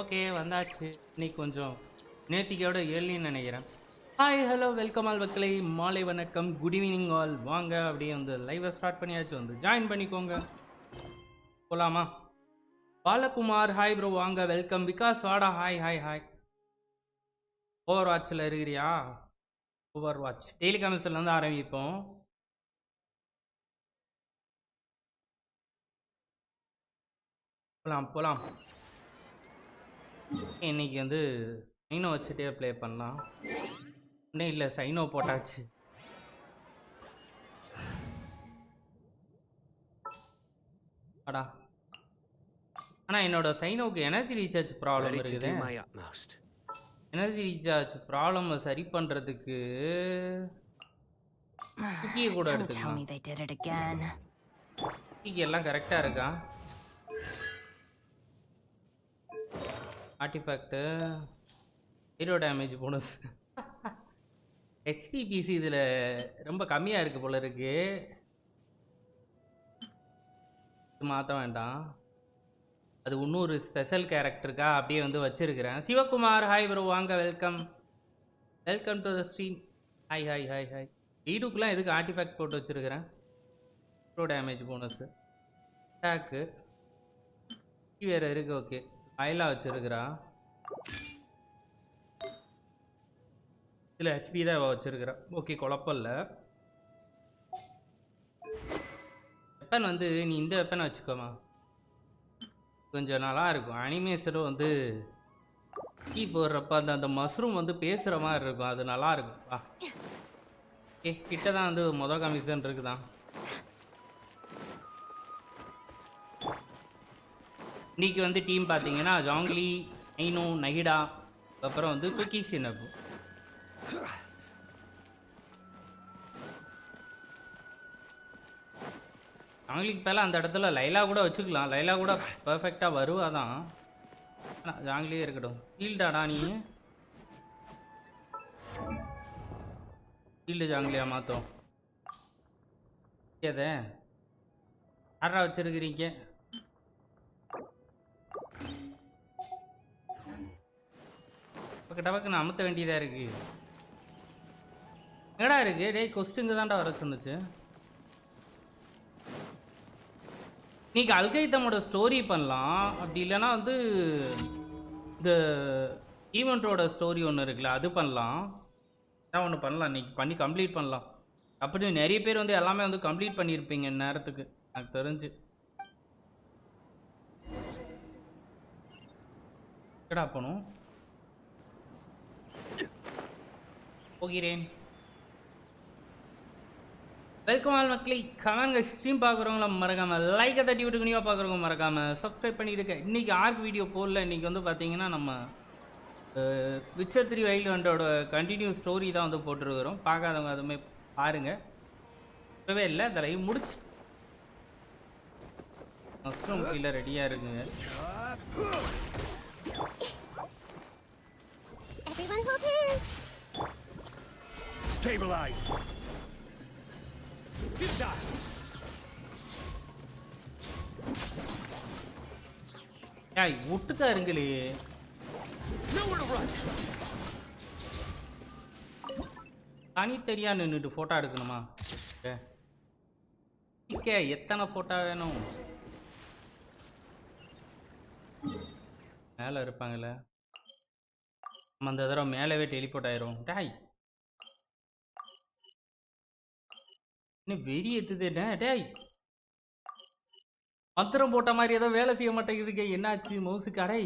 Okay வந்தாச்சு. இன்னைக்கு கொஞ்சம் நேத்திக்கையோட ஏர்லின்னு நினைக்கிறேன். ஹாய் ஹலோ வெல்கம் ஆல் மக்களை, மாலை வணக்கம், குட் ஈவினிங் ஆல். வாங்க அப்படியே வந்து லைவை ஸ்டார்ட் பண்ணியாச்சு, வந்து ஜாயின் பண்ணிக்கோங்க. போகலாமா? பாலகுமார் ஹாய் ப்ரோ, வாங்க வெல்கம். விகாஸ் வாடா, ஹாய் ஹாய் ஹாய். ஓவர் வாட்சில் இருக்கிறியா? ஓவர் வாட்ச் டெய்லி கமெண்ட்ஸ்லேருந்து ஆரம்பிப்போம். போகலாம் போகலாம். இன்னைக்கு வந்து சைனோ வச்சுட்டே ப்ளே பண்ணலாம். ஒன்றும் இல்லை, சைனோ போட்டாச்சு. அடா, ஆனால் என்னோட சைனோவுக்கு எனர்ஜி ரீசார்ஜ் ப்ராப்ளம் இருக்குது. எனர்ஜி ரீசார்ஜ் ப்ராப்ளம் சரி பண்ணுறதுக்கு குக்கியை கூட எடுத்துக்கலாம். குக்கிக்கு எல்லாம் கரெக்டாக இருக்கா? Artifact, hero damage bonus, HP PC இதில் ரொம்ப கம்மியாக இருக்குது போல இருக்கு. மாற்ற வேண்டாம், அது இன்னொரு ஸ்பெஷல் கேரக்டருக்கா அப்படியே வந்து வச்சுருக்கிறேன். சிவகுமார் ஹாய் ப்ரோ, வாங்க welcome welcome to the stream. Hi hi hi hi. வீடுக்குலாம் எதுக்கு ஆர்டிஃபேக்ட் போட்டு வச்சுருக்கிறேன்? ஹீரோ டேமேஜ் போனஸு, அட்டாக்கு வேறு இருக்குது. ஓகே, ஃபைலாக வச்சுருக்கிறா. இதில் ஹெச்பி தான் வச்சுருக்கிறா. ஓகே, குழப்பம் இல்லை. வெப்பன் வந்து நீ இந்த வெப்பனை வச்சுக்கோமா, கொஞ்சம் நல்லா இருக்கும். அனிமேஷனும் வந்து கீ போடுறப்ப அந்த மஷ்ரூம் வந்து பேசுகிற மாதிரி இருக்கும், அது நல்லா இருக்கும்ப்பா. ஓகே, கிட்ட தான் வந்து மொதல் கமிஷன் இருக்குதான். இன்றைக்கி வந்து டீம் பார்த்தீங்கன்னா ஜாங்லி, சைனோ, நகிடா, அப்புறம் வந்து குக்கி சின்னப்பு. ஜாங்லிக்கு பேல அந்த இடத்துல லைலா கூட வச்சுக்கலாம். லைலா கூட பர்ஃபெக்டாக வருவா தான். ஜாங்லியே இருக்கட்டும். ஃபீல்டாடா நீ? ஃபீல்டு ஜாங்லியா மாற்றோம். எதை யாரா வச்சுருக்கிறீங்க? டபக்குன்னு அமுத்த வேண்டியதாக இருக்குது. எங்கடா இருக்குது? டேய், கொஸ்டிங்க தான்டா வர சொன்னுச்சு. இன்னைக்கு அல்கைத்தமோட ஸ்டோரி பண்ணலாம். அப்படி இல்லைன்னா வந்து இந்த ஈவெண்ட்டோட ஸ்டோரி ஒன்று இருக்குல்ல, அது பண்ணலாம். அதான் ஒன்று பண்ணலாம், இன்னைக்கு பண்ணி கம்ப்ளீட் பண்ணலாம். அப்படி நிறைய பேர் வந்து எல்லாமே வந்து கம்ப்ளீட் பண்ணியிருப்பீங்க நேரத்துக்கு எனக்கு தெரிஞ்சு. எங்கடா போகணும்? போகிறேன். வெல்கம் ஆல் மக்களை. கமெண்ட் ஸ்ட்ரீம் பார்க்குறவங்கள மறக்காமல் லைக்கை தட்டி விட்டு நீவாக பார்க்குறவங்க மறக்காமல் சப்ஸ்கிரைப் பண்ணிவிடுங்க. இன்றைக்கி ஆர்க் வீடியோ போடல. இன்றைக்கி வந்து பார்த்தீங்கன்னா நம்ம விச்சர் 3 வைல்ட் ஹண்டோட கண்டினியூ ஸ்டோரி தான் வந்து போட்டுருக்கிறோம். பார்க்காதவங்க அதுவுமே பாருங்கள். இப்போவே இல்லை, இந்த லைவ் முடிச்சு மஷ்ரூம் கீழே ரெடியாக இருக்குங்க. Stabilize. Sit down. ஏய் ஒட்டுக்கா இருங்களே. தனித்தனியா நின்றுட்டு ஃபோட்டோ எடுக்கணுமா? எத்தனை ஃபோட்டோ வேணும்? மேலே இருப்பாங்கல்ல, நம்ம அந்த தடவை மேலவே டெலிபோர்ட் ஆயிரும். டாய் இன்னும் வெறி எத்துதுண்ணே. டாய் மந்திரம் போட்ட மாதிரி ஏதோ வேலை செய்ய மாட்டேங்குதுங்க. என்னாச்சு மவுசுக்கு? அடை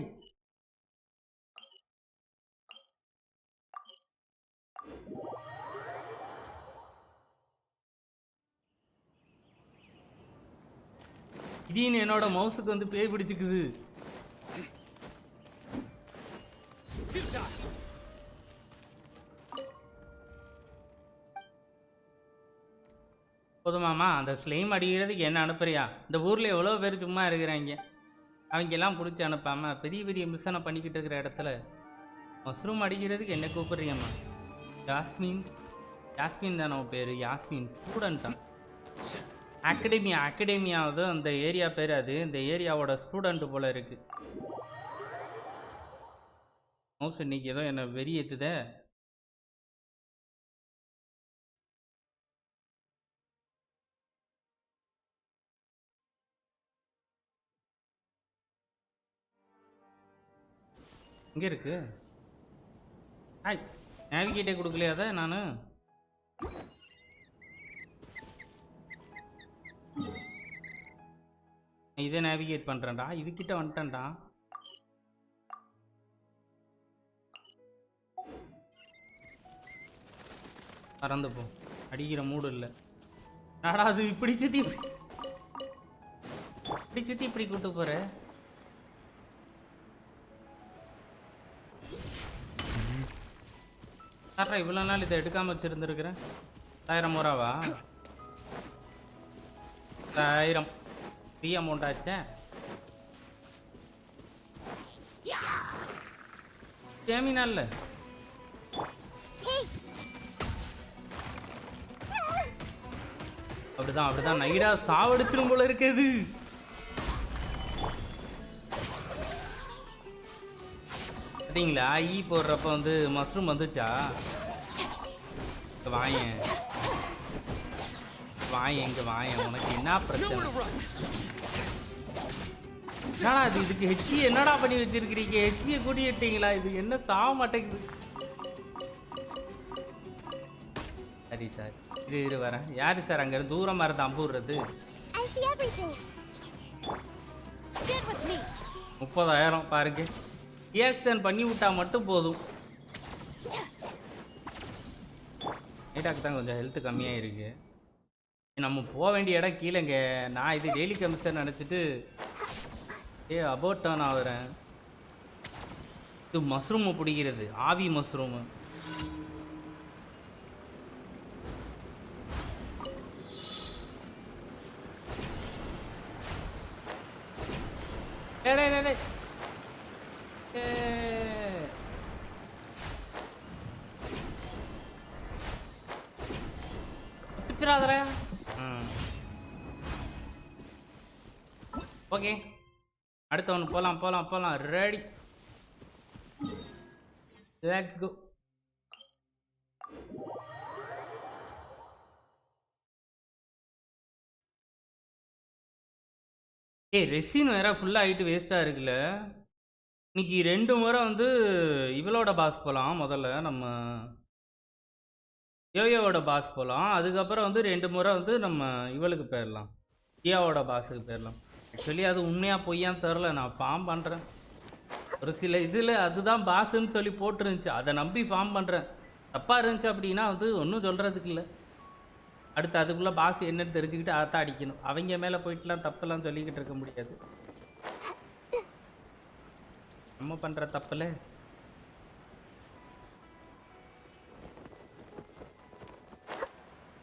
திடீர்னு என்னோட மவுசுக்கு வந்து பேய் பிடிச்சிக்குது. போதுமாமா, அந்த ஸ்லைம் அடிக்கிறதுக்கு என்ன அனுப்புறியா? இந்த ஊரில் எவ்வளோ பேர் சும்மா இருக்கிறாங்க, அவங்க எல்லாம் பிடிச்சி அனுப்பாமல் பெரிய பெரிய மிஷனை பண்ணிக்கிட்டு இருக்கிற இடத்துல மஷ்ரூம் அடிக்கிறதுக்கு என்ன கூப்பிட்றீங்கம்மா? யாஸ்மின், யாஸ்மின் தானே உன் பேர்? யாஸ்மின் ஸ்டூடெண்ட் தான். அகாடமியாவது அந்த ஏரியா பேர். அது இந்த ஏரியாவோட ஸ்டூடெண்ட் போல இருக்கு. மவுஸ் இன்னைக்கு ஏதோ என்ன வெறி ஏற்றுதே. இங்கே இருக்கு. ஹாய், நேவிகேட்டே கொடுக்கலையா அதை நான்? இதே நேவிகேட் பண்ணுறேன்டா. இதுக்கிட்ட வந்துட்டேன்டா. பறந்து போ, அடிக்கிற மூடு இல்லை. நாடா அது இப்படி சுற்றி இப்படி கூட்டு போற. சாரா இவ்வளோ நாள் இதை எடுக்காமல் வச்சுருந்துருக்குறேன். 1000 ரூபாவா? 1000 ஃப்ரீ அமௌண்ட் ஆச்சே. ஸ்டேமினா இல்லை. அப்படிதான் நைடா சாவடிச்சிடும் போல இருக்குது. பார்த்தீங்களா, ஈ போடுறப்ப வந்து மஷ்ரூம் வந்துச்சா? வாயேன் இங்க வாயேன், உனக்கு என்ன பிரச்சனை? என்னடா இது? இதுக்கு ஹெச்பி என்னடா பண்ணி வச்சிருக்கிறீங்க? ஹெச்பியை கூட்டிட்டீங்களா? இது என்ன சாக மாட்டேங்குது. சரி சார், இரு வரேன். யாரு சார் அங்க தூரமா இருந்து அம்புறது? 30,000 பாருங்க. ரியாக்ஷன் பண்ணி விட்டா மட்டும் போதும். நைட்டாக்கு தான் கொஞ்சம் ஹெல்த் கம்மியாக இருக்கு. நம்ம போக வேண்டிய இடம் கீழேங்க. நான் இது டெய்லி கமிஷன் நினச்சிட்டு அபவுட் டர்ன் ஆகுறேன். இது மஷ்ரூமை பிடிக்கிறது, ஆவி மஷ்ரூமு. ஓகே, அடுத்த ஒன்று போலாம். Ready, let's go. ரெசின் வேற ஃபுல்லாக ஆகிட்டு வேஸ்ட்டாக இருக்குல்ல. இன்னைக்கு 2 முறை வந்து இவளோட பாஸ் போகலாம். முதல்ல நம்ம யோயோவோட பாஸ் போகலாம். அதுக்கப்புறம் வந்து 2 முறை வந்து நம்ம இவளுக்கு போயிடலாம், தியாவோட பாஸுக்கு போயிடலாம். ஆக்சுவலி அது உண்மையாக பொய்யான்னு தெரில. நான் ஃபார்ம் பண்ணுறேன். ஒரு சில இதில் அதுதான் பாஸுன்னு சொல்லி போட்டுருந்துச்சு, அதை நம்பி ஃபார்ம் பண்ணுறேன். தப்பாக இருந்துச்சு அப்படின்னா வந்து ஒன்றும் சொல்கிறதுக்கு இல்லை. அடுத்து அதுக்குள்ளே பாஸ் என்னன்னு தெரிஞ்சுக்கிட்டு அதைத்தான் அடிக்கணும். அவங்க மேலே போயிட்டுலாம் தப்பெல்லாம் சொல்லிக்கிட்டு இருக்க முடியாது. நம்ம பண்ணுற தப்பில்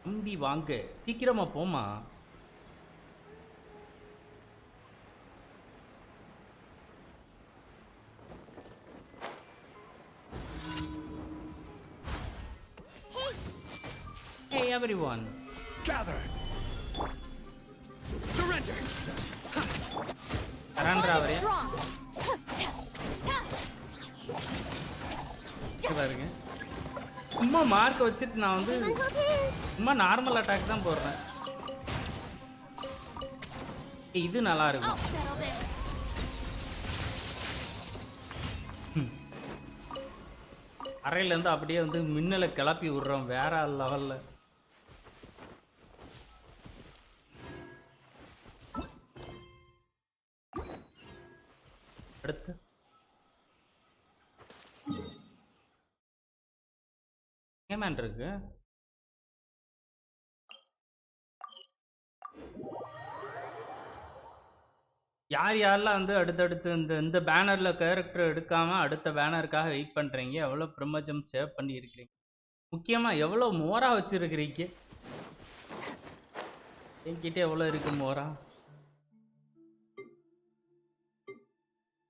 தம்பி வாங்க, சீக்கிரமாக போமா. Hey everyone, gather. Surrender. Surrender avare. பாருங்க. சும்மா மார்க் வச்சுட்டு நான் வந்து சும்மா நார்மல் அட்டாக் தான் போடுறேன். இது நல்லா இருக்கும். அறையிலேருந்து அப்படியே வந்து மின்னலை கிளப்பி விடுறோம் வேற லெவல்ல. அடுத்து ஏமேன் இருக்கு. யார் யாரெல்லாம் வந்து அடுத்தடுத்து இந்த பேனரில் கேரக்டர் எடுக்காமல் அடுத்த பேனருக்காக வெயிட் பண்ணுறீங்க? எவ்வளோ பிரம்மஜம் சேவ் பண்ணியிருக்கிறீங்க? முக்கியமாக எவ்வளோ மோரா வச்சுருக்கிறீங்க? என்கிட்ட எவ்வளோ இருக்கு மோரா?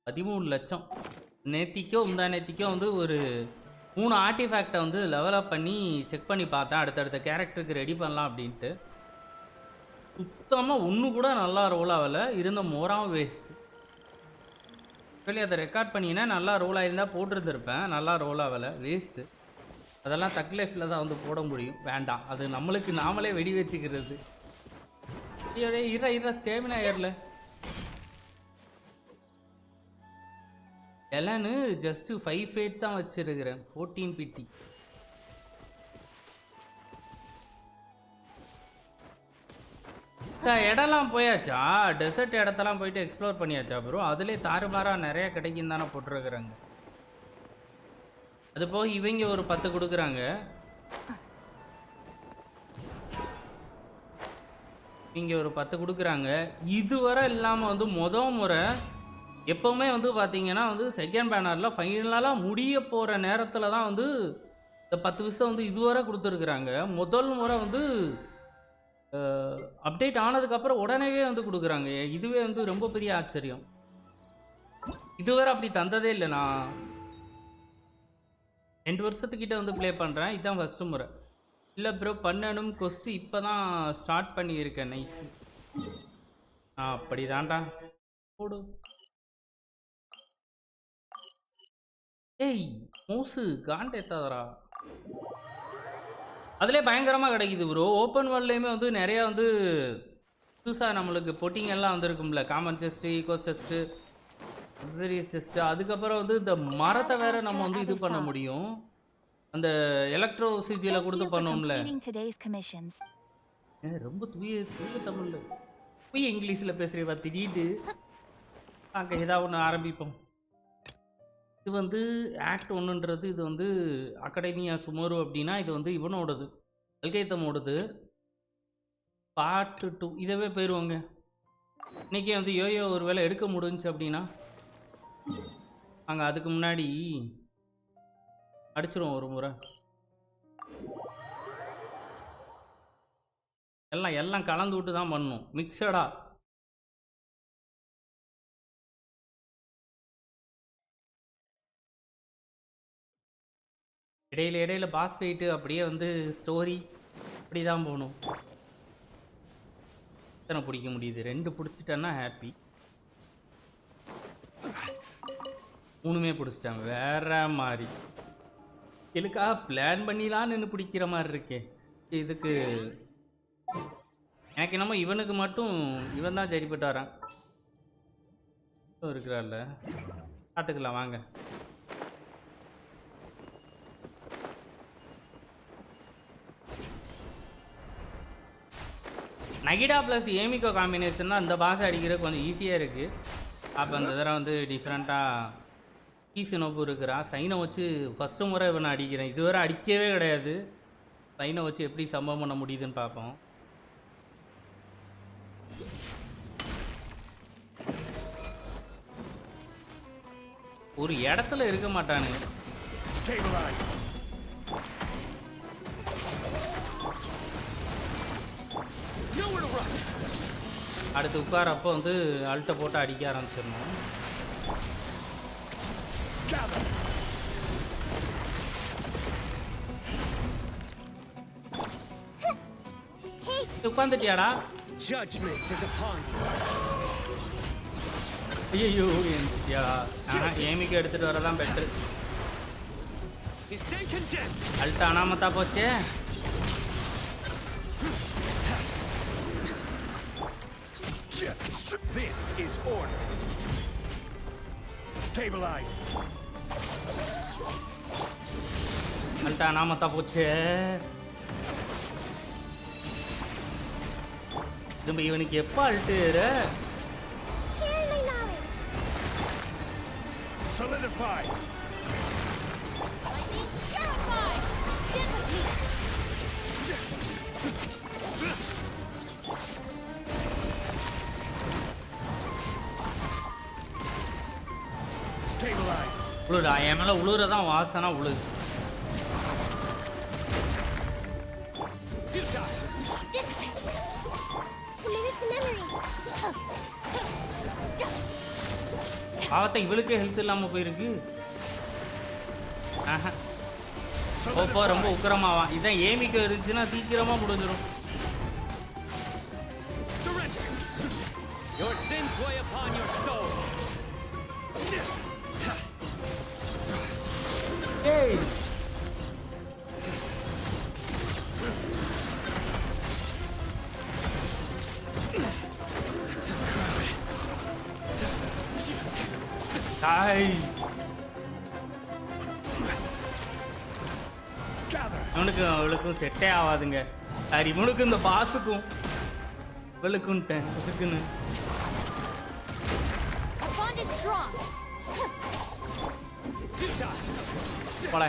13 லட்சம். நேத்திக்கோ நேத்திக்கோ வந்து ஒரு 3 ஆர்டிஃபேக்டை வந்து லெவலப் பண்ணி செக் பண்ணி பார்த்தேன். அடுத்தடுத்த கேரக்டருக்கு ரெடி பண்ணலாம் அப்படின்ட்டு. சுத்தமாக ஒன்று கூட நல்லா ரோல் ஆகலை. இருந்த மோராவும் வேஸ்ட்டு. சொல்லி அதை ரெக்கார்ட் பண்ணினா நல்லா ரோல் ஆகிருந்தால் போட்டிருந்துருப்பேன். நல்லா ரோல் ஆகலை, வேஸ்ட்டு. அதெல்லாம் தக் லைஃப்பில் தான் வந்து போட முடியும். வேண்டாம், அது நம்மளுக்கு நாமளே வெடி வச்சுக்கிறது. இற ஸ்டேமினா ஏறல. எலனு ஜஸ்ட்டு 5-8 தான் வச்சுருக்கிறேன். 14 பிடி. இடம்லாம் போயாச்சா? டெசர்ட் இடத்தெல்லாம் போயிட்டு எக்ஸ்ப்ளோர் பண்ணியாச்சா ப்ரோ? அதுலேயே தாறுமாறாக நிறைய கிடைக்கும் தானே போட்டிருக்கிறாங்க. அது போக இவங்க ஒரு 10 கொடுக்குறாங்க. இங்கே ஒரு 10 கொடுக்குறாங்க. இதுவரை இல்லாமல் வந்து முறை எப்போவுமே வந்து பார்த்தீங்கன்னா வந்து செகண்ட் பேனரில் ஃபைனலாக முடிய போகிற நேரத்தில் தான் வந்து இந்த 10 விஷயம் வந்து இதுவரை கொடுத்துருக்குறாங்க. முதல் முறை வந்து அப்டேட் ஆனதுக்கப்புறம் உடனேவே வந்து கொடுக்குறாங்க. இதுவே வந்து ரொம்ப பெரிய ஆச்சரியம். இதுவரை அப்படி தந்ததே இல்லை. நான் 2 வருஷத்துக்கிட்ட வந்து ப்ளே பண்ணுறேன். இதுதான் ஃபஸ்ட்டு முறை. இல்லை ப்ரோ பண்ணணும் கொஸ்ட் இப்போ தான் ஸ்டார்ட் பண்ணியிருக்கேன். நைஸ். அப்படி தான்டா போடு. ஏய் மவுசு காண்டேத்தாதரா. அதிலே பயங்கரமாக கிடைக்குது ப்ரோ. ஓப்பன் வேர்ல்ட்லேயுமே வந்து நிறையா வந்து புதுசாக நம்மளுக்கு பொட்டிங் எல்லாம் வந்துருக்கும்ல. Common chest, ego chest, luxurious chest. அதுக்கப்புறம் வந்து இந்த மரத்தை வேற நம்ம வந்து இது பண்ண முடியும். அந்த எலக்ட்ரோ சிஜியில் கொடுத்து பண்ணோம்ல. ரொம்ப தூய தமிழில் தூய இங்கிலீஷில் பேசுகிறேன் திடீர்னு. அங்கே ஏதாவது ஒன்று ஆரம்பிப்போம். இது வந்து ஆக்ட் 1ன்றது இது வந்து அகாடமியா சுமோரு அப்படின்னா இது வந்து இவனோடது, அல்கைத்தமோடது. பார்ட் 2 இதவே போயிடுவாங்க. இன்றைக்கே வந்து யோயோ ஒரு வேளை எடுக்க முடிஞ்சுச்சு அப்படின்னா அங்கே அதுக்கு முன்னாடி அடிச்சிருவோம் ஒரு முறை. எல்லாம் கலந்து விட்டு தான் பண்ணணும், மிக்சடா. இடையில பாஸ் ஃபைட்டு அப்படியே வந்து ஸ்டோரி அப்படி தான் போகணும். எத்தனை பிடிக்க முடியுது? 2 பிடிச்சிட்டேன்னா ஹாப்பி. 3மே பிடிச்சிட்டாங்க. வேற மாதிரி இதுக்காக பிளான் பண்ணிலாம் நின்று பிடிக்கிற மாதிரி இருக்கே. இதுக்கு எனக்கு என்னமோ இவனுக்கு மட்டும் இவன் தான் சரிப்பட்டு வரான் இருக்கிறாள்ல. பார்த்துக்கலாம் வாங்க. நகிடா ப்ளஸ் ஏமிகோ காம்பினேஷன் தான் இந்த பாஸ் அடிக்கிறது கொஞ்சம் ஈஸியாக இருக்குது. அப்போ அந்த தடவை வந்து டிஃப்ரெண்ட்டாக கீசினோப்பு இருக்கிறா. சைனை வச்சு ஃபஸ்ட்டு முறை இவனை அடிக்கிறேன். இதுவரை அடிக்கவே கிடையாது. சைனை வச்சு எப்படி சம்பவம் பண்ண முடியுதுன்னு பார்ப்போம். ஒரு இடத்துல இருக்க மாட்டானுங்க. அடுத்து உட்காரப்போ வந்து அல்ட்டை போட்டு அடிக்க ஆரம்பிச்சிடணும். உட்காந்துட்டியாடா? ஐயோ ஏமிக்கு எடுத்துட்டு வரதான் பெட்ரு. அல்ட் அனாமத்தா போச்சு. This is order. Stabilize. Ult அனாமத்தா போச்சு. திரும்ப இவனுக்கு எப்ப அல்ட்டுற? Solidify. Stabilize. உழுடா என் மேல உழுறதான் வாசனா உழுது. பாவத்தை இவளுக்கே ஹெல்த் இல்லாம போயிருக்கு. ஓப்போ ரொம்ப உக்கிரமாவா. இதான் ஏமிக்க இருந்துச்சுன்னா சீக்கிரமா முடிஞ்சிடும். Your sins weigh upon your soul. Hey. Hi. இவனுக்கு அவளுக்கும் செட்டே ஆகாதுங்க. சரி இவனுக்கு இந்த பாஸுக்கும் இவளுக்குன்ட்டேன் பசுக்குன்னு. போல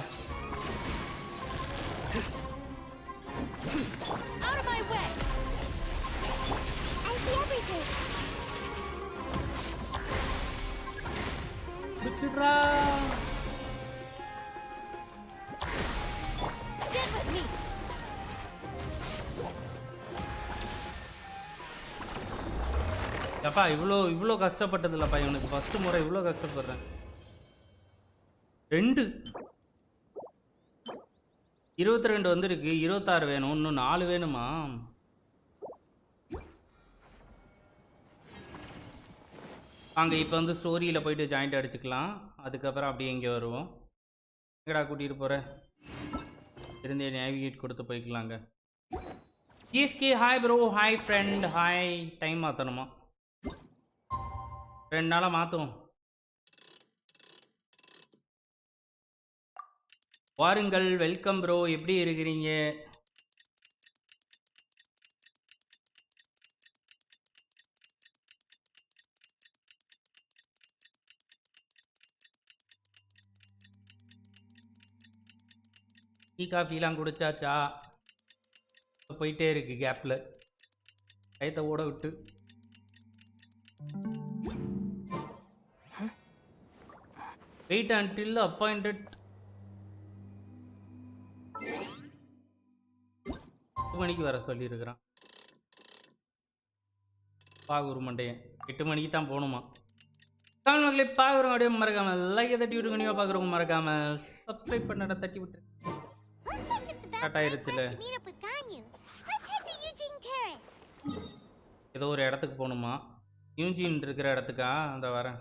விட்டுடுறா. அப்பா இவ்வளோ கஷ்டப்பட்டது இல்லப்பா இவனுக்கு. ஃபர்ஸ்ட் முறை இவ்வளோ கஷ்டப்படுறேன். 22 வந்துருக்கு. 26 வேணும். இன்னும் 4 வேணுமா? அங்கே இப்போ வந்து ஸ்டோரியில் போயிட்டு ஜாயிண்ட் அடிச்சுக்கலாம். அதுக்கப்புறம் அப்படியே இங்கே வருவோம். எங்கடா கூட்டிகிட்டு போகிறேன்? இருந்தே நேவிகேட் கொடுத்து போய்க்கலாங்க. GSK hi bro. Hi friend. Hi. Time மாற்றணுமா? 2 நாளாக மாற்றுவோம். வாருங்கள். Welcome bro. எப்படி இருக்கிறீங்க? டீ காஃபிலாம் குடிச்சாச்சா? போயிட்டே இருக்கு கேப்பில் கைத்தை ஓட விட்டு. Wait until appointed. 8 மணிக்கு வர சொல்லியிருக்கிறான் பாகூர் மண்டையன். 8 மணிக்கு தான் போகணுமா? தமிழ் மக்களை பார்க்குறவங்க அப்படியே மறக்காம லைக்கை தட்டி விட்டு கண்டிப்பாக பார்க்குறவங்க மறக்காம சப்ஸ்கிரைப் பண்ண தட்டி விட்டு. கட் ஆயிருச்சுல. ஏதோ ஒரு இடத்துக்கு போகணுமா? யூஜின் இருக்கிற இடத்துக்கா? அந்த வரேன்.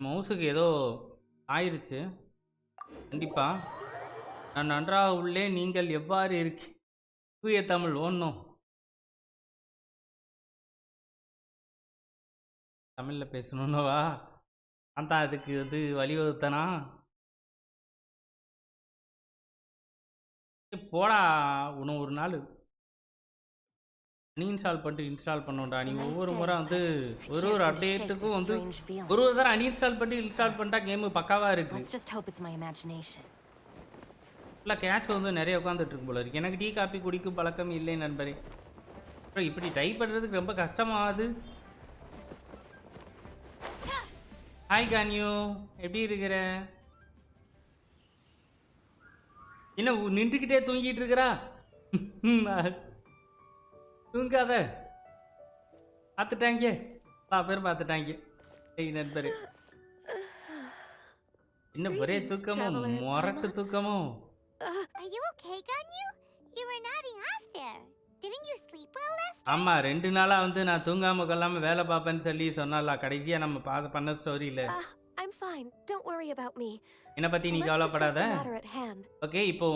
மவுஸுக்கு ஏதோ ஆயிருச்சு கண்டிப்பா. நான் நன்றாக உள்ளே. நீங்கள் எவ்வாறு இருக்கீங்க? தூய தமிழ் ஒன்றும் தமிழில் பேசணுன்னவா? அந்த அதுக்கு இது வழிவகுத்தனா? போடா. இன்னும் ஒரு நாள் அன்இன்ஸ்டால் பண்ணிட்டு இன்ஸ்டால் பண்ணோம்டா. நீ ஒவ்வொரு முறை வந்து ஒரு அப்டேட்டுக்கும் வந்து ஒரு தடவை அன்இன்ஸ்டால் பண்ணி இன்ஸ்டால் பண்ணிட்டா கேமு பக்காவாக இருக்கு. இல்லை கேட்ச் வந்து நிறைய உட்காந்துட்டு இருக்கும் போல இருக்கு. எனக்கு டீ காப்பி குடிக்கும் பழக்கம் இல்லை நண்பரே. அப்புறம் இப்படி டைப் பண்ணுறதுக்கு ரொம்ப கஷ்டமாகுது. ஹாய் கான்யூ, எப்படி இருக்கிற? என்ன நின்றுக்கிட்டே தூங்கிட்டு இருக்கிறா? தூங்காத. பார்த்துட்டாங்க, பேர் பார்த்துட்டாங்க. நண்பரு என்ன ஒரே தூக்கமும் முரட்டு தூக்கமும். Are you okay, Ganyu? You were nodding off there. Didn't you sleep well last night? ஆமா 2 நாளா வந்து நான் தூங்காம கொள்ளாம வேலை பார்ப்பேன்னு சொல்லி சொன்னால கடைசியா நம்ம பண்ண ஸ்டோரியில. I'm fine. Don't worry about me. என்ன பத்தி நீ Let's discuss கவலைப்படாத. the matter at hand. Okay, இப்போ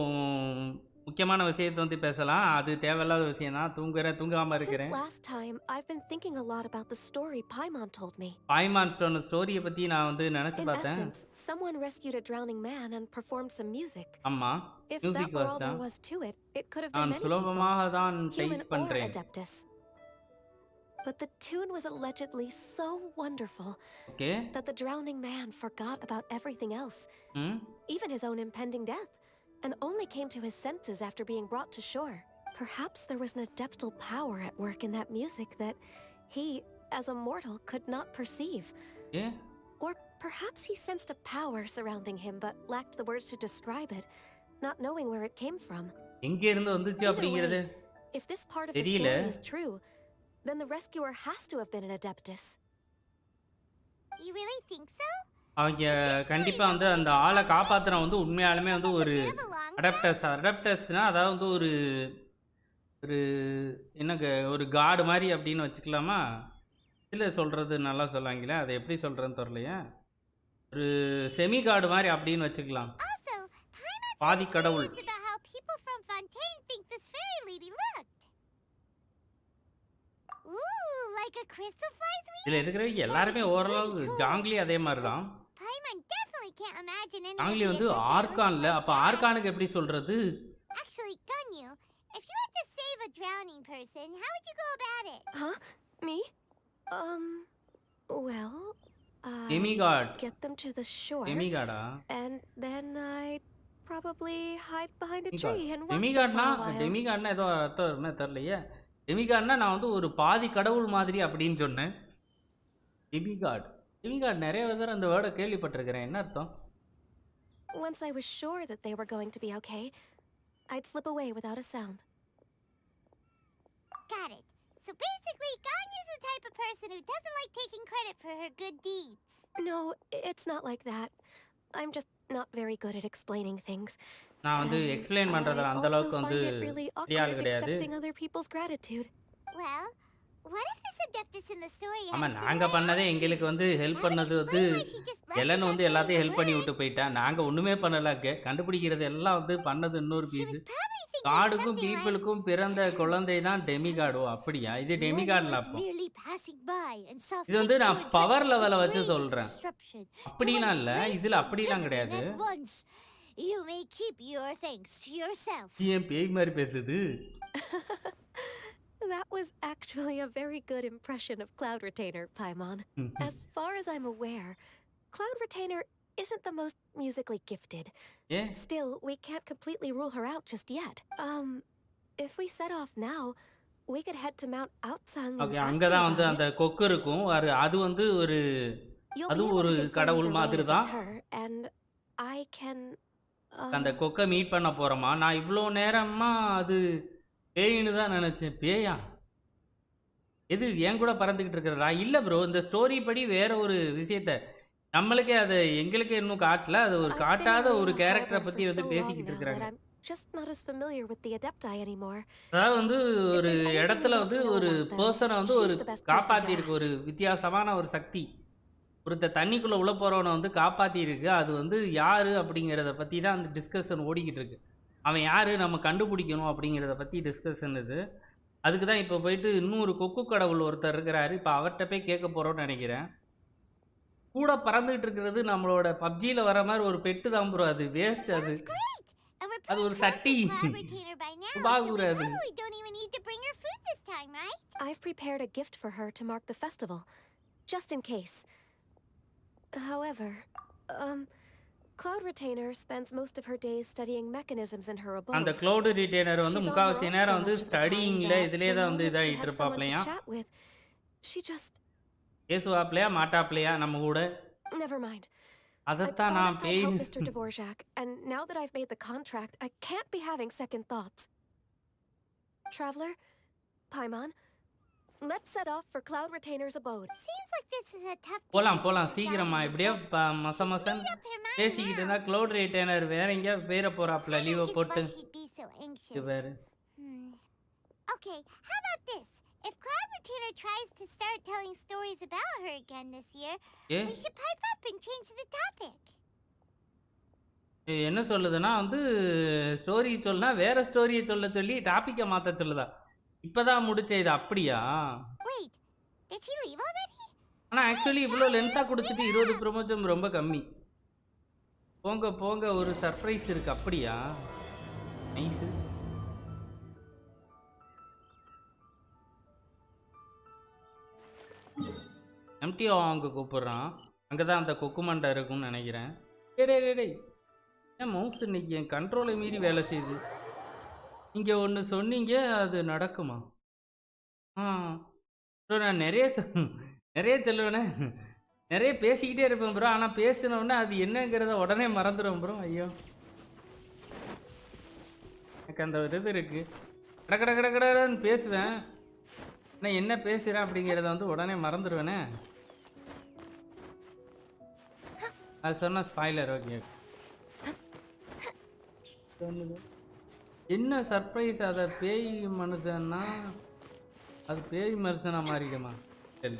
முக்கியமான விஷயத்தை வந்து பேசலாம். அது தேவையில்லாத விஷயம் தான். தூங்காம Since இருக்கிறேன். last time, I've been thinking a lot about the story Paimon told me. பாய்மான் சொன்ன ஸ்டோரியை பத்தி நான் வந்து நினைச்சு In பார்த்தேன். essence, someone rescued a drowning man and performed some music. ஆமா, If that music were all வாசிச்சா. there was to it, it could have been நான் many சுலபமாக people, தான் human டைப் or பண்றேன். adeptus. But the tune was allegedly so wonderful okay. that the drowning man forgot about everything else, ம். even his own impending death, and only came to his senses after being brought to shore. Perhaps there was an adeptal power at work in that music that he, as a mortal, could not perceive. A Or perhaps he sensed a power surrounding him but lacked the words to describe it, not knowing where it came from. எங்க இருந்து வந்துச்சு Either அப்படிங்கிறது way, if this part of the தெரியல. story is true, then the rescuer has to have been an adeptus. You really think so? அவங்க கண்டிப்பா வந்து அந்த ஆளை காப்பாத்துறவன் வந்து உண்மையாலுமே வந்து ஒரு அடாப்டர்ஸ்னா அதாவது வந்து ஒரு ஒரு என்னங்க ஒரு காடு மாதிரி அப்படின்னு வச்சுக்கலாமா? இல்லை சொல்கிறது நல்லா சொல்லாங்களே, அதை எப்படி சொல்கிறேன்னு தெரியலையே. ஒரு செமி காடு மாதிரி அப்படின்னு வச்சுக்கலாம். Also, Paimon's பாதி really கடவுள். curious about how people from Fontaine think this fairy lady looked. Ooh, like a crystal fly's wing? இதில் இருக்கிறவங்க எல்லாருமே ஓரளவு ஜாங்லி அதே மாதிரி தான். Paimon definitely can't imagine any Junglee of the வந்து adepts ஆர்கான்ல, looking அப்போ like that. ஆர்கானுக்கு எப்படி சொல்கிறது? Actually, Ganyu, if you had to save a drowning person, how would you go about it? Huh? Me? Well, I Demigod. get them to the shore, டெமிகாடா? and then I'd probably hide behind a tree and watch them for டெமிகாட்னா a while. டெமிகாட்னா ஏதோ அர்த்தம் என்ன தெரியலையே. டெமிகாட்னா நான் வந்து ஒரு பாதி கடவுள் மாதிரி அப்படின்னு சொன்னேன். டெமிகாட் டெமிகாட் நிறைய தடவை அந்த வேர்டை கேள்விப்பட்டிருக்கிறேன். என்ன அர்த்தம்? Once I was sure that they were going to be okay, I'd slip away without a sound. Got it. So basically, Ganyu's the type of person who doesn't like taking credit for her good deeds. No, it's not like that. I'm just not very good at explaining things. நான் வந்து And explain I பண்ணுறதுல அந்த also அளவுக்கு வந்து find it really பெரிய ஆள் awkward கிடையாது. accepting other people's gratitude. Well, what if this adeptus in the story had ஆமாம், a நாங்கள் similar பண்ணதே attitude? எங்களுக்கு வந்து ஹெல்ப் That would பண்ணது வந்து explain why she just left Ellen வந்து without எல்லாத்தையும் saying a ஹெல்ப் பண்ணி word. விட்டு போயிட்டா. நாங்கள் ஒன்றுமே பண்ணலாக்க, கண்டுபிடிக்கிறது எல்லாம் வந்து பண்ணது இன்னொரு She was piece. probably thinking காடுக்கும் something like, பீப்புளுக்கும் பிறந்த குழந்தை தான் டெமிகாடோ. அப்படியா? இது "One டெமிகாட்ல was அப்போ merely passing by and saw இது வந்து fit நான் to பவர் address லெவலை this வச்சு outrageous சொல்கிறேன். disruption to அப்படிலாம் one's இல்லை, graceful இதில் அப்படிலாம் sibling கிடையாது. at once. You may keep your thanks to yourself." ஏன் பேய் மாதிரி பேசுது? That was actually a very good impression of Cloud Retainer, Paimon. As far as I'm aware, Cloud Retainer isn't the most musically gifted. ஏன்? Still, we can't completely rule her out just yet. If we set off now, we could head to Mount Outsang and okay, ask அங்கே her தான் வந்து about அந்த it. கொக்கு இருக்கும். அது வந்து ஒரு You'll be அது able ஒரு to confirm கடவுள் either way மாதிரி if it's தான். her, and I can. அந்த கொக்கை மீட் பண்ண போகிறோமா? நான் இவ்வளோ நேரமா அது பேயின்னு தான் நினச்சேன். பேயா? எது என் கூட பறந்துக்கிட்டு இருக்கிறதா? இல்லை ப்ரோ, இந்த ஸ்டோரி படி வேற ஒரு விஷயத்த நம்மளுக்கே அதை எங்களுக்கே இன்னும் காட்டல. அது ஒரு I've been in காட்டாத ஒரு Royal கேரக்டரை Harbor பற்றி for வந்து so long பேசிக்கிட்டு now இருக்கிறாங்க. that I'm just not as familiar with the Adepti anymore. அதாவது வந்து ஒரு there's anything இடத்துல you want வந்து to know ஒரு about them, பர்சனை வந்து she's ஒரு the best person to காப்பாற்றிருக்கு. ask. ஒரு வித்தியாசமான ஒரு சக்தி ஒருத்த தண்ணிக்குள்ளே உள்ள போகிறவனை வந்து காப்பாற்றிருக்கு. அது வந்து யார் அப்படிங்கிறத பற்றி தான் அந்த டிஸ்கஷன் ஓடிக்கிட்டு இருக்கு. அவன் யார் நம்ம கண்டுபிடிக்கணும் அப்படிங்கிறத பற்றி டிஸ்கஷன் இது. அதுக்கு தான் இப்போ போயிட்டு இன்னொரு கொக்கு கடவுள் ஒருத்தர் இருக்கிறாரு. இப்போ அவர்கிட்ட போய் கேட்க போகிறோன்னு நினைக்கிறேன். கூட பறந்துகிட்டு இருக்கிறது நம்மளோட பப்ஜியில் வர மாதிரி ஒரு பெட்டு தான் ப்ரோ. அது வேஸ்ட். அது Sounds great. And we're அது pretty ஒரு close சட்டி. with Cloud Retainer by now, so we பாகுறாது. probably don't even need to bring her food this time, right? I've prepared a gift for her to mark the festival, just in case. However, Cloud Retainer spends most of her days studying mechanisms in her அந்த abode. Cloud ரிட்டேனர் வந்து She's on her முக்கால்வாசி own so நேரம் வந்து much of the time ஸ்டடிங்கில் that இதிலே the தான் வந்து moment she இதாகிட்டு has someone to இருப்பாப்லையா? chat with, she just பேசுவாப்லையா மாட்டாப்லையா நம்ம கூட? never mind. I அதைத்தான் நான் promised I'd help பேய் Mr. Dvorak, and now that I've made the contract, I can't be having second thoughts. Traveler, Paimon, let's set off for Cloud Retainer's abode. Seems like this is a tough போகலாம் decision போகலாம் for சீக்கிரமா. Ganyu, இப்படியே but மசமசன் she's made up her mind பேசிக்கிட்டு now. இருந்தால் cloud ரிட்டேனர் வேற எங்கேயா பேர போகிறாப்புல I லீவை think it's போட்டு. why she'd be so இது anxious. வேறு Hmm. Okay, Okay, how about this? If Cloud Retainer tries to start telling stories about her again this year, A we should pipe up and change the topic. என்ன சொல்லுதுன்னா வந்து story சொன்னா வேற ஸ்டோரியை சொல்ல சொல்லி டாப்பிக்கை மாற்ற சொல்லுதா. இப்பதான் முடிச்ச இது அப்படியா? Wait, did she leave already? ஆனால் ஆக்சுவலி இவ்வளோ லென்த்தாக கொடுத்துட்டு 20 ப்ரொமோஷன் ரொம்ப கம்மி. போங்க போங்க, ஒரு சர்ப்ரைஸ் இருக்கு. அப்படியா? நைஸு. எம்டிஓ அங்கே கூப்பிட்றான். அங்கே தான் அந்த கொக்கு மண்டை இருக்கும்னு நினைக்கிறேன். டேய் ஏன் மவுஸ் இன்னைக்கு என் கண்ட்ரோலை மீறி வேலை செய்யுது. இங்கே ஒன்று சொன்னீங்க, அது நடக்குமா? ப்ரோ நான் நிறைய சொல்லுவேனே, நிறைய பேசிக்கிட்டே இருப்பேன் ப்ரோ. ஆனால் பேசினோடனே அது என்னங்கிறத உடனே மறந்துடும் ப்ரோ. ஐயோ, எனக்கு அந்த ஒரு இது இருக்குது. கடன்னு பேசுவேன். நான் என்ன பேசுகிறேன் அப்படிங்கிறத வந்து உடனே மறந்துடுவேனே. அது சொன்னால் ஸ்பாய்லர். ஓகே, என்ன சர்ப்ரைஸ்? அதை பேய் மனுஷன்னா அது பேய் மனுஷனா மாறிடுமா? சரி,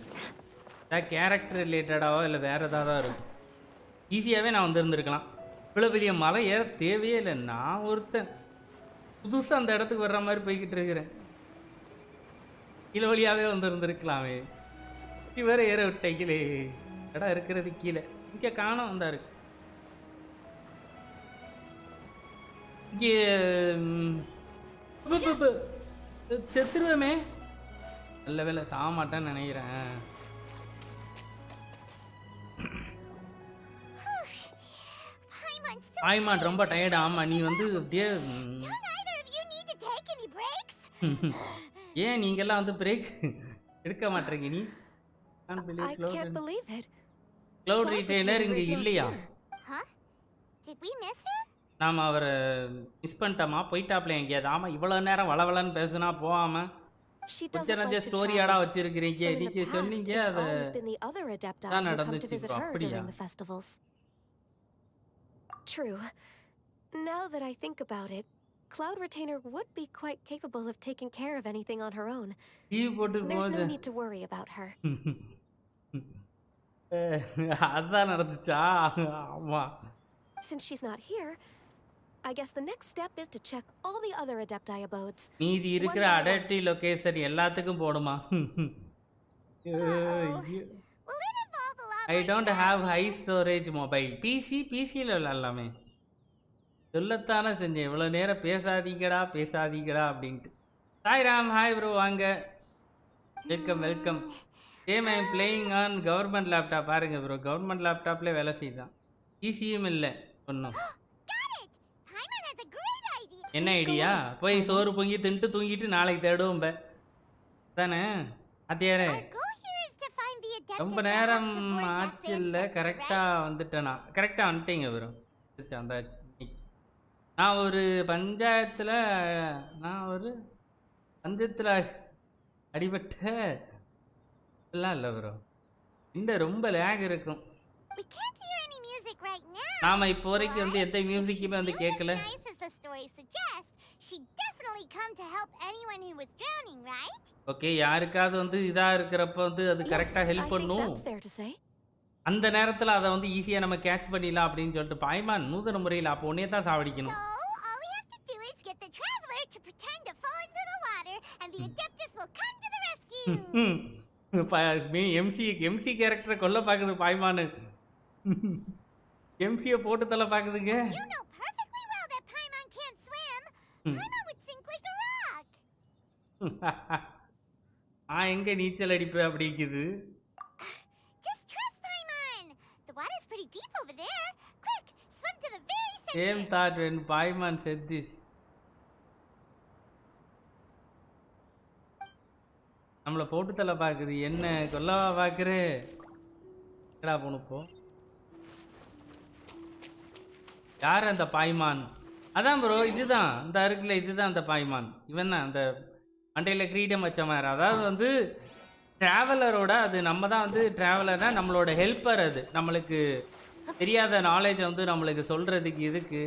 ஏதாவது கேரக்டர் ரிலேட்டடாவோ இல்லை வேறு ஏதாவது இருக்கும். ஈஸியாகவே நான் வந்துருந்துருக்கலாம். இவ்வளோ பெரிய மலை ஏற தேவையே இல்லை. நான் ஒருத்தன் புதுசாக அந்த இடத்துக்கு வர்ற மாதிரி போய்கிட்டு இருக்கிறேன். கீழே வழியாகவே வந்துருந்துருக்கலாமே. வேறு ஏற விட்டேங்களே. இடம் இருக்கிறது கீழே. இங்கே காணோம் வந்தா இருக்கு. இங்கே செத்துருவேமே. நல்ல வேலை சாக மாட்டேன்னு நினைக்கிறேன். ஆய்மான் ரொம்ப டயர்டு. ஆமாம், நீ வந்து அப்படியே ஏன் நீங்கெல்லாம் வந்து பிரேக் எடுக்க மாட்டேறீங்க? நீ க்ளவுட் ரீட்டைனர் இங்கே இல்லையா? நாம் அவரை மிஸ் பண்ணிட்டோமா? போயிட்டாப்ல எங்கேயாவது? ஆமாம், இவ்வளோ நேரம் வளவலன்னு பேசுனா போகாமல் கொஞ்சம் நஞ்ச ஸ்டோரியாடா வச்சிருக்கிறீங்க. இன்னைக்கு சொன்னீங்க அதை தான் நடந்துச்சு. அப்படியா? True. Now that I think about it, Cloud Retainer would be quite capable of taking care of anything on her own. There's no need to worry about her. அதான் நடந்துச்சா? ஆமா. Since she's not here, I guess the next step is to check all the other Adepti abodes. மீதி இருக்கிற அடப்டி location எல்லாத்துக்கும் போடுமா? I don't have high storage mobile. பிசியில் எல்லாமே சொல்லத்தானே செஞ்சேன். இவ்வளோ நேரம் பேசாதீங்கடா அப்படின்ட்டு. சாய்ராம், ஹாய் ப்ரோ, வாங்க. Welcome. Same I am playing on government laptop. பாருங்க ப்ரோ, கவர்மெண்ட் லேப்டாப்லேயே வேலை செய்தான். பிசியும் இல்லை ஒன்றும். என்ன ஐடியா? போய் சோறு பொங்கி தின்ட்டு தூங்கிட்டு நாளைக்கு தேடுவோம் தானே? அதேரே ரொம்ப நேரம் ஆச்சு இல்லை. கரெக்டாக வந்துட்டேனா? கரெக்டாக வந்துட்டீங்க ப்ரோ. வந்தாச்சு. நான் ஒரு பஞ்சாயத்தில் அடிபட்ட எல்லாம் இல்லை ப்ரோ. இந்த ரொம்ப லேக் இருக்கும். நாம இப்போ வரைக்கும் வந்து எந்த மியூசிக்குமே வந்து கேட்கல. ஓகே, யாருக்காவது வந்து இதா இருக்கிறப்ப வந்து அது கரெக்டா ஹெல்ப் பண்ணும். அந்த நேரத்துல அதை வந்து ஈஸியா நம்ம கேட்ச் பண்ணிடலாம் அப்படின்னு சொல்லிட்டு பாய்மான் நூதன முறையில் அப்போ ஒன்னே தான் சாவடிக்கணும். எம்சி கேரக்டரை கொல்ல பாக்குது பாய்மானு. எம்சியை போட்டு தள்ள பாக்குதுங்க. எங்க நீச்சல் அடிப்பு அப்படிங்குது. Same thought when Paiman said this. நம்மளை போட்டு தள்ள பாக்குது. என்ன கொல்லவா பாக்குறே? போனுப்போ யாரு அந்த பாய்மான்? அதான் ப்ரோ, இதுதான் இந்த இருக்குல்ல, இதுதான் அந்த பாய்மான். இவன் தான் அந்த மண்டையில் கிரீடம் வச்ச மாதிரி. அதாவது வந்து ட்ராவலரோட, அது நம்ம தான் வந்து ட்ராவலர்னா நம்மளோட ஹெல்ப்பர். அது நம்மளுக்கு தெரியாத நாலேஜை வந்து நம்மளுக்கு சொல்கிறதுக்கு இதுக்கு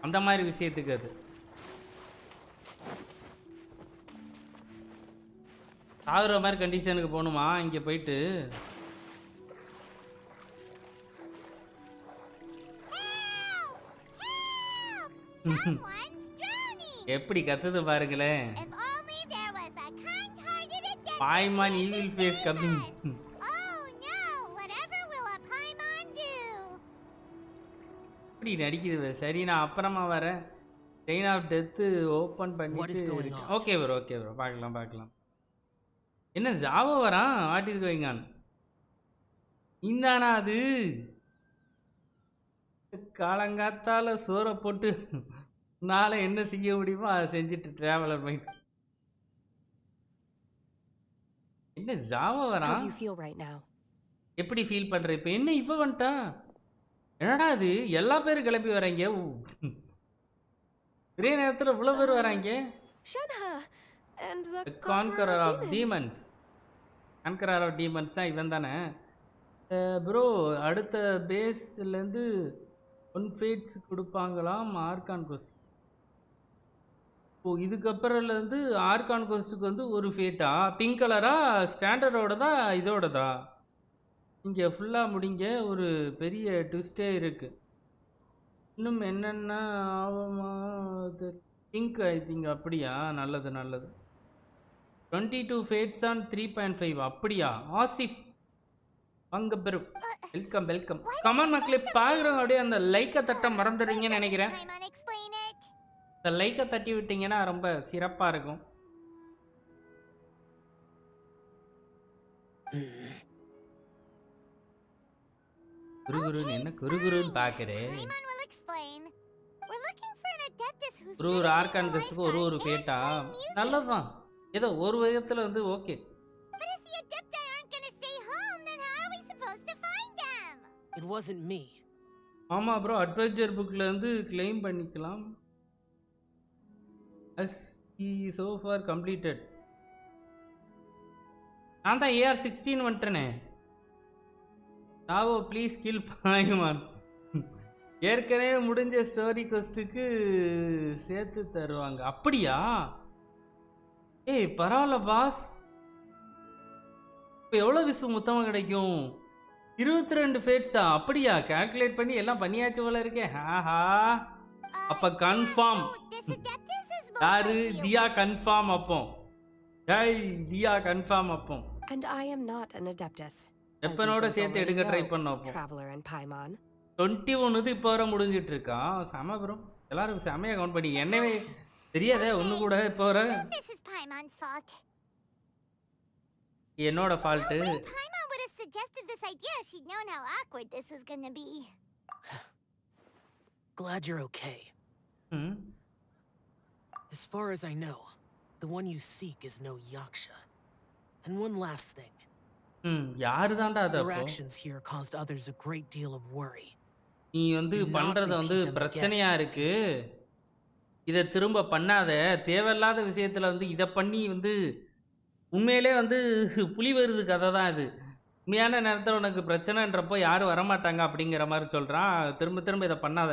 அந்த மாதிரி விஷயத்துக்கு அது. சாகுற மாதிரி கண்டிஷனுக்கு போகணுமா இங்கே போயிட்டு? எப்படி கத்துது பாருங்களேன். Paimon evil face coming. எப்படி நடிக்குது? சரி நான் அப்புறமா வரேன். செயின் ஆஃப் டெத்து ஓப்பன் பண்ணிட்டு. ஓகே ப்ரோ ஓகே ப்ரோ, பார்க்கலாம். என்ன ஜாவா வரான்? What is going on? இந்தானா அது காலங்காத்தால சோறை போட்டு நாளை என்ன செய்ய முடியுமோ அதை செஞ்சுட்டு டிராவலர் மைண்ட். என்ன ஜாவா வரான்? எப்படி ஃபீல் பண்ற இப்போ? என்ன இப்போ வந்துட்டான்? என்னடா அது எல்லா பேரும் கிளம்பி வராங்க, ஒரே நேரத்தில் இவ்வளோ பேர் வராங்க. Conqueror of demons. Conqueror of demons தான் இவன் தானே ப்ரோ? அடுத்த பேஸ்லேருந்து 1 ஃபேட்ஸ் கொடுப்பாங்களாம் ஆர்கான் கோஸ்ட். ஓ இதுக்கப்புறம்லேருந்து ஆர்கான் கோஸ்ட்டுக்கு வந்து ஒரு ஃபேட்டா? பிங்க் கலரா? ஸ்டாண்டர்டோடதா இதோடதா? இங்கே ஃபுல்லாக முடிங்க. ஒரு பெரிய ட்விஸ்டே இருக்குது. இன்னும் என்னென்ன ஆகுமா? Pink I think. அப்படியா? நல்லது. 22 ஃபேட்ஸ் ஆன் 3.5. அப்படியா? ஆசிஃப் வாங்க பெரு, வெல்கம். கமெண்ட் மக்களே பார்க்குறவங்க அப்படியே அந்த லைக்கை தட்ட மறந்துடுறீங்கன்னு நினைக்கிறேன். இந்த லைக்கை தட்டி விட்டீங்கன்னா ரொம்ப சிறப்பாக இருக்கும். குருகுருன்னு என்ன குருகுருன்னு பார்க்குறேன். ஒரு ஆர்கான் கஸ்டுக்கு ஒரு ஃபேட்டா? நல்லதுதான், ஏதோ ஒரு விதத்தில் வந்து ஓகே. It wasn't me. ஆமா ப்ரோ, அட்வென்ச்சர் புக்ல இருந்து கிளைம் பண்ணிக்கலாம். as he so far completed. நான் தான் AR-16 வந்துட்டேனே. Sao please kill பாய்மான். ஏற்கனவே முடிஞ்ச ஸ்டோரி கொஸ்ட்டுக்கு சேர்த்து தருவாங்க. அப்படியா? ஏய் பரவாயில்ல பாஸ். இப்போ எவ்வளோ விசு மொத்தமாக கிடைக்கும்? 22 ஃபேட்ஸா? அப்படியா? கால்குலேட் பண்ணி எல்லாம் பண்ணியாச்சு போல இருக்கே. ஆஹா, அப்போ கன்ஃபார்ம். யாரு? தியா கன்ஃபார்ம். அப்போ ஜெய் தியா கன்ஃபார்ம். அப்போ And I am not an adeptus. வெப்பனோட சேர்த்து எடுக்க ட்ரை பண்ணோம். அப்போ Traveler and Paimon. 21 இப்போ வர முடிஞ்சிட்டு இருக்கா? செம ப்ரோ, எல்லாரும் செமையாக கவுண்ட் பண்ணி. என்னவே தெரியாதே ஒன்று கூட. இப்போ வர என்னோட fault. Suggested this idea, she'd known how awkward this was gonna be. Glad you're okay. As far as I know, the one you seek is no Yaksha. And one last thing. யாரு தான்டா அது? Your actions here caused others a great deal of worry. நீ வந்து பண்றது வந்து பிரச்சனையா இருக்கு, இதை திரும்ப பண்ணாத. தேவையில்லாத விஷயத்துல வந்து இதை பண்ணி வந்து உண்மையிலே வந்து புலி வருது கதை தான் இது. உண்மையான நேரத்தில் உனக்கு பிரச்சனைன்றப்போ யாரும் வரமாட்டாங்க அப்படிங்கிற மாதிரி சொல்கிறான். திரும்ப இதை பண்ணாத.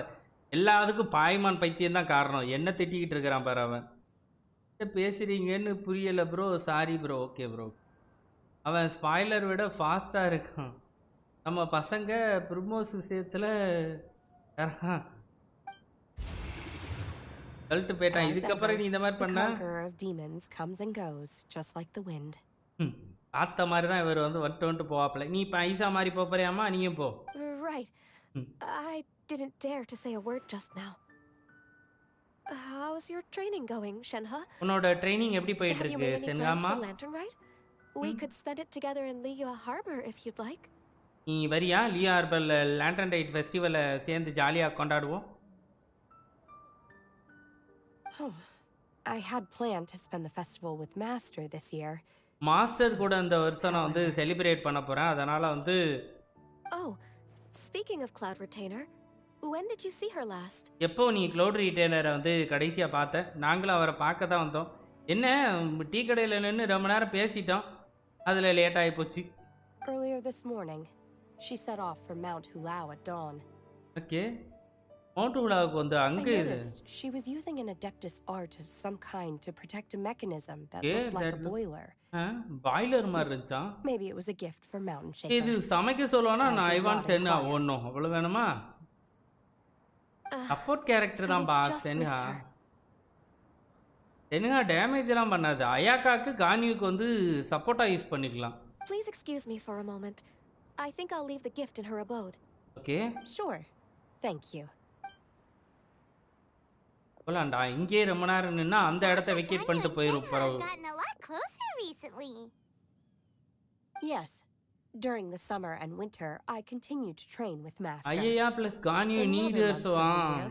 எல்லாத்துக்கும் பாய்மான் பைத்தியம் தான் காரணம். என்ன திட்டிக்கிட்டு இருக்கிறான் பாரு அவன். பேசுகிறீங்கன்னு புரியலை bro, sorry bro. Okay bro. அவன் ஸ்பாய்லர் விட ஃபாஸ்ட்டாக இருக்கான். நம்ம பசங்க ப்ரமோஸ் விஷயத்தில் கழட்டு போயிட்டான். இதுக்கப்புறம் நீ இந்த மாதிரி பண்ண ஆத்த மாதிரி தான் இவர் வந்து வந்துட்டு போவாப்ல. நீ இப்போ ஐசா மாதிரி போறியாமா? நீயும் போ. Right. I didn't dare to say a word just now. How's your training going, Shenhe? உன்னோட ட்ரைனிங் எப்படி போயிட்டு இருக்கு சென்ஹாமா? We could spend it together in Liyue Harbor if you'd like. நீ வரியா? லியா ஹார்பர்ல லேண்டன் ரைட் ஃபெஸ்டிவலை சேர்ந்து ஜாலியாக கொண்டாடுவோம். I had planned to spend the festival with Master this year. Master கூட இந்த வருஷம் நான் வந்து செலிப்ரேட் பண்ண போறேன். அதனால வந்து Oh, speaking of Cloud Retainer, when did you see her last? எப்போ நீ க்ளவுட் ரீட்டைனரை வந்து கடைசியாக பார்த்த? நாங்களும் அவரை பார்க்க தான் வந்தோம். என்ன டீ கடையில் நின்று ரொம்ப நேரம் பேசிட்டோம், அதில் லேட் ஆகி போச்சு. Earlier this morning, she set off for Mount Hulao at dawn. Okay, mount விழாவுக்கு வந்து I அங்க இது noticed she was using an Adeptus art of some kind to protect a mechanism that A looked like that a boiler. Boiler மாதிரி இருந்துச்சா Maybe it was a gift from Mountain இது Shaker. சமைக்க சொல்லுவானா I நான் did Aiwan not chana inquire. ஒன்றும் அவ்வளோ வேணுமா Uh, support character so we தான்ப்பா just சென்ஹா missed her. சென்ஹா டேமேஜ் எல்லாம் பண்ணாது அயாக்காக்கு கானியுக்கு வந்து சப்போர்ட்டா யூஸ் பண்ணிக்கலாம் Please excuse me for a moment. I think I'll leave the gift in her abode. Okay Sure. Thank you. போலாம்டா இங்கே ரொம்ப நேரம் நின்னா அந்த Sounds இடத்த like வெக்கேட் Ganyu பண்ணிட்டு and போயிரும் Shenhe have பரவு gotten a lot closer recently. Yes. During the summer and winter, I continue to train with Master. ஐயா ப்ளஸ் கானியூ In the other நீடர்ஸ் months of the year,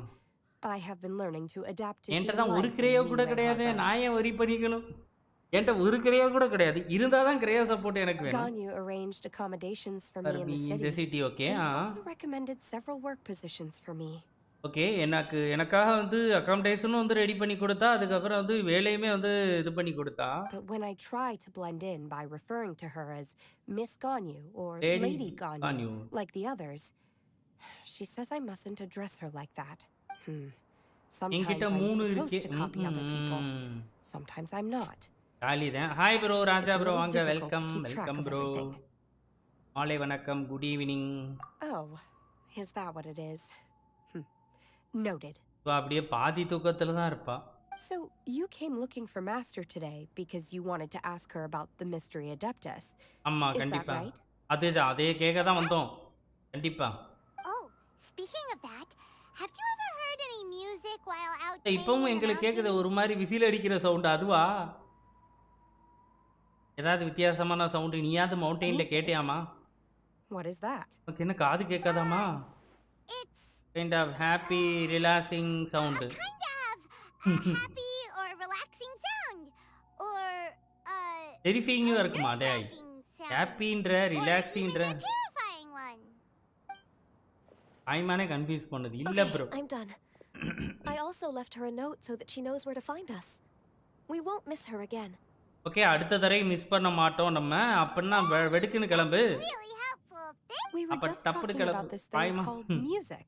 I have been learning to adapt to என்கிட்ட human தான் ஒரு life in கிரேயோ கூட Liyue கிடையாது Harbor. நான் ஏன் வரி பண்ணிக்கணும் என்கிட்ட ஒரு கிரேயோ கூட கிடையாது இருந்தால் தான் கிரேயோ சப்போர்ட் எனக்கு வேணும் Ganyu arranged accommodations for me in the இந்த city. City okay And also recommended several work positions for me. Okay எனக்காக வந்து அகாமடேஷனும் வந்து ரெடி பண்ணி கொடுத்தா அதுக்கப்புறம் வந்து வேலையுமே வந்து இது பண்ணி கொடுத்தா But when I try to blend in by referring to her as Miss Ganyu or Lady Lady Ganyu, Ganyu. like the others, she says I mustn't address her like that. Sometimes என்கிட்ட I'm 3 supposed இருக்கே to copy other people. Sometimes I'm not. Jolly தான் hi bro Raja It's a bro little வாங்க difficult to welcome keep track welcome of ப்ரோ everything. மாலை வணக்கம் good evening Oh, is that what it is? Noted. அப்படியே பாதி தூக்கத்துல தான் இருப்பா So you came looking for Master today because you wanted to ask her about the Mystery Adeptus. ஆமா Is that கண்டிப்பா right? அதேதான் அதே கேட்க தான் வந்தோம் கண்டிப்பா Oh, speaking of that, have you ever heard any music while out training இப்பவும் in the எங்களுக்கு கேக்குது mountains? ஒரு மாதிரி விசில் அடிக்கிற சவுண்ட் அதுவா ஏதாவது வித்தியாசமான சவுண்ட் நீயாவது மவுண்டெயின்ல கேட்டியாமா What is that? உனக்கு என்ன காது கேட்காதாமா It's kind of happy relaxing sound kind of a happy or relaxing sound, or டெரிஃபைங்கும் இருக்குமா டேய் nerve-wracking sound, ஹாப்பின்ற or even ரிலாக்ஸிங்ன்ற a terrifying one. ஐமானே கன்ஃபியூஸ் பண்ணுது இல்ல Okay, bro I'm done. I also left her a note so that she knows where to find us. We won't miss her again. Okay அடுத்த தடவை miss பண்ண மாட்டோம் நம்ம அப்படின்னா வெடுக்குன்னு கிளம்பு Really helpful. Thank We were Apa just tapur talking kala- about this thing Paimon. called music.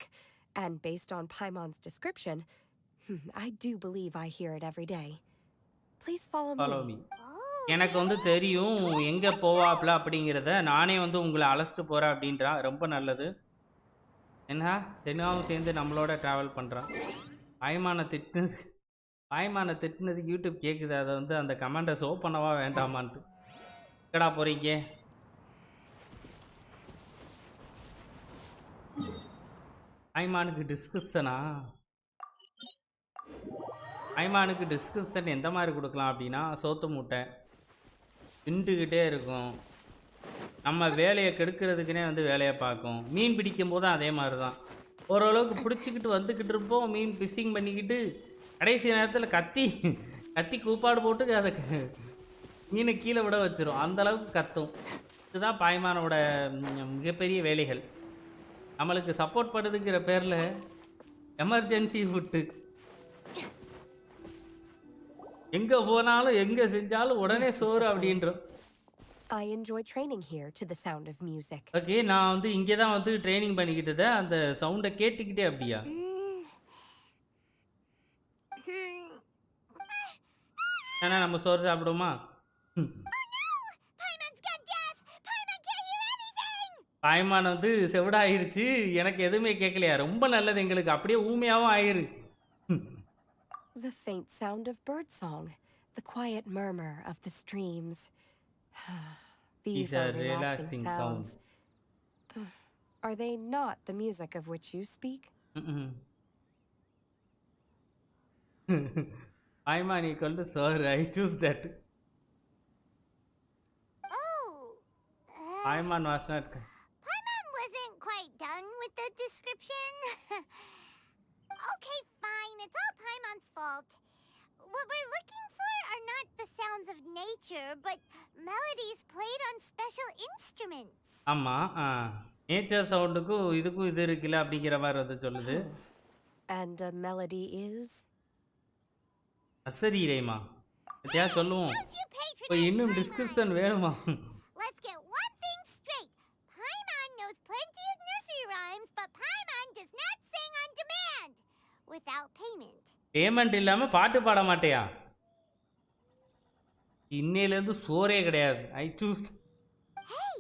And based on Paimon's description, I do believe I hear it every day. Please follow follow me. Me Oh, எனக்கு வந்து தெரியும் எங்க போவாப்ல அப்படிங்கிறத நானே வந்து உங்களை அழைச்சிட்டு போறேன் அப்படின்றா ரொம்ப நல்லது என்ன சென்னாவும் சேர்ந்து நம்மளோட டிராவல் பண்றான் பாய்மான திட்டுனது யூடியூப் கேட்குது அதை வந்து அந்த கமெண்டை ஷோ பண்ணவா வேண்டாமான்ட்டு எங்கடா போறீங்க ஐமானுக்கு டிஸ்கிரிப்ஷன் எந்த மாதிரி கொடுக்கலாம் அப்படின்னா சோத்து மூட்டை திண்டுக்கிட்டே இருக்கும் நம்ம வேலையை கெடுக்கிறதுக்குனே வந்து வேலையை பார்க்கும் மீன் பிடிக்கும் போதும் அதே மாதிரி தான் ஓரளவுக்கு பிடிச்சிக்கிட்டு வந்துக்கிட்டு இருப்போம் மீன் ஃபிஷிங் பண்ணிக்கிட்டு கடைசி நேரத்தில் கத்தி கூப்பாடு போட்டு அதை மீனை கீழே விட வச்சிரும் அந்தளவுக்கு கத்தும் இதுதான் பாய்மானோட மிகப்பெரிய வேலைகள் நம்மளுக்கு சப்போர்ட் பண்ணுதுங்கிற பேரில் எமர்ஜென்சி விட்டு எங்கே போனாலும் எங்கே செஞ்சாலும் உடனே சோறு அப்படின்றோம் I enjoy training here to the sound of music. Okay நான் வந்து இங்கே தான் வந்து ட்ரைனிங் பண்ணிக்கிட்டத அந்த சவுண்டை கேட்டுக்கிட்டே அப்படியா ஏன்னா நம்ம சோறு சாப்பிடுவோமா Paimon's got deaf. Paimon can't hear anything. பாய்மான் வந்து செவிடாயிருச்சு எனக்கு எதுவுமே கேட்கலையா ரொம்ப நல்லது எங்களுக்கு அப்படியே ஊமையாகவும் ஆயிரு The faint sound of birdsong, the quiet murmur of the streams. These are relaxing sounds. Are they not the music of which you speak? Paimon equal to சோறு I choose that Oh. Paimon was not Paimon wasn't quite done with the description. Okay, fine. It's all Paimon's fault. What we're looking for are not the sounds of nature, but melodies played on special instruments. ஆமாம் nature சவுண்டுக்கும் இதுக்கும் இது இருக்குல்ல அப்படிங்கிற மாதிரி வந்து சொல்லுது And a melody is? அசரீரைமா எத்தையா சொல்லுவோம் Don't you இப்போ patronize இன்னும் Paimon. டிஸ்கிரிப்ஷன் வேணுமா Let's get one thing straight. Paimon knows plenty of nursery rhymes, but Paimon does not sing on demand. without payment. Payment இல்லாம பாட்டு பாட மாட்டியா? இன்னையில இருந்து சோறே கிடையாது. I choose. Hey,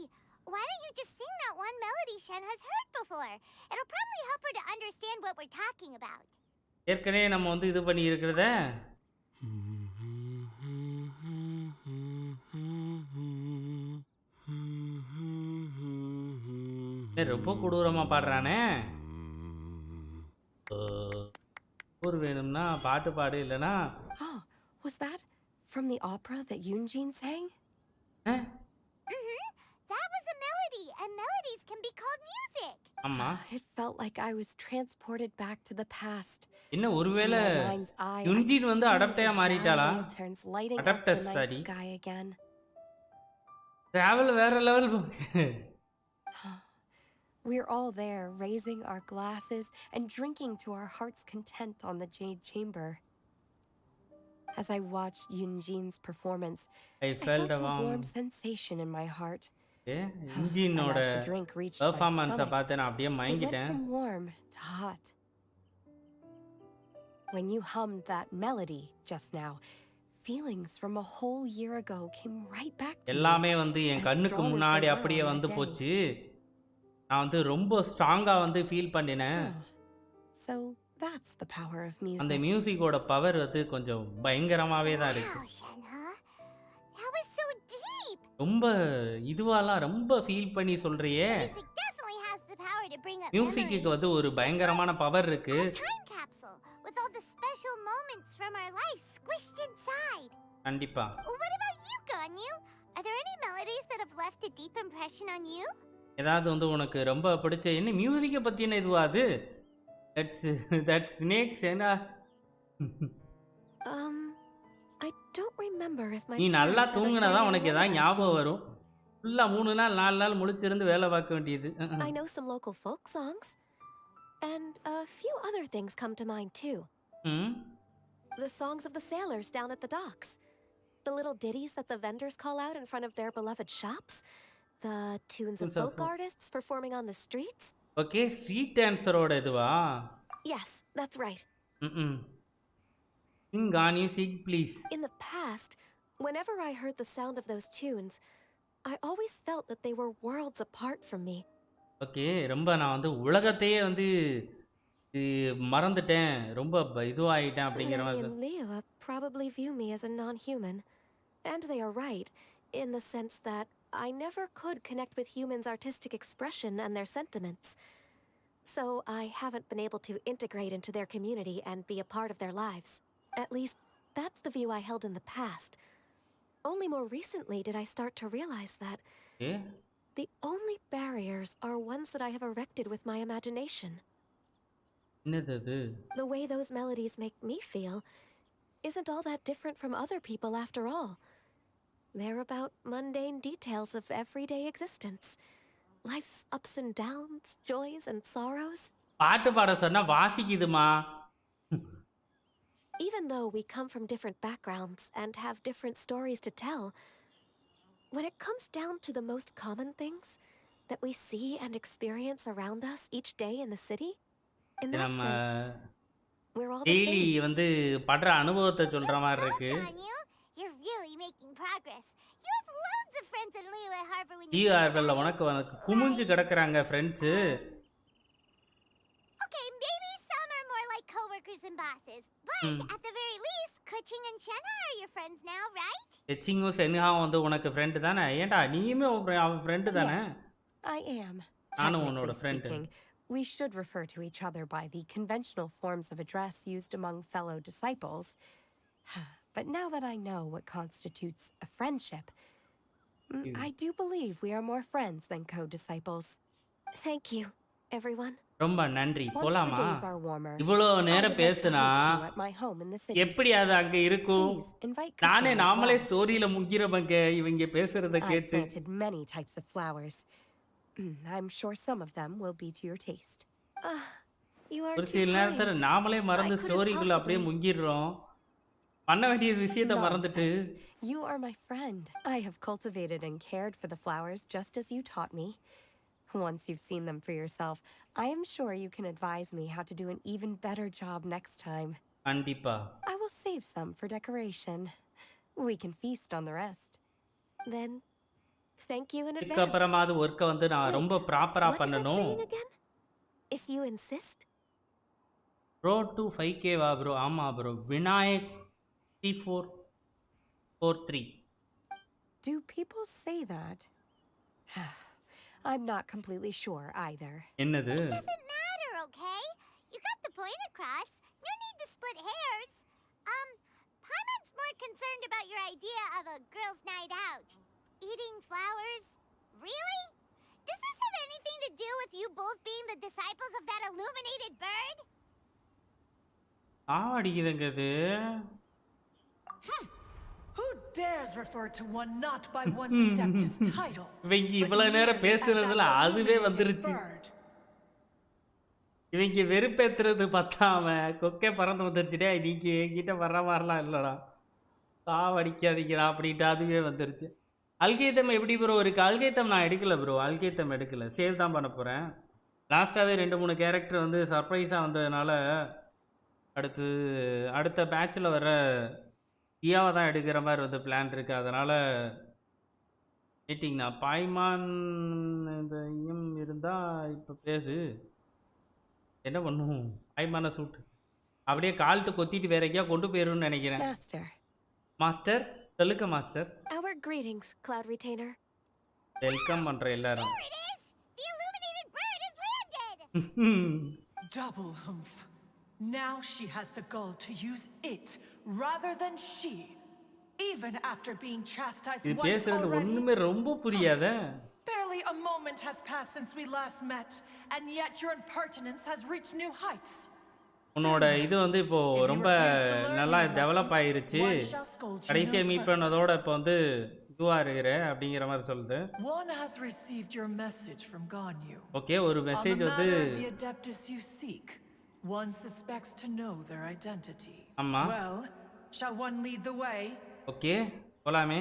why don't you just sing that one melody Shen has heard before? It'll probably help her to understand what we're talking about. ஏற்கனவே நம்ம வந்து இது பண்ணி இருக்கிறத ரொம்ப கொடூரமா பாடுறானே. ஒரு வேணும்னா பாட்டு பாடு இல்லனா. Oh, was that from the opera that Yunjin sang? That was a melody, and melodies can be called music. ஆமா. It felt like I was transported back to the past. என்ன ஒருவேளை யுன்ஜின் வந்து அடாப்டயா மாறிட்டாளா? அடாப்டஸ் சாரி. டிராவல் வேற level. We're all there, raising our glasses and drinking to our heart's content on the Jade Chamber. As I watched Yunjin's performance, I felt a warm sensation in my heart. யுன்ஜினோட பெர்ஃபார்மன்ஸை பார்த்து நான் அப்படியே மயங்கிட்டேன். From warm to hot. When you hummed that melody just now, feelings from a whole year ago came right back to me. எல்லாமே வந்து என் கண்ணுக்கு முன்னாடி அப்படியே வந்து போச்சு. நான் வந்து ரொம்ப ஸ்ட்ராங்கா வந்து ஃபீல் பண்ணினேன். So that's the power of music. அந்த மியூசிக்கோட பவர் வந்து கொஞ்சம் பயங்கரமாவே தான் இருக்கு. That was so deep. ரொம்ப இதுவாலாம் ரொம்ப ஃபீல் பண்ணி சொல்றியே. Music definitely has the power to bring up மியூசிக்கு வந்து ஒரு பயங்கரமான பவர் இருக்கு. Time capsule with all the special moments from our lives squished inside. கண்டிப்பா. What about you, Ganyu? Are there any melodies that have left a deep impression on you? ஏதாவது வந்து உனக்கு ரொம்ப பிடிச்ச என்ன மியூசிக்கை பத்தின இதுவா அது? That's snakes என்ன? I don't remember if my நீ நல்லா தூங்குனதா உனக்கு ஏதாவது ஞாபகம் வரும். ஃபுல்லா 3 நாள் 4 நாள் முழிச்சிருந்து வேலை பார்க்க வேண்டியது. I know some local folk songs and a few other things come to mind too. The songs of the sailors down at the docks. The little ditties that the vendors call out in front of their beloved shops. The tunes of folk artists performing on the streets. Okay, street dancer-ஓட இதுவா? Yes, that's right. Sing Ganyu, sing please. In the past, whenever I heard the sound of those tunes, I always felt that they were worlds apart from me. Okay, ரொம்ப நான் வந்து உலகத்தையே வந்து மறந்துட்டேன். ரொம்ப இதுவாயிட்டேன் அப்படிங்கிற மாதிரி. Many in Liyue probably view me as a non-human, and they are right in the sense that I never could connect with humans' artistic expression and their sentiments. So I haven't been able to integrate into their community and be a part of their lives. At least, that's the view I held in the past. Only more recently did I start to realize that the only barriers are ones that I have erected with my imagination. The way those melodies make me feel isn't all that different from other people after all. They're about mundane details of everyday existence. Life's ups and downs, joys and sorrows. பாட்டு பாட சொன்னா வாசிக்குதுமா. Even though we come from different backgrounds and have different stories to tell, when it comes down to the most common things that we see and experience around us each day in the city, in that sense, we're all the same. Daily வந்து படுற அனுபவத்தை சொல்ற மாதிரி இருக்கு. You're really making progress. You have loads of friends in Liyue Harbor when you Harbor-ல உனக்கு குமிஞ்சு கிடக்குறாங்க friends. Okay, maybe some are more like coworkers and bosses, but at the very least, Kuching and Shenha are your friends now, right? Kuching-உம் Shenha-வும் வந்து உனக்கு friend தானே? ஏன்டா நீயுமே அவன் friend தானே? Yes, I am. நானும் உன்னோட friend. We should refer to each other by the conventional forms of address used among fellow disciples. But now that I know what constitutes a friendship, I do believe we are more friends than co-disciples. Thank you, everyone. ரொம்ப நன்றி. போலாமா? இவ்வளோ நேரம் பேசுனா எப்படி அது அங்க இருக்கும்? நானே நாமளே ஸ்டோரியில முங்கிரவங்க இவங்க பேசுறத கேட்டு. I've planted many types of flowers. I'm sure some of them will be to your taste. You are ஒரு சில நேரத்துல நாமளே மறந்து ஸ்டோரிக்குள்ள அப்படியே முங்கிடுறோம். பண்ண வேண்டிய விஷயத்தை மறந்துட்டு. You are my friend. I have cultivated and cared for the flowers just as you taught me. Once you've seen them for yourself, I am sure you can advise me how to do an even better job next time. கண்டிப்பா. I will save some for decoration. We can feast on the rest. Then, thank you in advance. இதுக்கப்புறமா அது ஒர்க்கை வந்து நான் ரொம்ப ப்ராப்பராக What is that பண்ணணும். saying again? If you insist. Bro to 5K வா ப்ரோ? ஆமாம் bro. Vinayak 3443. Do people say that? I'm not completely sure either. என்னது? Doesn't matter, okay? You got the point across. No need to split hairs. Paimon's more concerned about your idea of a girls' night out. Eating flowers? Really? Does this have anything to do with you both being the disciples of that illuminated bird? அடிக்குதுங்க இது. Who dares refer to one not by one's adeptus title? இவங்க இவ்வளவு நேரம் பேசுறதுல அதுவே வந்துருச்சு. இவங்க வெறுப்பேத்துறது பத்தாம கொக்கே பறந்து வந்துருச்சுடே. நீங்க என்கிட்ட வர்ற மாதிரிலாம் இல்லடா, சாவடிக்காதீங்கடா அப்படின்ட்டு அதுவே வந்துருச்சு. அல்கேத்தம் எப்படி ப்ரோ இருக்கு? அல்கேத்தம் நான் எடுக்கல ப்ரோ, அல்கேத்தம் எடுக்கல, சேவ் தான் பண்ண போகிறேன். லாஸ்ட்டாகவே 2-3 கேரக்டர் வந்து சர்ப்ரைஸாக வந்ததுனால அடுத்த பேட்சில் வர தியாவை தான் எடுக்கிற மாதிரி வந்து பிளான் இருக்குது. அதனால் மீட்டிங்ண்ணா பாய்மான் இந்த இஎம் இருந்தால் இப்போ பேசு. என்ன பண்ணும் பாய்மான சூட்டு அப்படியே கால்ட்டு கொத்திட்டு வேற எங்கேயா கொண்டு போயிருன்னு நினைக்கிறேன். மாஸ்டர் சொல்லுங்க master. Our greetings, Cloud Retainer. Welcome பண்றேன் எல்லாரும். There it is! The illuminated bird has landed! Double humph. Now she has the gall to use it rather than she, even after being chastised இது once பேசுறது already. ஒண்ணுமே ரொம்ப புரியாதே. Barely a moment has passed since we last met, and yet your impertinence has reached new heights. உன்னோட இது வந்து இப்போ ரொம்ப நல்லா டெவலப் ஆயிருச்சு. கடைசியாக மீட் பண்ணதோட இப்போ வந்து இதுவாக இருக்கிற அப்படிங்கிற மாதிரி சொல்லுது. One has received your message from Ganyu. Okay, ஒரு மெசேஜ் வந்து the adeptus you seek. One suspects to know their identity. ஆமா. Well, shall one lead the way? Okay, போலாமே.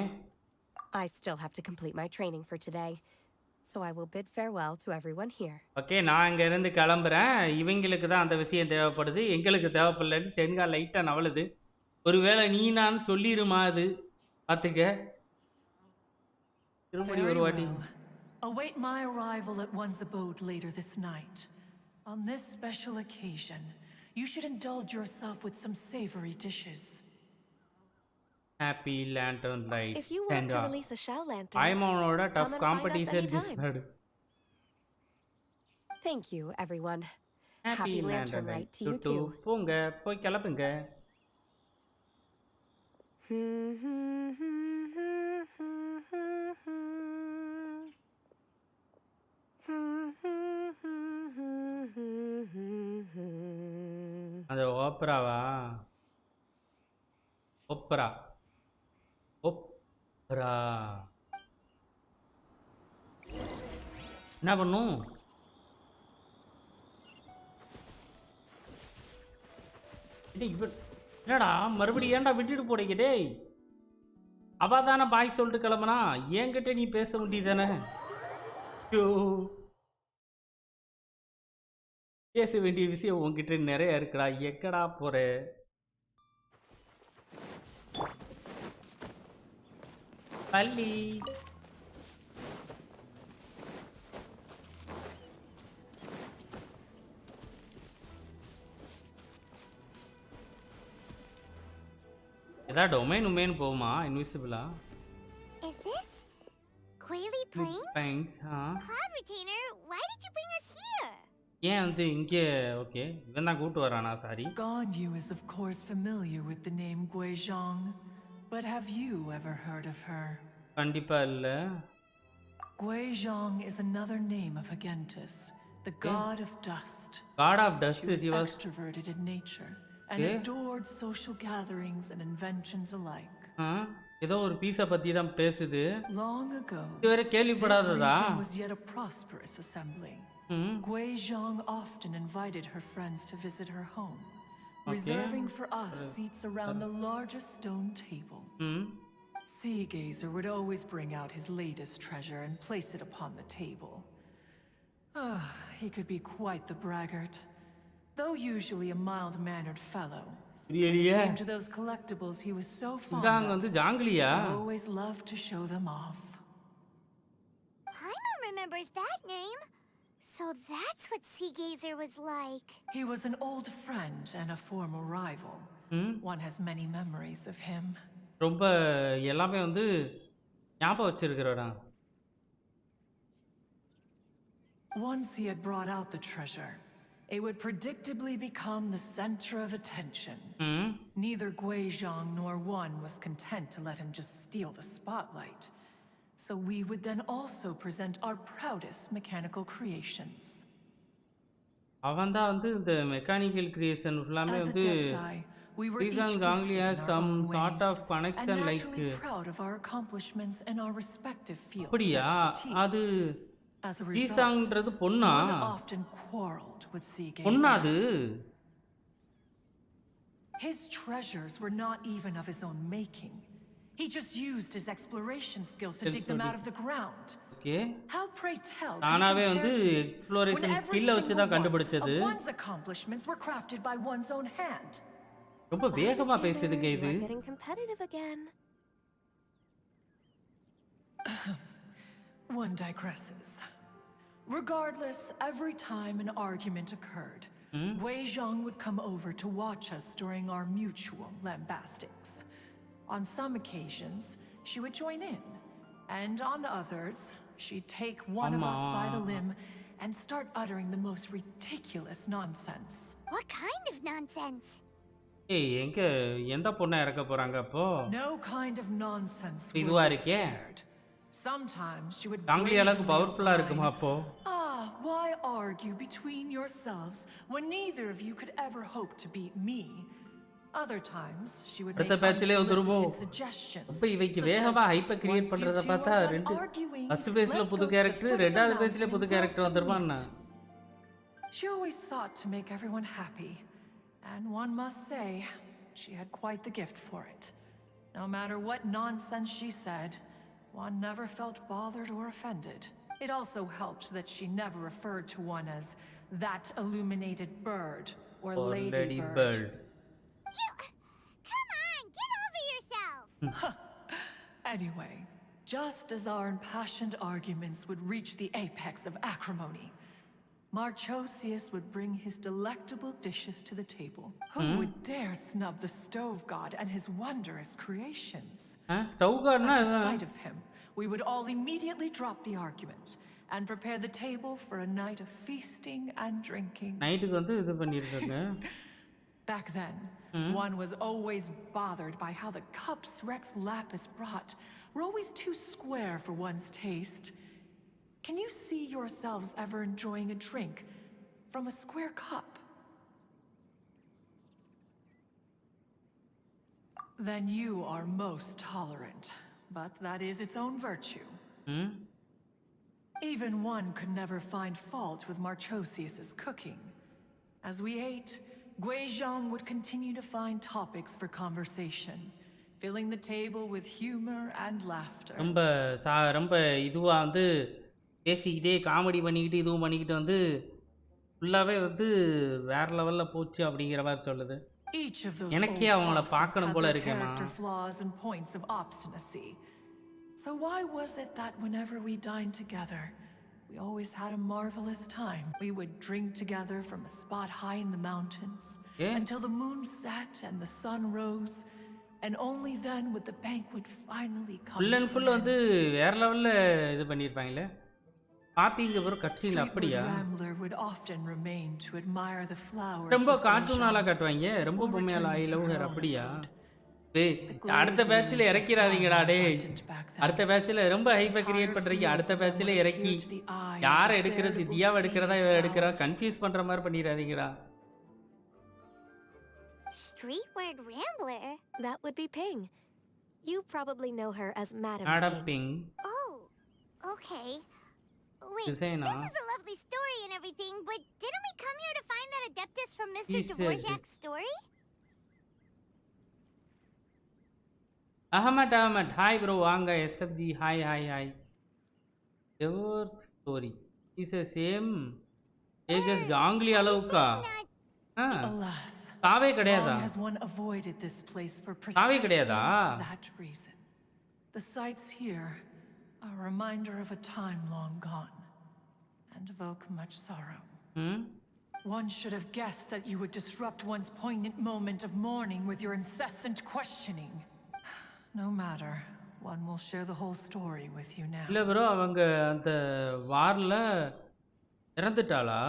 I still have to complete my training for today, so I will bid farewell to everyone here. Okay, நான் இங்கேருந்து கிளம்புறேன். இவங்களுக்கு தான் அந்த விஷயம் தேவைப்படுது, எங்களுக்கு தேவைப்படலன்னு சென்கா லைட்டாக நவலுது. ஒருவேளை நீ நான் சொல்லிருமா அது பார்த்துக்க. திரும்படி ஒரு வாட்டி. Await my arrival at one's abode later this night. On this special occasion, you should indulge yourself with some savory dishes. Happy Lantern Light. If you want to release a Shao Lantern, Paimanoda tough come and competition find us this anytime. bird. Thank you, everyone. Happy Lantern Light to you too. too. போங்க, போய் கிளப்புங்க. அது ஓப்ராவா? Opera Opera என்ன பண்ணும்? என்னடா மறுபடியும் ஏன்டா விட்டுட்டு போறீங்க டேய்? அவ தானே பாய் சொல்லிட்டு கிளம்புனா, என்கிட்ட நீ பேச வேண்டியதானே? பேச வேண்டிய விஷயம் உங்ககிட்ட நிறைய இருக்குடா, எக்கடா போற? பள்ளி ஏதா டொமைன் போகுமா? இன்விசிபிளா? Is this Quaily Plains? Cloud Retainer, why did you bring us here? ஏன் வந்து இங்கே? ஓகே, இவன் தான் கூட்டு வரானா? Sorry. Ganyu is of course familiar with the name Guizhong, but have you ever heard of her? கண்டிப்பா இல்ல. Guizhong is another name of Agentis, the god of dust. God of dust She was he was extroverted in nature and adored social gatherings and inventions alike. ஏதோ ஒரு பீஸை பத்தி தான் பேசுது. Long ago, இதுவரை this கேள்விப்படாததா? region was yet a prosperous assembly. Guizhong often invited her friends to visit her home, reserving for us seats around the largest stone table. Sea Gazer would always bring out his latest treasure and place it upon the table. He could be quite the braggart. Though usually a mild-mannered fellow. When it came to those collectibles he was so fond of, he always loved to show them off. Paimon remembers that name. So that's what Sea Gazer was like. He was an old friend and a former rival. One has many memories of him. ரொம்ப எல்லாமே வந்து ஞாபகம் வச்சிருக்கிறடா. Once he had brought out the treasure, it would predictably become the center of attention. Neither Guizhong nor one was content to let him just steal the spotlight. So we would then also present our proudest mechanical creations. அவன் தான் வந்து இந்த mechanical creation எல்லாமே As a வந்து Deptai, we were each Reason gifted Gangli in has our some own sort ways, of connection and like naturally proud of our accomplishments in our respective fields of அப்படியா அது expertise. As a result, ஈசாங்ன்றது பொண்ணா one often quarreled with Sea பொண்ணா Gazer. அது His treasures were not even of his own making. He just used his exploration skills to dig them out of the ground. Okay How, pray tell, could he தானாவே வந்து compare to me exploration when every ஸ்கில்ல வச்சு single தான் one கண்டுபிடிச்சது of one's accomplishments were crafted by one's own hand? ரொம்ப வேகமா பேசுதுங்க You இது are getting competitive again. One digresses. Regardless, every time an argument occurred, Guizhong would come over to watch us during our mutual lambastics. On some occasions, she would join in, and on others, she'd take one of us by the limb and start uttering the most ridiculous nonsense. What kind of nonsense? ஏய் எங்க எந்த பொண்ணை இறக்க போறாங்க அப்போ No kind of nonsense இதுவா would be இருக்கே spared. Sometimes she would தாங்கலி அளவுக்கு brazenly பவர்ஃபுல்லா இருக்குமா opine, அப்போ why argue between yourselves when neither of you could ever hope to beat me? Other times, she would make அடுத்த பேட்ச்லயே வந்துருமோ unsolicited suggestions. அப்ப இவைக்கு such வேகமா as, ஹைப்ப கிரியேட் "Once you பண்றத two பார்த்தா are done ரெண்டு arguing, ஃபர்ஸ்ட் பேஸ்ல let's புது go to the character foot of the ரெண்டாவது பேஸ்ல mountain புது and character grow some வந்துருவான்னா meat." She always sought to make everyone happy, and one must say, she had quite the gift for it. No matter what nonsense she said, one never felt bothered or offended. It also helped that she never referred to one as that illuminated bird or lady bird. Come on, get over yourself! Anyway, just as our impassioned arguments would reach the apex of acrimony, Marchosius would bring his delectable dishes to the table. Who would dare snub the stove god and his wondrous creations? ஸ்டவ் கார்ட்னா At the sight of him, we would all immediately drop the argument and prepare the table for a night of feasting and drinking. நைட்டுக்கு வந்து இது பண்ணிருக்காங்க Back then, one was always bothered by how the cups Rex Lapis brought were always too square for one's taste. Can you see yourselves ever enjoying a drink from a square cup? Then you are most tolerant, but that is its own virtue. Even one could never find fault with Marchosius's cooking. As we ate, Guizhong would continue to find topics for conversation, filling the table with humor and laughter. ரொம்ப இதுவா வந்து பேசிக்கிட்டே comedy பண்ணிக்கிட்டு இதுவும் பண்ணிக்கிட்டு வந்து ஃபுல்லாவே வந்து வேற லெவல்ல போச்சு அப்படிங்கிற மாதிரி சொல்லுது Each of those எனக்கே old அவங்கள fossils பார்க்கணும் had போல their இருக்கேமா character flaws and points of obstinacy. So why was it that whenever we dined together, we always had a marvelous time? We would drink together from a spot high in the mountains until the moon set and the sun rose, and only then would the banquet finally come full and to full an வந்து end. வேற லெவல்ல இது பண்ணிருப்பாங்களே பாப்பிங்க அப்புறம் கட்சியில் Streetwood அப்படியா Rambler would often remain to admire the flowers ரொம்ப with கார்ட்டூனால Guizhong காட்டுவாங்க ரொம்ப before பொம்மையால returning I to love her her own அப்படியா abode. டேய் அடுத்த பேட்ச்ல இறக்கிறாதீங்கடா டேய் அடுத்த பேட்ச்ல ரொம்ப ஹைப்பை கிரியேட் பண்றீங்க அடுத்த பேட்ச்ல இறக்கி யாரை எடுக்கிறது தியாவை எடுக்கிறதா இவர் எடுக்கிறா கன்ஃபியூஸ் பண்ற மாதிரி பண்ணிடாதீங்கடா Streetward Rambler? That would be Ping. You probably know her as Madam madam Ping. Ping Oh, okay. Wait, Susanna. this is a lovely story and everything, but didn't we come here to find that Adeptus from Mr. He said Dvorak's story? Ahmad hi bro வாங்க SFG hi hi hi ever story is a same age as Zhongli அளவுக்கா? Alas, சாவே கிடையாதா? long has one avoided this place for சாவே precisely கிடையாதா? that reason. The sights here are a reminder of a time long gone and evoke much sorrow. One should have guessed that you would disrupt one's poignant moment of mourning with your incessant questioning. No matter, one will share the whole story with you now. இல்ல bro, அவங்க அந்த வார்ல இறந்துட்டாளா?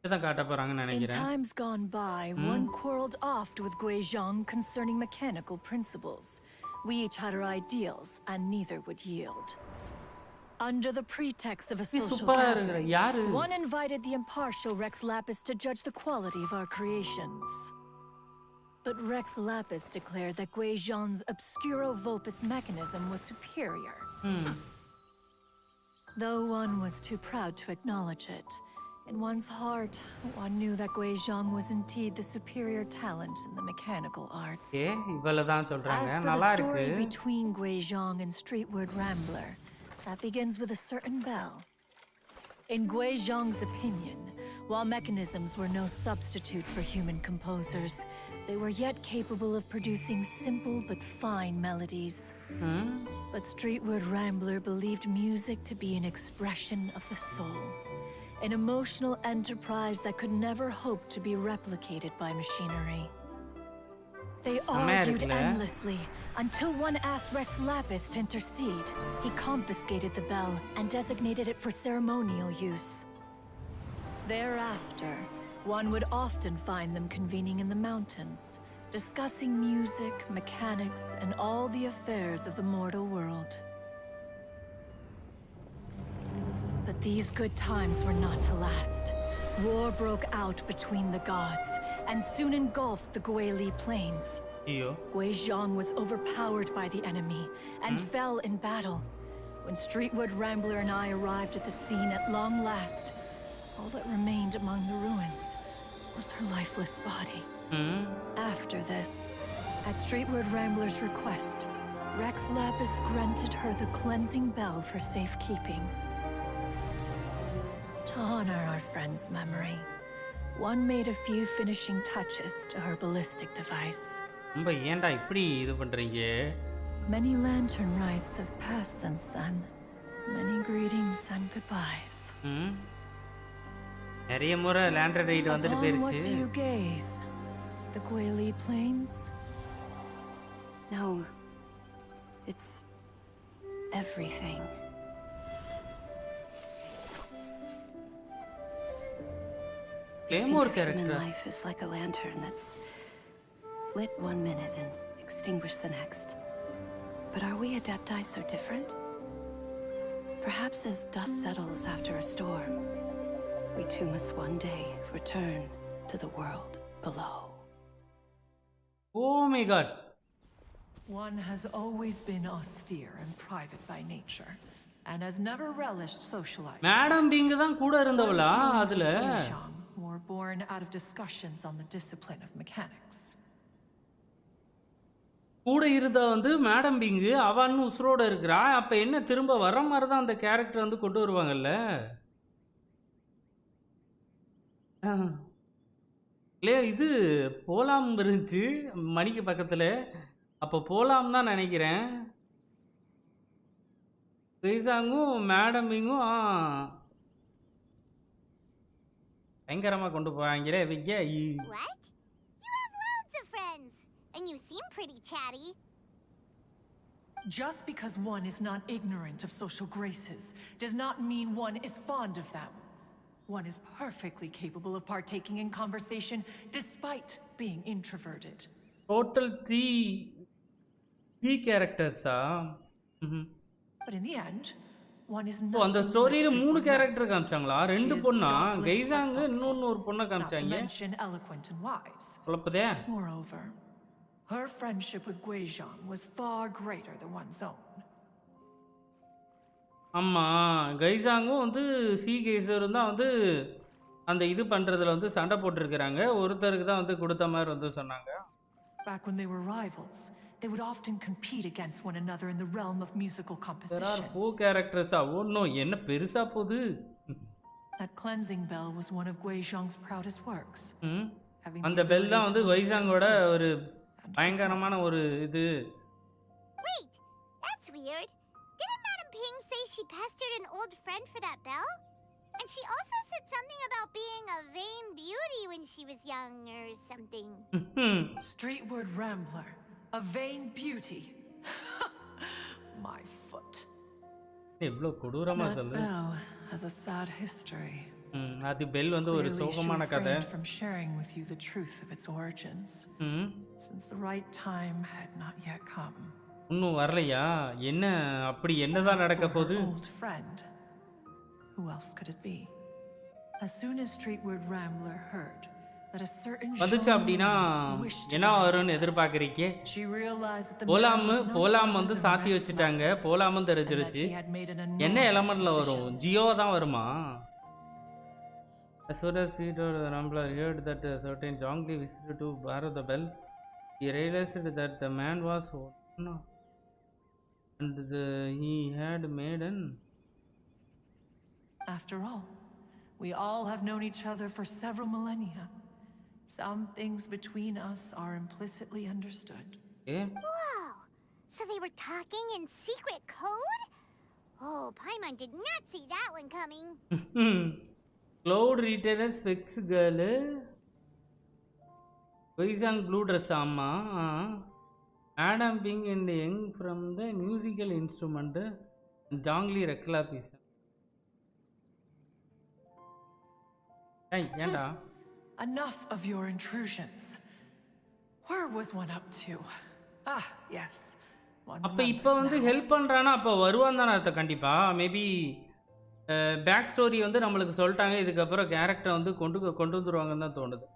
இதான் காட்ட போறாங்கன்னு In நினைக்கிறேன். times gone by, one quarreled oft with Guizhong concerning mechanical principles. We each had our ideals, and neither would yield. Under the pretext of a social சூப்பரா gathering, இருக்குற யாரு? one invited the impartial Rex Lapis to judge the quality of our creations. But Rex Lapis declared that Guizhong's obscuro vulpus mechanism was superior. Though one was too proud to acknowledge it, in one's heart, one knew that Guizhong was indeed the superior talent in the mechanical arts. இவ்வளவுதான் சொல்றாங்க. As for நல்லா the story இருக்கு. between Guizhong and Streetward Rambler, that begins with a certain bell. In Guizhong's opinion, while mechanisms were no substitute for human composers, they were yet capable of producing simple but fine melodies. But Streetward Rambler believed music to be an expression of the soul, an emotional enterprise that could never hope to be replicated by machinery. They argued endlessly until one asked Rex Lapis to intercede. He confiscated the bell and designated it for ceremonial use. Thereafter, one would often find them convening in the mountains, discussing music, mechanics, and all the affairs of the mortal world. But these good times were not to last. War broke out between the gods, and soon engulfed the Guili plains. Guizhong was overpowered by the enemy, and fell in battle. When Streetwood Rambler and I arrived at the scene at long last, all that remained among the ruins was her lifeless body. After this, at Streetwood Rambler's request, Rex Lapis granted her the cleansing bell for safekeeping. To honor our friend's memory, one made a few finishing touches to her ballistic device. ஏன்டா இப்படி இது பண்றீங்க? Many lantern rites have passed since then. Many greetings and goodbyes. நிறைய முறை lander right வந்துட்டு Upon what போயிருச்சு. do you gaze? The Guili Plains? No. It's everything. Claymore Human character. life is like a lantern that's lit one minute and extinguished the next. But are we Adepti so different? Perhaps as dust settles after a storm, we too must one day return to the world below. Oh my god. One has always been austere and private by nature, and has never relished socializing. Madam Ping தான் கூட இருந்தவளா அதுல? Guizhong were born out of discussions on the discipline of mechanics. கூட இருந்த வந்து madam ping, அவன்னு உசுரோட இருக்கிறா. அப்ப என்ன திரும்ப வர மாதிரி தான் அந்த கேரக்டர் வந்து கொண்டு வருவாங்கல்ல? இல்லையா, இது போலாம் இருந்துச்சு மணிக்கு பக்கத்துல. அப்ப போலாம் தான் நினைக்கிறேன். கைசாங்கும் மேடம் பிங்கும் பயங்கரமா கொண்டு போவாங்க. Vijay, What? You have loads of friends, and you seem pretty chatty. Just because one is not ignorant of social graces does not mean one is fond of them. One is perfectly capable of partaking in conversation despite being introverted. total 3 characters-ஆ? But in the end, one is ஓ, அந்த nothing ஸ்டோரியில like 3 Streetwood character Rambler. காமிச்சாங்களா? She 2 is பொண்ணா? dauntless கைசாங்க but இன்னொன்னு ஒரு பொண்ணை thoughtful, not to காமிச்சாங்க. mention eloquent and wise. குழப்பதே. Moreover, her friendship with Guizhong was far greater than one's own. ஆமா, கைசாங்கும் வந்து C கைசரும் தான் வந்து அந்த இது பண்றதுல வந்து சண்டை போட்டுருக்காங்க. ஒருத்தருக்கு தான் வந்து கொடுத்த மாதிரி வந்து சொன்னாங்க. Back when they were rivals, they would often compete against one another in the realm of musical composition. There are 4 characters. Oh no, என்ன பெருசா போகுது? That cleansing bell was one of Guizhong's proudest works. அந்த bell தான் வந்து வைசாங்கோட ஒரு பயங்கரமான ஒரு இது. Wait, that's weird. Didn't Madam Ping say she pestered an old friend for that bell? And she also said something about being a vain beauty when she was young or something. Streetward Rambler, a vain beauty. My foot. எவ்வளவு கொடூரமா சொல்லு. That bell has a sad history. அது bell வந்து ஒரு சோகமான கதை. From sharing with you the truth of its origins. Since the right time had not yet come. இன்னும் வரலையா? என்ன அப்படி என்னதான் நடக்க போகுது? Old friend. Who else could it be? As soon as Streetward Rambler heard that a certain வந்துச்சு அப்படினா என்ன வரும்னு எதிர்பார்க்கறீங்க? போலாம் வந்து சாத்தி வச்சிட்டாங்க. போலாமும் தெரிஞ்சிருச்சு. என்ன எலிமெண்ட்ல வரும்? ஜியோ தான் வருமா? As soon as Streetward Rambler heard that a certain Zhongli visited to borrow the bell, he realized that the man was one and he had made an. After all, we all have known each other for several millennia. Some things between us are implicitly understood. Whoa! So they were talking in secret code? Oh, Paimon did not see that one coming. Cloud retailer specs girl. Weisang blue dress amma. Adam Ping and Young from the musical instrument. Zhongli Rekla piece. Hey, yanda. Enough of your intrusions. Where was one up to? Ah, yes. அப்ப இப்போ வந்து help பண்றானா அப்ப வருவான் தான அர்த்தம் கண்டிப்பா. Maybe back story வந்து நம்மளுக்கு சொல்லிட்டாங்க. இதுக்கப்புறம் கேரக்டர் வந்து கொண்டு வந்துருவாங்கன்னு தான் தோணுது.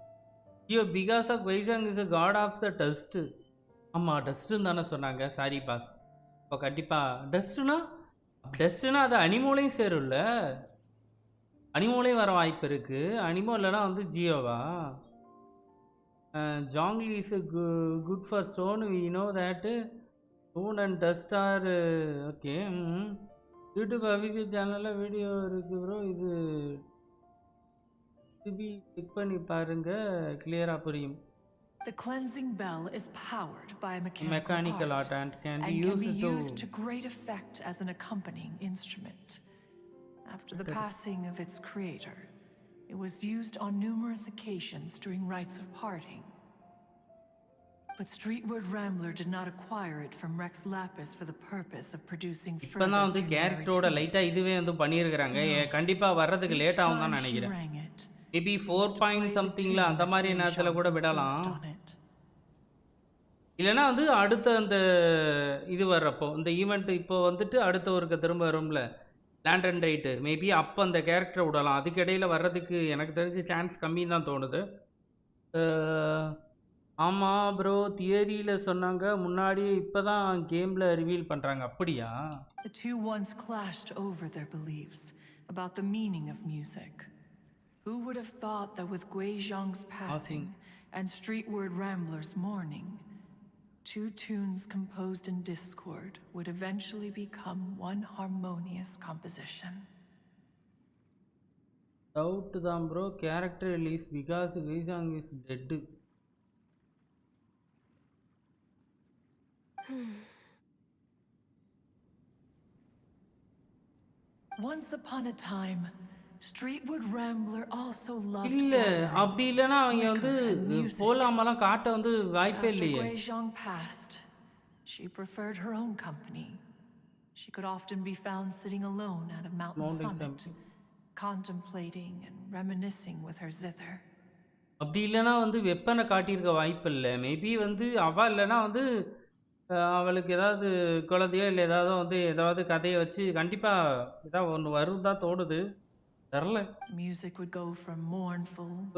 ஐயோ பிகாஸ் ஆஃப் வைசாங் is a god of the dust. ஆமாம் டஸ்ட்டுன்னு தானே சொன்னாங்க. Sorry boss. இப்போ கண்டிப்பாக டஸ்ட்டுனா அது அனிமோலையும் சேரும்ல. அனிமோலையும் வர வாய்ப்பு இருக்குது. அனிமோ இல்லைனா வந்து ஜியோவா? Zhongli is good for stone. We know that stone and dust are okay. YouTube official சேனலில் வீடியோ இருக்குது ப்ரோ. இது கிளிக் பண்ணி பாருங்க, கிளியராக புரியும். The cleansing bell is powered by a mechanical art and can be used to great effect as an accompanying instrument. After the passing of its creator, it was used on numerous occasions during rites of parting. But Streetward Rambler did not acquire it from Rex Lapis for the purpose of producing further. இப்பதான் வந்து கேரக்டரோட லைட்டா இதுவே வந்து பண்ணியிருக்காங்க. கண்டிப்பா வர்றதுக்கு late ஆகும் தான் நினைக்கிறேன். மேபி 4 பாயிண்ட் சம்திங்ல அந்த மாதிரி நேரத்தில் கூட விடலாம். இல்லைனா வந்து அடுத்த அந்த இது வர்றப்போ இந்த ஈவெண்ட் இப்போ வந்துட்டு அடுத்த ஒருக்க திரும்ப வரும்ல லேண்ட் அண்ட் ரைட்டு, மேபி அப்போ அந்த கேரக்டரை விடலாம். அதுக்கு இடையில் வர்றதுக்கு எனக்கு தெரிஞ்ச சான்ஸ் கம்மி தான் தோணுது. ஆமாம் ப்ரோ, தியரியில் சொன்னாங்க முன்னாடியே இப்போ தான் கேமில் ரிவீல் பண்ணுறாங்க. அப்படியா? The two once clashed over their beliefs about the meaning of music. Who would have thought that with Guizhong's passing and Streetward Rambler's mourning, two tunes composed in discord would eventually become one harmonious composition? Doubt தான் bro, character release because Guizhong is dead. Once upon a time, Streetward Rambler also loved இல்ல அப்படி இல்லனா அவங்க வந்து போலாமலாம் காட்ட வந்து வாய்ப்பே இல்லையே. After Guizhong passed, she preferred her own company. She could often be found sitting alone at a mountain summit, contemplating and reminiscing with her zither. அப்படி இல்லனா வந்து வெப்பனை காட்டியிருக்க வாய்ப்பு இல்லை. மேபி வந்து அவ இல்லனா வந்து அவளுக்கு ஏதாவது குழந்தையோ இல்லை ஏதாவது வந்து ஏதாவது கதையை வச்சு கண்டிப்பாக ஏதாவது ஒன்று வரும் தான் தோணுது. தெரியல,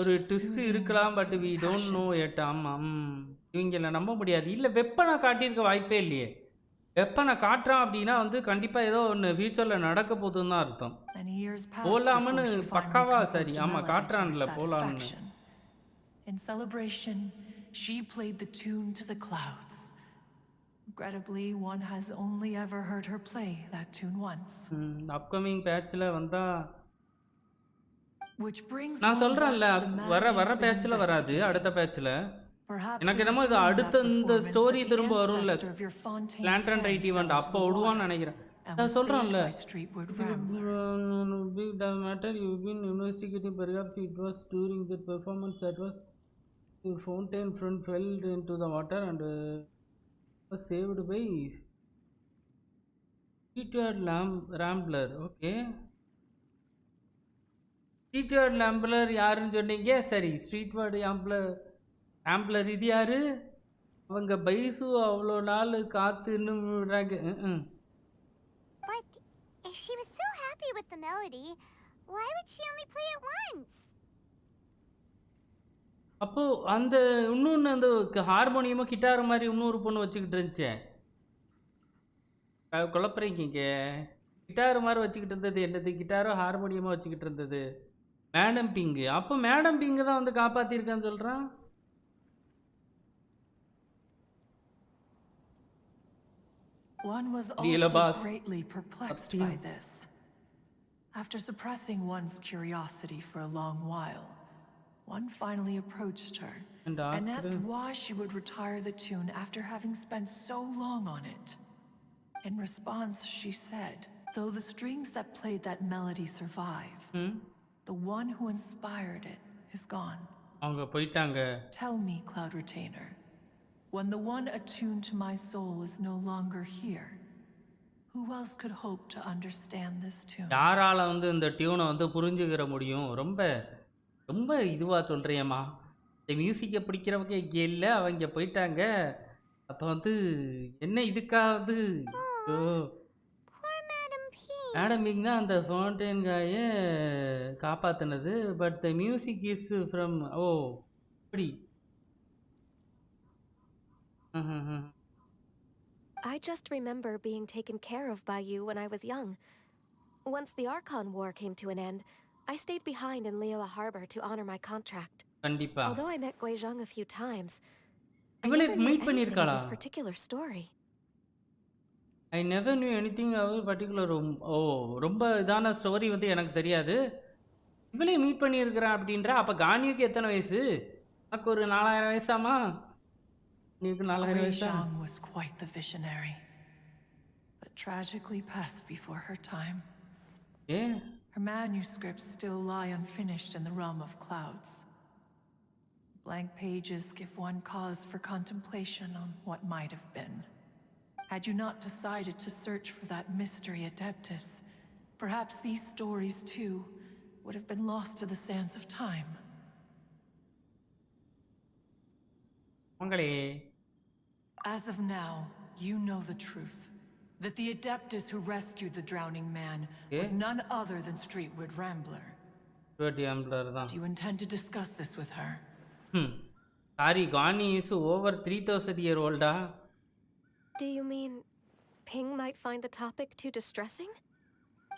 ஒரு ட்விஸ்ட் இருக்கலாம். பட் வி டோன்ட் நோ எட். ஆமாம், இவங்கள நம்ப முடியாது. இல்லை வெப்பனை காட்டியிருக்க வாய்ப்பே இல்லையே. வெப்பனை காட்டுறான் அப்படின்னா வந்து கண்டிப்பாக ஏதோ ஒன்று ஃபியூச்சரில் நடக்க போகுதுன்னு தான் அர்த்தம். போலாம்னு பக்காவா சரி ஆமாம் காட்டுறான்ல போலாம்னு. In celebration, she played the tune to the clouds. Regrettably, one has only ever heard her play that tune once. Upcoming பேட்ச்ல வந்தா Which brings நான் one back சொல்றேன்ல to the வர matter வர you've been பேட்ச்ல வராது அடுத்த investigating. பேட்ச்ல Perhaps எனக்கு it was என்னமோ இது during அடுத்த that இந்த performance ஸ்டோரி that the திரும்ப வரும்ல ancestor of your Fontaine lantern friend right fell event into அப்போ the விடுவான்னு water நினைக்கிறேன் and நான் was saved சொல்றேன்ல by Streetwood Rambler. big matter you've been investigating perhaps it was during the performance that was the fountain front fell into the water and was saved by Streetwood Rambler. Okay, Streetwood Rambler யாருன்னு சொன்னீங்க? சரி, Streetwood Rambler இது யாரு? அவங்க பைசு அவ்வளோ நாள் காத்து இன்னும் விடுறாங்க. But if she was so happy with the melody, why would she only play it once? அப்போ அந்த இன்னொன்று அந்த ஹார்மோனியமோ கிட்டார் மாதிரி இன்னொரு பொண்ணு வச்சுக்கிட்டு இருந்துச்சே, குழப்பறீங்க. கிட்டார் மாதிரி வச்சுக்கிட்டு இருந்தது என்னது? கிட்டாரோ ஹார்மோனியமோ வச்சுக்கிட்டு இருந்தது மேடம் பிங்கு. அப்போ மேடம் பிங்கு தான் வந்து காப்பாத்திருக்கான்னு சொல்றான். One was Dealer also boss. greatly perplexed Upstream. by this. After suppressing one's curiosity for a long while, one finally approached her And asked her- why she would retire the tune after having spent so long on it. In response, she said, though the strings that played that melody survive, the one who inspired it is gone. அவங்க போயிட்டாங்க. Tell me, Cloud Retainer, when the one attuned to my soul is no longer here, who else could hope to understand this tune? யாரால வந்து இந்த டியூனை வந்து புரிஞ்சுக்கிற முடியும்? ரொம்ப ரொம்ப இதுவா சொல்றியம்மா. இந்த மியூசிக்கை பிடிக்கிறவங்க இங்கே இல்லை, அவங்க போயிட்டாங்க. அப்போ வந்து என்ன இதுக்காவது Poor Madam P. Madam Ping தான் அந்த ஃபவுண்டைன் காயை காப்பாற்றினது. But the music is from இப்படி. I just remember being taken care of by you when I was young. Once the Archon War came to an end, I stayed behind in Liyue Harbor to honor my contract. கண்டிப்பா. Although I met Guizhong a few times, I இவளை never knew meet anything of பண்ணியிருக்காளா? this particular story. I never new anything about particular. ரொம்ப இதான story வந்து எனக்கு தெரியாது. இவளே meet பண்ணியிருக்கிறேன் அப்படின்ற. அப்போ கானியுக்கு எத்தனை வயசு? எனக்கு ஒரு 4000 வயசாமா? நீக்கு 4000 வயசா? Guizhong was quite the visionary, but tragically passed before her time. ஏன்? Her manuscripts still lie unfinished in the realm of clouds. Blank pages give one cause for contemplation on what might have been. Had you not decided to search for that mystery Adeptus, perhaps these stories too would have been lost to the sands of time. மங்களே. As of now, you know the truth. That the Adeptus who rescued the drowning man was none other than Streetwood Rambler. தான். Do you intend to discuss this with her? Sorry, கானி is over 3000 year old. Do you mean Ping might find the topic too distressing?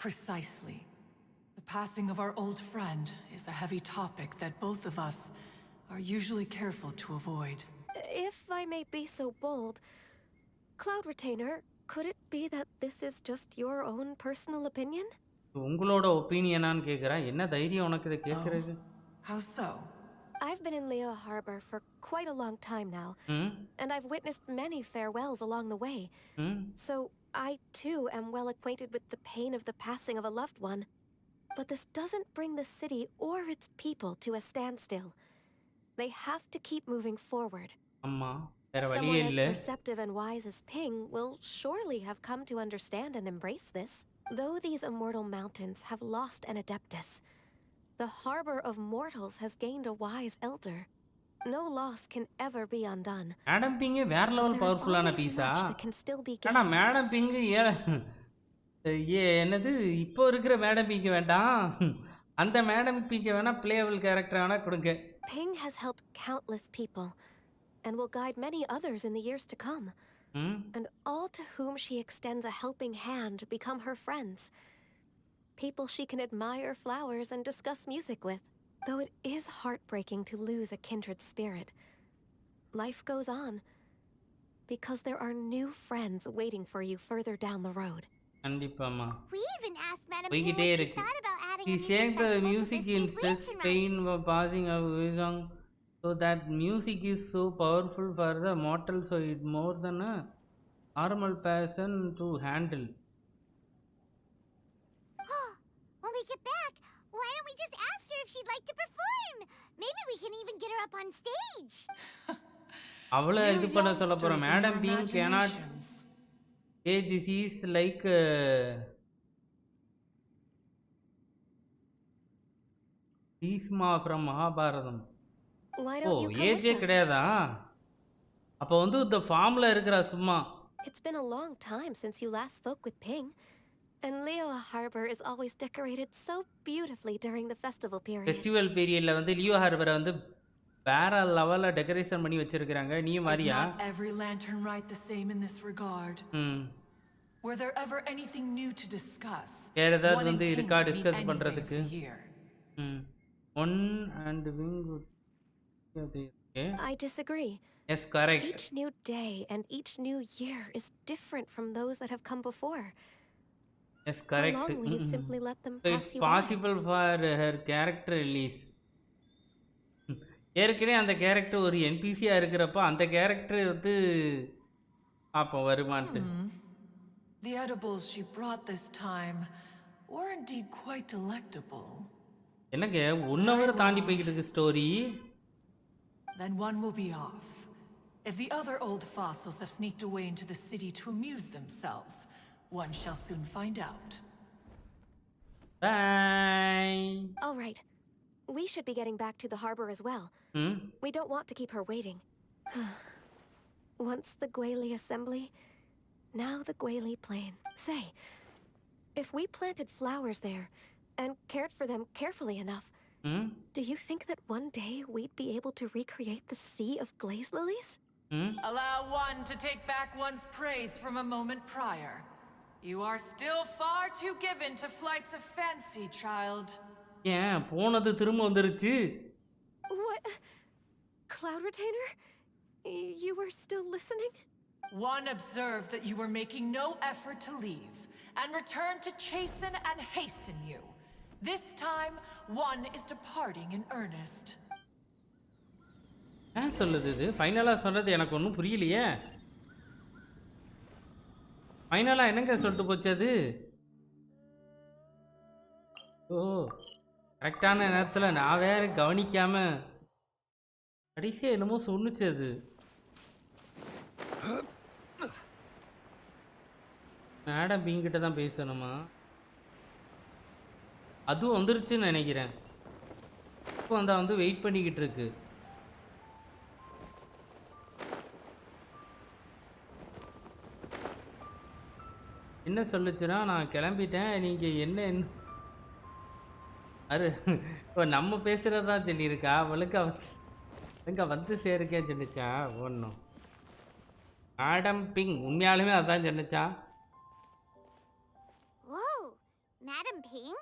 Precisely. The passing of our old friend is a heavy topic that both of us are usually careful to avoid. If I may be so bold, Cloud Retainer, could it be that this is just your own personal opinion? உங்களோட ஒப்பீனியனான்னு கேட்குறேன். என்ன தைரியம் உனக்கு இதை கேட்குறது? How so? I've been in Liyue Harbor for quite a long time now, and I've witnessed many farewells along the way. So I too am well acquainted with the pain of the passing of a loved one. But this doesn't bring the city or its people to a standstill. They have to keep moving forward. அம்மா, வேற வழியே Someone as இல்லை. perceptive and wise as Ping will surely have come to understand and embrace this. Though these immortal mountains have lost an Adeptus, the harbor of mortals has gained a wise elder. No loss can ever be undone. Madam pink வேற But level there is பவர்ஃபுல்லான always pizza? much that can still be ஆனா gained. Madam pink என்னது இப்போ இருக்கிற madam pink வேண்டாம், அந்த madam pink வேணா playable character வேணா கொடுங்க. Ping has helped countless people and will guide many others in the years to come. And all to whom she extends a helping hand become her friends. People she can admire flowers and discuss music with. Though it is heartbreaking to lose a kindred spirit, life goes on. because there are new friends waiting for you further down the road. கண்டிப்பாமா. We even asked Madam Ping போய்கிட்டே what she இருக்கு. thought about adding He a music sang the festival to music this in year's stress, lantern pain, ride. were passing a song. So that music is so powerful for the mortal, so it's more than a normal person to handle. When we get back, why don't we just ask her if she'd like to perform? Maybe we can even get her up on stage. அவளை You இது பண்ண சொல்ல போறோம். youngsters and madam your Ping cannot imaginations. age is like Bhishma from Mahabharatam. Why oh don't you come ஏஜே with us? கிடையாதா? அப்போ வந்து இந்த ஃபார்ம்ல இருக்கிறா சும்மா. It's been a long time since you last spoke with Ping, and Liyue Harbor is always decorated so beautifully during the festival period. Festival பீரியட்ல வந்து லியோ ஹார்பரை வந்து வேற லெவல்ல டெக்கரேஷன் பண்ணி வச்சிருக்காங்க. நீ Is மாதிரியா? not every lantern rite the same in this regard? ம். Were there ever anything new to discuss? வேற ஏதாவது One in வந்து Ping இருக்கா could mean discuss any day of பண்றதுக்கு? the year. ம். One and wing okay. I disagree. Yes correct. Each new day and each new year is different from those that have come before. Yes How correct. long will you simply let them So pass it's you by? possible for her character release. ஏற்கனவே அந்த character ஒரு என்பிசியா இருக்கிறப்ப அந்த character வந்து பார்ப்போம் வருமான்ட்டு. The edibles she brought this time were indeed quite delectable. என்னங்க 1 hour தாண்டி போய்கிட்டு இருக்கு story. Then one will be off. If the other old fossils have sneaked away into the city to amuse themselves, one shall soon find out. Bye. All right. We should be getting back to the harbor as well. We don't want to keep her waiting. Once the Guili assembly, now the Guili plain. Say, if we planted flowers there and cared for them carefully enough, do you think that one day we'd be able to recreate the sea of glaze lilies? Allow one to take back one's praise from a moment prior. You are still far too given to flights of fancy, child. ஏன் போனது திரும்ப வந்துருச்சு? What? Cloud Retainer? You were still listening? One observed that you were making no effort to leave, and returned to chasten and hasten you. This time, one is departing in earnest. ஏன் சொல்லுது இது? ஃபைனலாக சொன்னது எனக்கு ஒன்றும் புரியலையே. ஃபைனலாக என்னங்க சொல்லிட்டு போச்சு அது? ஓ கரெக்டான நேரத்தில் நான் வேற கவனிக்காம கடைசியாக என்னமோ சொன்னுச்சு அது. மேடம் பீங்கிட்ட தான் பேசணுமா? அதுவும் வந்துருச்சுன்னு நினைக்கிறேன். இப்போ வந்து வெயிட் பண்ணிக்கிட்டு இருக்கு. என்ன சொல்லுச்சுன்னா நான் கிளம்பிட்டேன், நீங்கள் என்ன இப்போ நம்ம பேசுகிறது தான் சொல்லியிருக்கா. அவளுக்கு வந்து சேருக்கேன்னு சொன்னிச்சா? ஒன்றும் மேடம் பிங் உண்மையாலுமே அதான் சொன்னிச்சா? Whoa, Madam Ping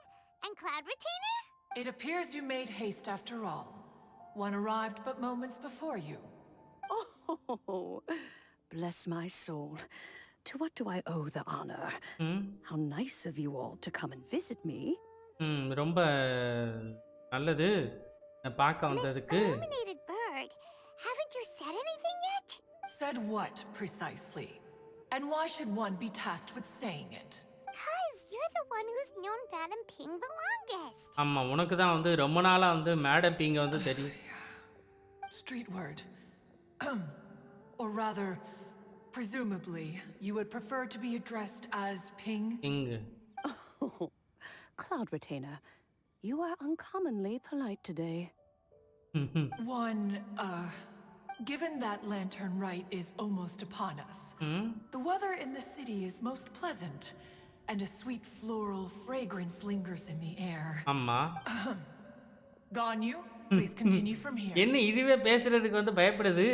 and Cloud Retainer? It appears you made haste after all. One arrived but moments before you. Oh, bless my soul. To what do I owe the honor? How nice of you all to come and visit me. ரொம்ப நல்லது பார்க்க வந்ததுக்கு. Miss Illuminated Bird, haven't you said anything yet? Said what, precisely? And why should one be tasked with saying it? Because you're the one who's known Madam Ping the longest. ஆமா, உனக்கு தான் வந்து ரொம்ப நாளா வந்து மேடம் பிங்க வந்து தெரியும். Street word. Or rather, presumably, you would prefer to be addressed as Ping? Ping. Oh, Cloud Retainer, you are uncommonly polite today. Given that lantern rite is almost upon us, the weather in the city is most pleasant, and a sweet floral fragrance lingers in the air. Amma. Gone you? Please continue from here. என்ன இதுவே பேசுறதுக்கு வந்து பயப்படுது?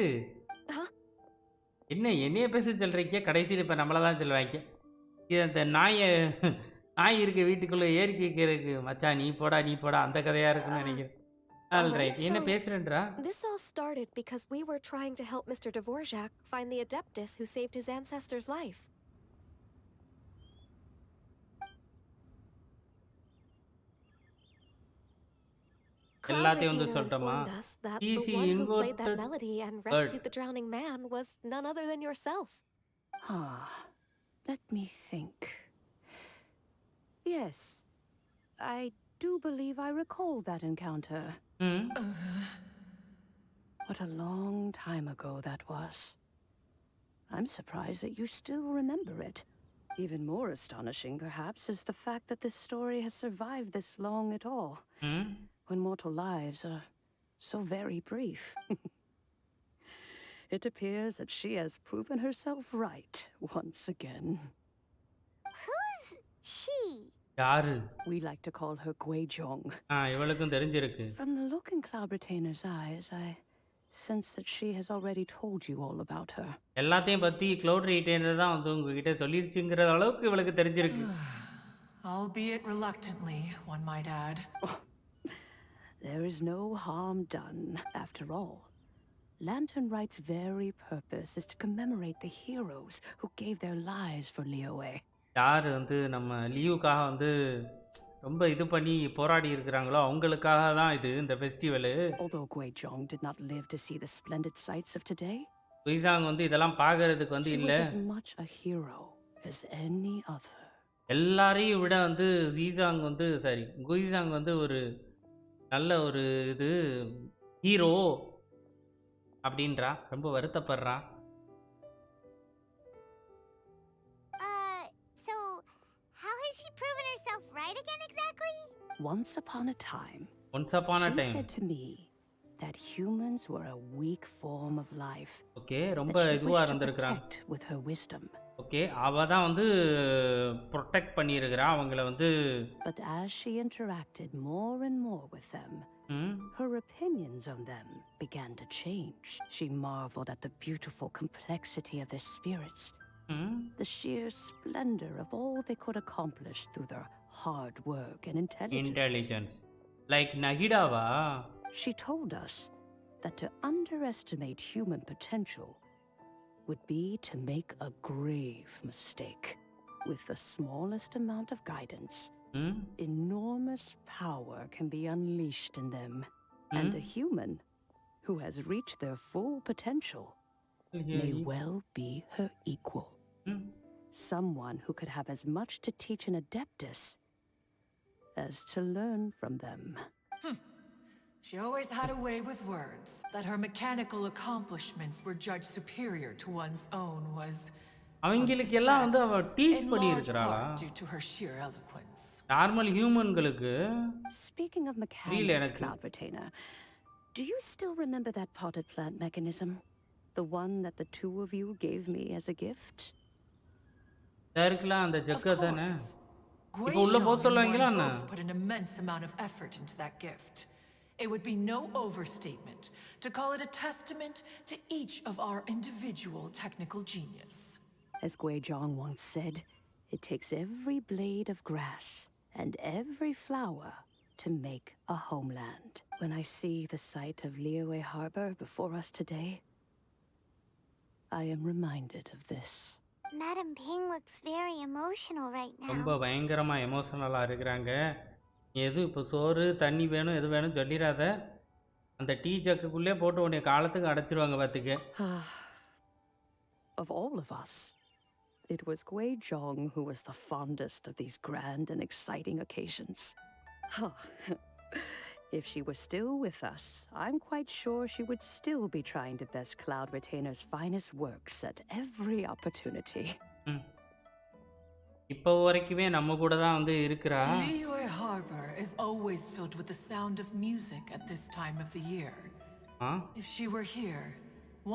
என்ன என்னைய பேச சொல்றீங்க? கடைசியில் இப்போ நம்மள தான் சொல்லுவாங்க. இது அந்த நாய் இருக்க வீட்டுக்குள்ளே ஏறி கேட்கறதுக்கு மச்சான் நீ போடா அந்த கதையாக இருக்குன்னு நினைக்கிறேன். ஆல்ரைட். என்ன so பேசுறேன்றா? this all started because we were trying to help Mr. Dvorak find the Adeptus who saved his ancestor's life. Cloud எல்லாத்தையும் வந்து Retainer சொல்லட்டுமா? informed us that PC the one who played that inverted melody and bird. rescued the drowning man was none other than yourself. Ah, let me think. Yes, I do believe I recall that encounter. ம். What a long time ago that was. I'm surprised that you still remember it. Even more astonishing, perhaps, is the fact that this story has survived this long at all, ம். when mortal lives are so very brief. It appears that she has proven herself right once again. Who's she? யாரு? We like to call her Guizhong. இவளுக்கும் தெரிஞ்சிருக்கு. From the look in Cloud Retainer's eyes, I sense that she has already told you all about her. எல்லாத்தையும் பத்தி cloud retainer தான் வந்து உங்ககிட்ட சொல்லிருச்சுங்கிற அளவுக்கு இவளுக்கு தெரிஞ்சிருக்கு. Albeit reluctantly, one might add. There is no harm done, after all. Lantern Rite's very purpose is to commemorate the heroes who gave their lives for Liyue. யார் வந்து நம்ம லியூக்காக வந்து ரொம்ப இது பண்ணி போராடி இருக்கிறாங்களோ அவங்களுக்காக தான் இது இந்த festival. Although Guizhong did not live to see the splendid sights of today, குயிசாங் வந்து இதெல்லாம் பார்க்கறதுக்கு வந்து she இல்ல. was as much a hero as any other. எல்லாரையும் விட வந்து குயிசாங் வந்து ஒரு நல்ல ஒரு இது ஹீரோ அப்படின்றா. ரொம்ப வருத்தப்படுறா. So how has she proven herself right again exactly? Once upon a time, once upon a she time. said to me that humans were a weak form of life okay, ரொம்ப that she இதுவா wished to இருந்திருக்கிறான். protect with her wisdom. Okay, அவ தான் வந்து protect பண்ணியிருக்கிறா அவங்கள வந்து. But as she interacted more and more with them, ம், her opinions on them began to change. She marveled at the beautiful complexity of their spirits, ம். the sheer splendor of all they could accomplish through their hard work and intelligence like நகிடாவா? She told us that to underestimate human potential would be to make a grave mistake. With the smallest amount of guidance, ம், enormous power can be unleashed in them. And a human who has reached their full potential may well be her equal. ம். Someone who could have as much to teach an Adeptus as to learn from them. She always had a way with words. That her mechanical accomplishments were judged superior to one's own was அவங்களுக்கு எல்லாம் வந்து அவ teach in பண்ணி large இருக்கிறாளா? part due to her sheer eloquence. Normal ஹியூமன்களுக்கு Speaking of Really, mechanics, எனக்கு- Cloud Retainer, do you still remember that potted plant mechanism? The one that the two of you gave me as a gift? இருக்கலாம் அந்த Of ஜக்க தானே. course. இப்போ உள்ள போக Guizhong சொல்லுவாங்களா and என்ன? one both put an immense amount of effort into that gift. It would be no overstatement to call it a testament to each of our individual technical genius. As Guizhong once said, it takes every blade of grass and every flower to make a homeland. When I see the sight of Liyue Harbor before us today, I am reminded of this. Madam Ping looks very emotional right ரொம்ப now. பயங்கரமா எமோஷனலா இருக்கிறாங்க. எது இப்போ சோறு தண்ணி வேணும் எது வேணும் சொல்லிடாத. அந்த டீ ஜக்குக்குள்ளே போட்டு உன்னை காலத்துக்கு அடைச்சிருவாங்க பார்த்துக்க. Of all of us, it was Guizhong who was the fondest of these grand and exciting occasions. If she were still with us, I'm quite sure she would still be trying to best Cloud Retainer's finest works at every opportunity. இப்போ வரைக்குமே நம்ம கூட தான் வந்து இருக்கிறா. Liyue Harbor is always filled with the sound of music at this time of the year. If she were here,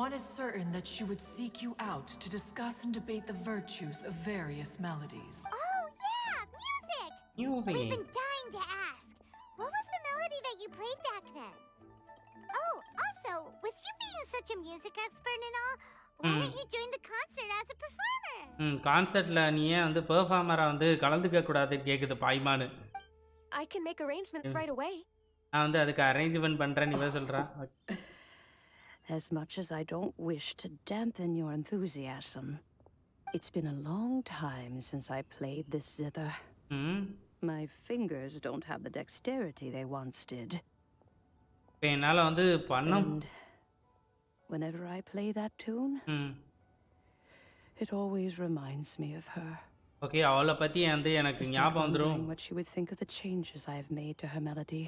one is certain that she would seek you out to discuss and debate the virtues of various melodies. Oh yeah, music! Music. We've been dying to ask. What was the melody that you played back then? Oh, also, with you being such a music expert and all, why don't you join the concert as a performer? கான்சர்ட்ல நீ ஏன் வந்து பெர்ஃபார்மரா வந்து கலந்துக்க கூடாதுன்னு கேக்குது பாய்மானு. I can make arrangements right away. நான் வந்து அதுக்கு அரேஞ்ச்மெண்ட் பண்றேன்னு இவ சொல்றா. As much as I don't wish to dampen your enthusiasm, it's been a long time since I played this zither. My fingers don't have the dexterity they once did. என்னால வந்து பண்ண And whenever I play that tune, it always reminds me of her. Okay, அவளை பத்தி வந்து எனக்கு ஞாபகம் வந்துரும். What she would think of the changes I have made to her melody.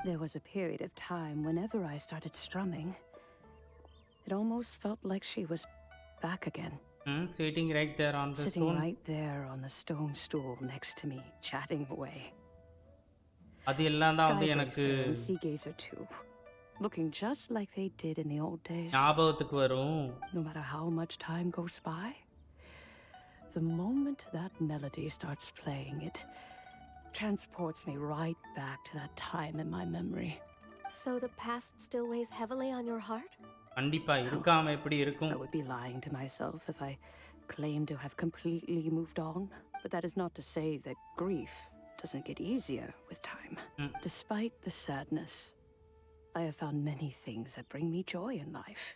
There was a period of time whenever I started strumming, it almost felt like she was back again. Sitting right there on the Sitting right there on the stone stool next to me, chatting away. அது எல்லாம் தான் வந்து எனக்கு Sea Gazer too, looking just like they did in the old days. ஞாபகத்துக்கு வரும். No matter how much time goes by, the moment that melody starts playing, it transports me right back to that time in my memory. So the past still weighs heavily on your heart? கண்டிப்பா இருக்காம எப்படி இருக்கும்? I would be lying to myself if I claimed to have completely moved on. But that is not to say that grief doesn't get easier with time. Despite the sadness, I have found many things that bring me joy in life.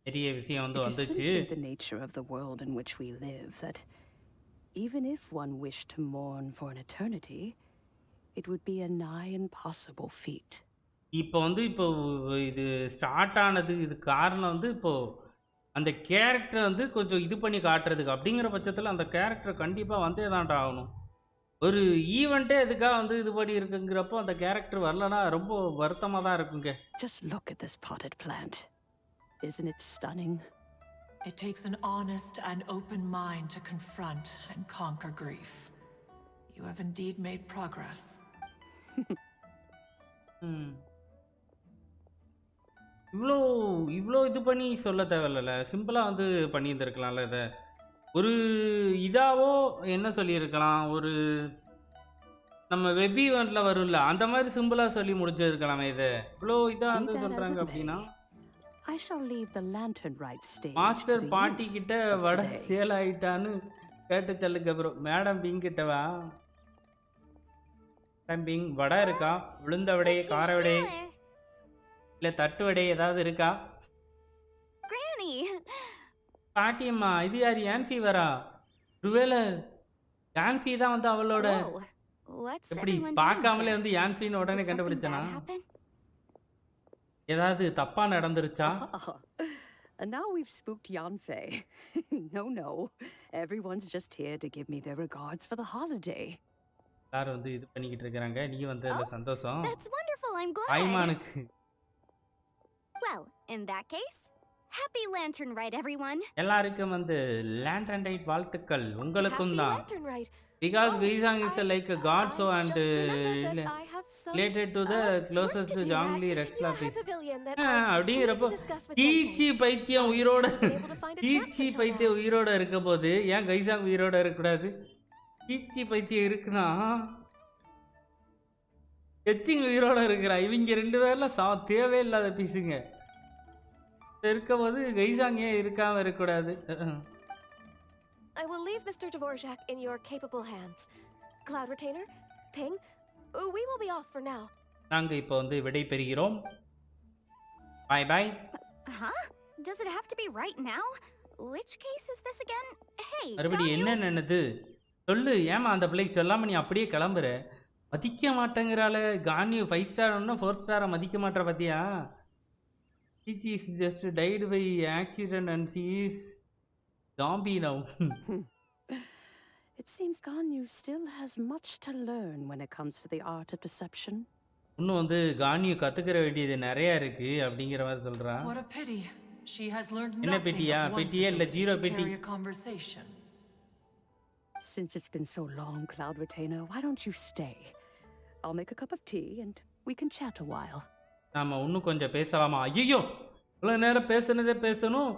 பெரிய விஷயம் வந்து It is வந்துச்சு. simply the nature of the world in which we live that even if one wished to mourn for an eternity, it would be a nigh impossible feat. இப்போ வந்து இப்போ இது start ஆனது இது காரணம் வந்து இப்போ அந்த கேரக்டரை வந்து கொஞ்சம் இது பண்ணி காட்டுறதுக்கு. அப்படிங்கிற பட்சத்தில் அந்த கேரக்டர் கண்டிப்பாக வந்தே தான்டா ஆகணும். ஒரு ஈவெண்ட்டே எதுக்காக வந்து இது படி இருக்குங்கிறப்போ அந்த கேரக்டர் வரலன்னா ரொம்ப வருத்தமாக தான் இருக்குங்க. Just look at this potted plant. Isn't it stunning? It takes an honest and open mind to confront and conquer grief. You have indeed made progress. இவ்வளோ இது பண்ணி சொல்ல தேவையில்ல, சிம்பிளாக வந்து பண்ணியிருந்துருக்கலாம்ல. இதை ஒரு இதாவோ என்ன சொல்லியிருக்கலாம், ஒரு நம்ம வெப் ஈவெண்ட்டில் வரும்ல அந்த மாதிரி சிம்பிளாக சொல்லி முடிச்சிருக்கலாமே. இதை இவ்வளோ இதாக வந்து சொல்கிறாங்க அப்படின்னா I shall leave the lantern rite stage. Master பாட்டி கிட்ட வடை சேல் ஆயிட்டான்னு கேட்டு தள்ளுங்க ப்ரோ. மேடம் பிங் கிட்ட வா. பிங் வடை இருக்கா? விழுந்த வடை, கார வடை, இல்லை தட்டு வடை ஏதாவது இருக்கா? Granny! பாட்டியம்மா, இது யார்? ஆன்ஃபி வரா? ஒருவேளை ஆன்ஃபி தான் வந்து அவளோட எப்படி பார்க்காமலே வந்து ஆன்ஃபின்னு உடனே கண்டுபிடிச்சனா? ஏதாவது தப்பா நடந்துருச்சா? And now we've spooked Yanfei. No. Everyone's just here to give me their regards for the holiday. எல்லாரும் வந்து இது பண்ணிக்கிட்டு இருக்காங்க. நீ வந்து அந்த சந்தோஷம். That's wonderful. I'm glad. ஐமானுக்கு. Well, in that case, happy lantern rite everyone. எல்லாருக்கும் வந்து லேண்டன் ரைட் வாழ்த்துக்கள். உங்களுக்கும் தான். Happy Lantern Rite. Because Weizhang is like a god, so and related to the closest to Zhongli Rexla piece. அப்படிங்கிறப்போ கீச்சி பைத்தியம் உயிரோட இருக்க போது ஏன் கைசாங் உயிரோட இருக்கக்கூடாது? கீச்சி பைத்தியம் இருக்குன்னா எச்சிங் உயிரோட இருக்கிறா. இவங்க ரெண்டு பேர்லாம் தேவையில்லாத பீஸுங்க. இருக்கும் போது கைசாங் ஏன் இருக்காம இருக்கக்கூடாது? I will leave Mr. Dvorak in your capable hands. Cloud Retainer, Ping, we will be off for now. நாங்க இப்போ வந்து விடை பெறுகிறோம். Bye bye. Huh? Does it have to be right now? Which case is this again? Hey, மறுபடியும் என்ன நடந்தது? சொல்லு. ஏமா அந்த பிள்ளைக்கு சொல்லாம நீ அப்படியே கிளம்புற? மதிக்க மாட்டேங்கிறாளே. கான்யூ 5 ஸ்டார் ஒன்னா 4 ஸ்டாரை மதிக்க மாட்டற பத்தியா? She is just died by accident and she is zombie now. It seems Ganyu still has much to learn when it comes to the art of deception. இன்னும் வந்து கான்யூ கத்துக்கிற வேண்டியது நிறைய இருக்கு அப்படிங்கிற மாதிரி சொல்றா. What a pity. She has learned என்ன nothing பெட்டியா? of one பெட்டியே இல்ல, ஜீரோ பெட்டி. conversation. Since it's been so long, Cloud Retainer, why don't you stay? I'll make a cup of tea and we can chat a while. நாம இன்னும் கொஞ்சம் பேசலாமா? ஐயோ, இவ்வளவு நேரம் பேசுனதே பேசணும்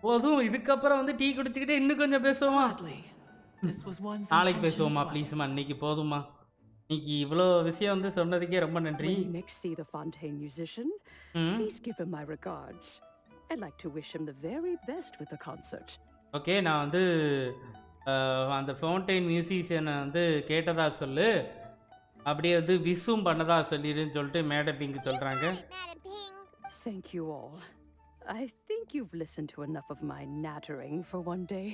போதும். இதுக்கப்புறம் வந்து டீ குடிச்சுக்கிட்டே இன்னும் கொஞ்சம் பேசுவோமா? நாளைக்கு பேசுவோமா ப்ளீஸ்மா? இன்னைக்கு போதுமா? இன்னைக்கு இவ்வளோ விஷயம் வந்து சொன்னதுக்கே ரொம்ப நன்றி. When you next see the Fontaine musician, please give him my regards. I'd like to wish him the very best with the concert. Okay, நான் வந்து அந்த ஃபவுண்டைன் மியூசிஷியனை வந்து கேட்டதா சொல்லு. அப்படியே வந்து விசும் பண்ணதா சொல்லிடுன்னு சொல்லிட்டு மேடம் பிங்க் சொல்றாங்க. Madam Ping. Thank you all. I think you've listened to enough of my nattering for one day.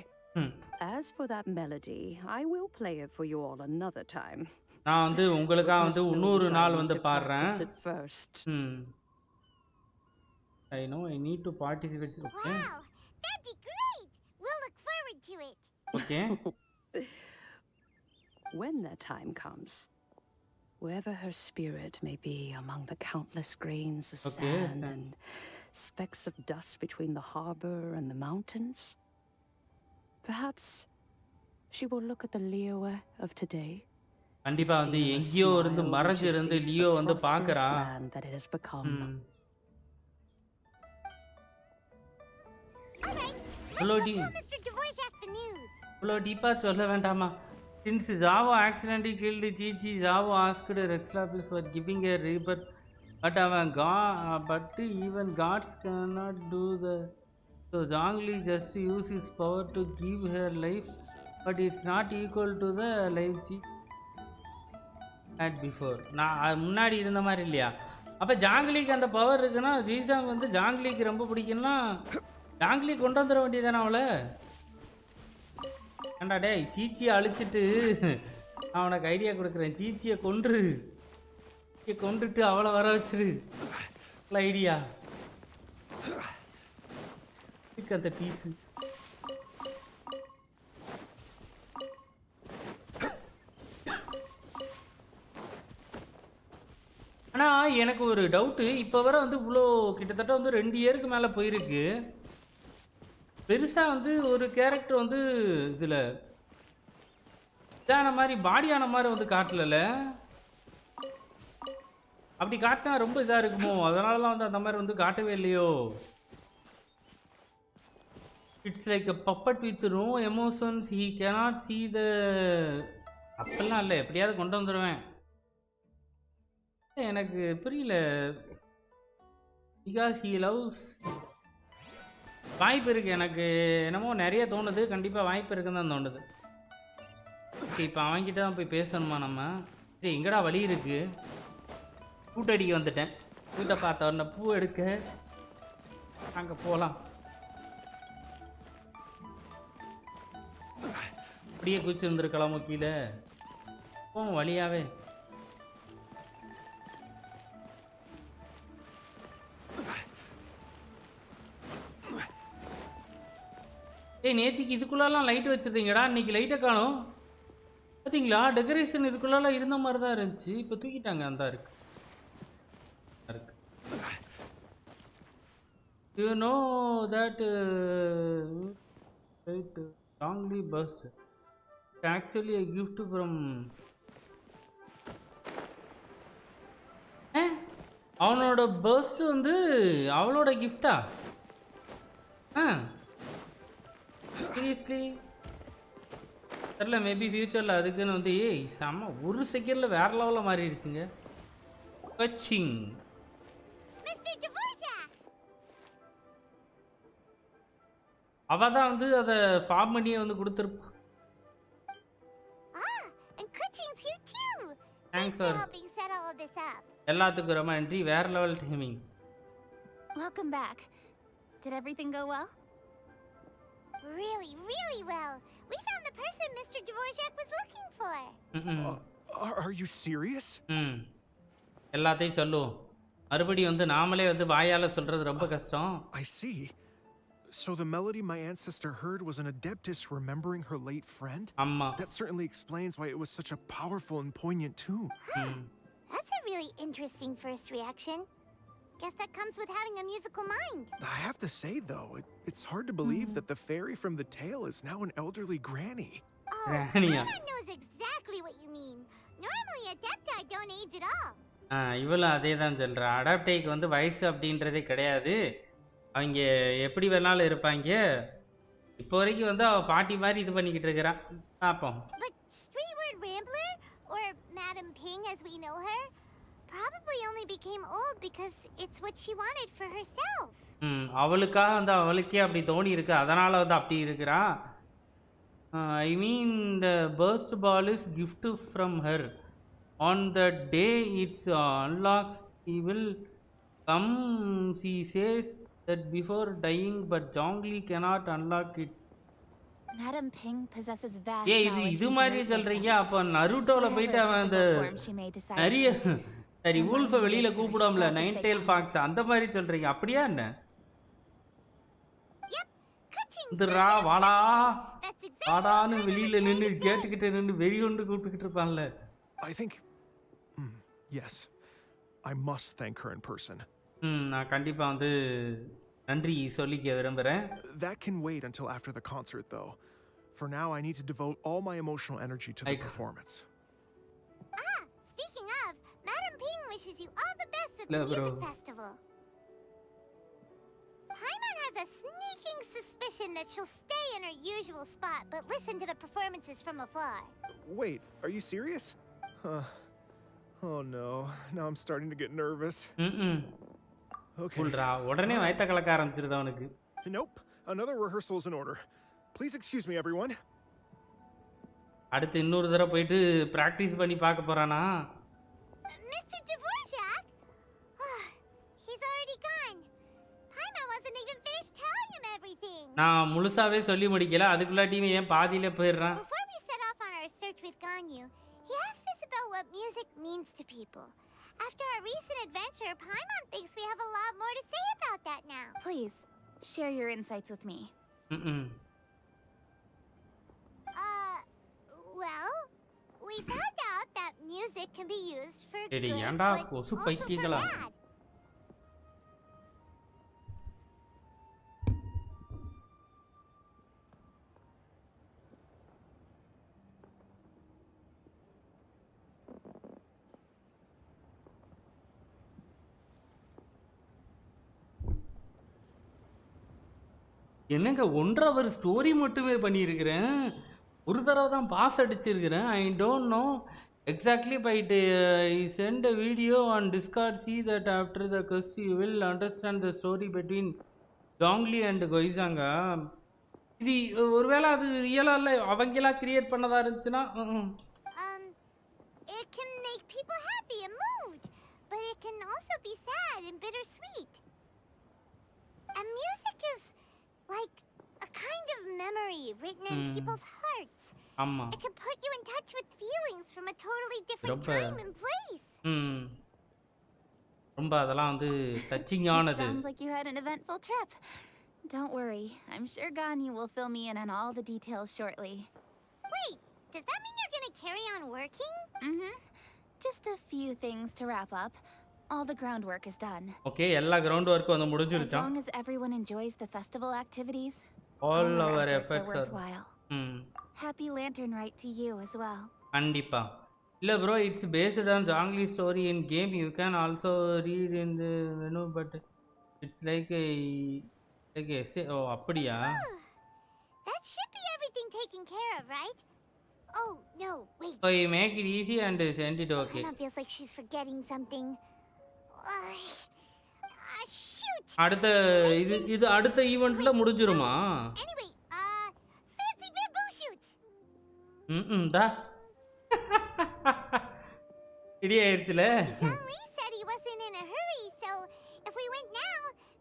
As for that melody, I will play it for you all another time. நான் வந்து உங்களுக்காக வந்து இன்னொரு நாள் வந்து பாடுறேன். I know I need to participate. Okay. Wow, that'd be great. We'll look forward to it. Okay. When that time comes, wherever her spirit may be among the countless grains of sand and specks of dust between the harbor and the mountains, perhaps she will look at the Liyue of today. கண்டிப்பா வந்து எங்கேயோ இருந்து மறைஞ்சு இருந்து Leo வந்து பார்க்கறா. இவ்வளோ டீப்பாக சொல்ல வேண்டாமா? Since Zhao accidentally killed Chi-Chi, Zhao asked Rexlapis for giving a rebirth, but even gods cannot do that. So Zhongli just used his power to give her life, but it's not equal to the life she had before. நான் முன்னாடி இருந்த மாதிரி இல்லையா? அப்போ ஜாங்லிக்கு அந்த power இருக்குன்னா ஜீசாங் வந்து ஜாங்லிக்கு ரொம்ப பிடிக்கும்னா ஜாங்லி கொண்டு வந்துட வேண்டியதானே அவளை? ஏண்டா டே சீச்சியை அழிச்சிட்டு நான் உனக்கு ஐடியா கொடுக்குறேன். சீச்சியை கொண்டுட்டு அவளை வர வச்சிரு. ஐடியா அந்த பீஸு. ஆனால் எனக்கு ஒரு டவுட்டு. இப்போ வர வந்து இவ்வளோ கிட்டத்தட்ட வந்து 2 இயருக்கு மேலே போயிருக்கு. பெருசாக வந்து ஒரு கேரக்டர் வந்து இதில் இதான மாதிரி பாடியான மாதிரி வந்து காட்டல. அப்படி காட்டினா ரொம்ப இதாக இருக்குமோ? அதனாலலாம் வந்து அந்த மாதிரி வந்து காட்டவே இல்லையோ? It's like a puppet with no emotions. He cannot see the அப்பெல்லாம் இல்லை. எப்படியாவது கொண்டு வந்துடுவேன். எனக்கு புரியல. Because he loves. வாய்ப்பு இருக்குது. எனக்கு என்னமோ நிறைய தோணுது. கண்டிப்பாக வாய்ப்பு இருக்குன்னு தான் தோணுது. ஓகே, இப்போ அவன்கிட்ட தான் போய் பேசணுமா நம்ம? சரி, எங்கடா வழி இருக்குது? பூட்டடிக்க வந்துட்டேன். பூட்டை பார்த்த உடனே பூ எடுக்க அங்கே போகலாம். அப்படியே குச்சி இருந்துருக்கலாமோ கீழே? போவோம் வழியாவே. ஏய், நேற்றுக்கு இதுக்குள்ளெல்லாம் லைட் வச்சுருந்தீங்கடா, இன்னைக்கு லைட்டை காணும். பார்த்தீங்களா? டெக்கரேஷன் இதுக்குள்ளெல்லாம் இருந்த மாதிரி தான் இருந்துச்சு. இப்போ தூக்கிட்டாங்க. அந்த இருக்கு. You know that right wrongly bus actually a gift from அவனோட பர்ஸ்ட் வந்து அவளோட கிஃப்டா? சீரியஸ்லி தெரியல. மேபி ஃபியூச்சரில் அதுக்குன்னு வந்து செம்ம ஒரு செகண்டில் வேற லெவலில் மாறிடுச்சுங்க. கச்சிங் அவ தான் வந்து அதை ஃபார்ம் பண்ணியே வந்து கொடுத்துருப்பா. தேங்க்ஸ் ஃபார் எல்லாத்துக்கும் ரொம்ப நன்றி. வேற level timing. Welcome back. Did everything go well? Really well. We found the person Mr. Dvorak was looking for. Are you serious? எல்லாத்தையும் சொல்லுவோம். மறுபடியும் வந்து நாமளே வந்து வாயால சொல்றது ரொம்ப கஷ்டம். I see. So the melody my ancestor heard was an adeptus remembering her late friend? Amma. That certainly explains why it was such a powerful and poignant tune. That's a really interesting first reaction. Guess that comes with having a musical mind. I have to say though, it's hard to believe that the fairy from the tale is now an elderly granny. Oh, Paimon knows exactly what you mean. Normally adepti don't age at all. இவளும் அதே தான் சொல்கிறா. அடாப்டைக்கு வந்து வயசு அப்படின்றதே கிடையாது. அவங்க எப்படி வேணாலும் இருப்பாங்க. இப்போ வரைக்கும் வந்து அவள் பாட்டி மாதிரி இது பண்ணிக்கிட்டு இருக்கிறான். பார்ப்போம். But Streetward Rambler, or Madam Ping as we know her, probably only became old because it's what she wanted for herself. அவளுக்காக வந்து அவளுக்கே அப்படி தோணி இருக்கு. அதனால் வந்து அப்படி இருக்கிறா. I mean the first ball is gift from her. on the day it's unlocks he will come. She says that before dying, but Zhongli cannot unlock it. Madam Ping possesses vast இது knowledge இது and மாதிரி great சொல்றீங்க. wisdom. அப்ப நருட்டோல போயிட்டு Whatever அவன் அந்த physical form she may decide to நிறைய take, சரி her வூல்ஃப mind வெளியில wits are கூப்பிடாமல sharp as nine they tail come. Fox அந்த மாதிரி சொல்றீங்க. அப்படியா என்ன? Yep, cutting இந்துரா said that வாடா perfectly. That's exactly what வாடான்னு Paimon was வெளியில trying நின்னு to say. கேட்டுக்கிட்டு நின்னு வெறி கொண்டு கூப்பிட்டுக்கிட்டு இருப்பான்ல. I think. Yes. I must thank her in person. நான் கண்டிப்பா வந்து நன்றி சொல்லிக்க விரும்புறேன். That can wait until after the concert, though. For now, I need to devote all my emotional energy to the performance. Speaking of, Madam Ping wishes you all the best at the No, bro. music festival. Paimon has a sneaking suspicion that she'll stay in her usual spot, but listen to the performances from afar. Wait, are you serious? Oh no, now I'm starting to get nervous. Okay. புல்றா உடனே வயத்த கலக்க ஆரம்பிச்சிருது அவனுக்கு. Nope, another rehearsal is in order. Please excuse me, everyone. அடுத்து இன்னொரு தடவை போயிட்டு practice பண்ணி பார்க்க போறானா? Mr. Dvorak? He's already gone. Paimon wasn't even finished telling him everything. நான் முழுசாவே சொல்லி முடிக்கல. அதுக்குள்ளாட்டியும் ஏன் பாதியில போயிடுறான்? Before we set off on our search with Ganyu, he asked us about what music means to people. After our recent adventure, Paimon thinks we have a lot more to say about that now. Please, share your insights with me. Well, we found out that music can be used for good, ஏண்டா but கொசு also for பைத்தியங்களா? bad. என்னங்க 1.5 hour story மட்டுமே பண்ணியிருக்கிறேன். ஒரு தடவை தான் pass அடிச்சிருக்கிறேன். I don't know exactly but I sent a video on Discord. See that after the quest you will understand the story between Zhongli and கொய்சாங்க. இது ஒருவேளை அது ரியலா இல்லை அவங்களா கிரியேட் பண்ணதா இருந்துச்சுன்னா It can make people happy and moved, but it can also be sad and bittersweet. And music is like a kind of memory written in people's hearts. ஆமா. It can put you in touch with feelings from a totally different time and place. ரொம்ப அதெல்லாம் வந்து touching ஆனது. Sounds like you had an eventful trip. Don't worry, I'm sure Ganyu will fill me in on all the details shortly. Wait, does that mean you're gonna carry on working? Just a few things to wrap up. All the groundwork is done. Okay, எல்லா ground work வந்து As முடிஞ்சிருச்சா? long as everyone enjoys the festival activities, all our our efforts efforts are are worthwhile. Happy Lantern Rite to you as well. கண்டிப்பா. இல்ல bro, it's based on Zhongli story in game. You can also read in the menu, but it's like a essay. Oh, அப்படியா? That should be everything taken care of, right? Oh, no, wait. So you make it easy and send it okay. Paimon feels like she's forgetting something. Shoot. அடுத்த இது அடுத்த ஈவென்ட்ல முடிஞ்சிருமா? Anyway, fancy bamboo shoots. டா. இடி ஆயிருச்சுல. Zhongli said he wasn't in a hurry, so if we went now,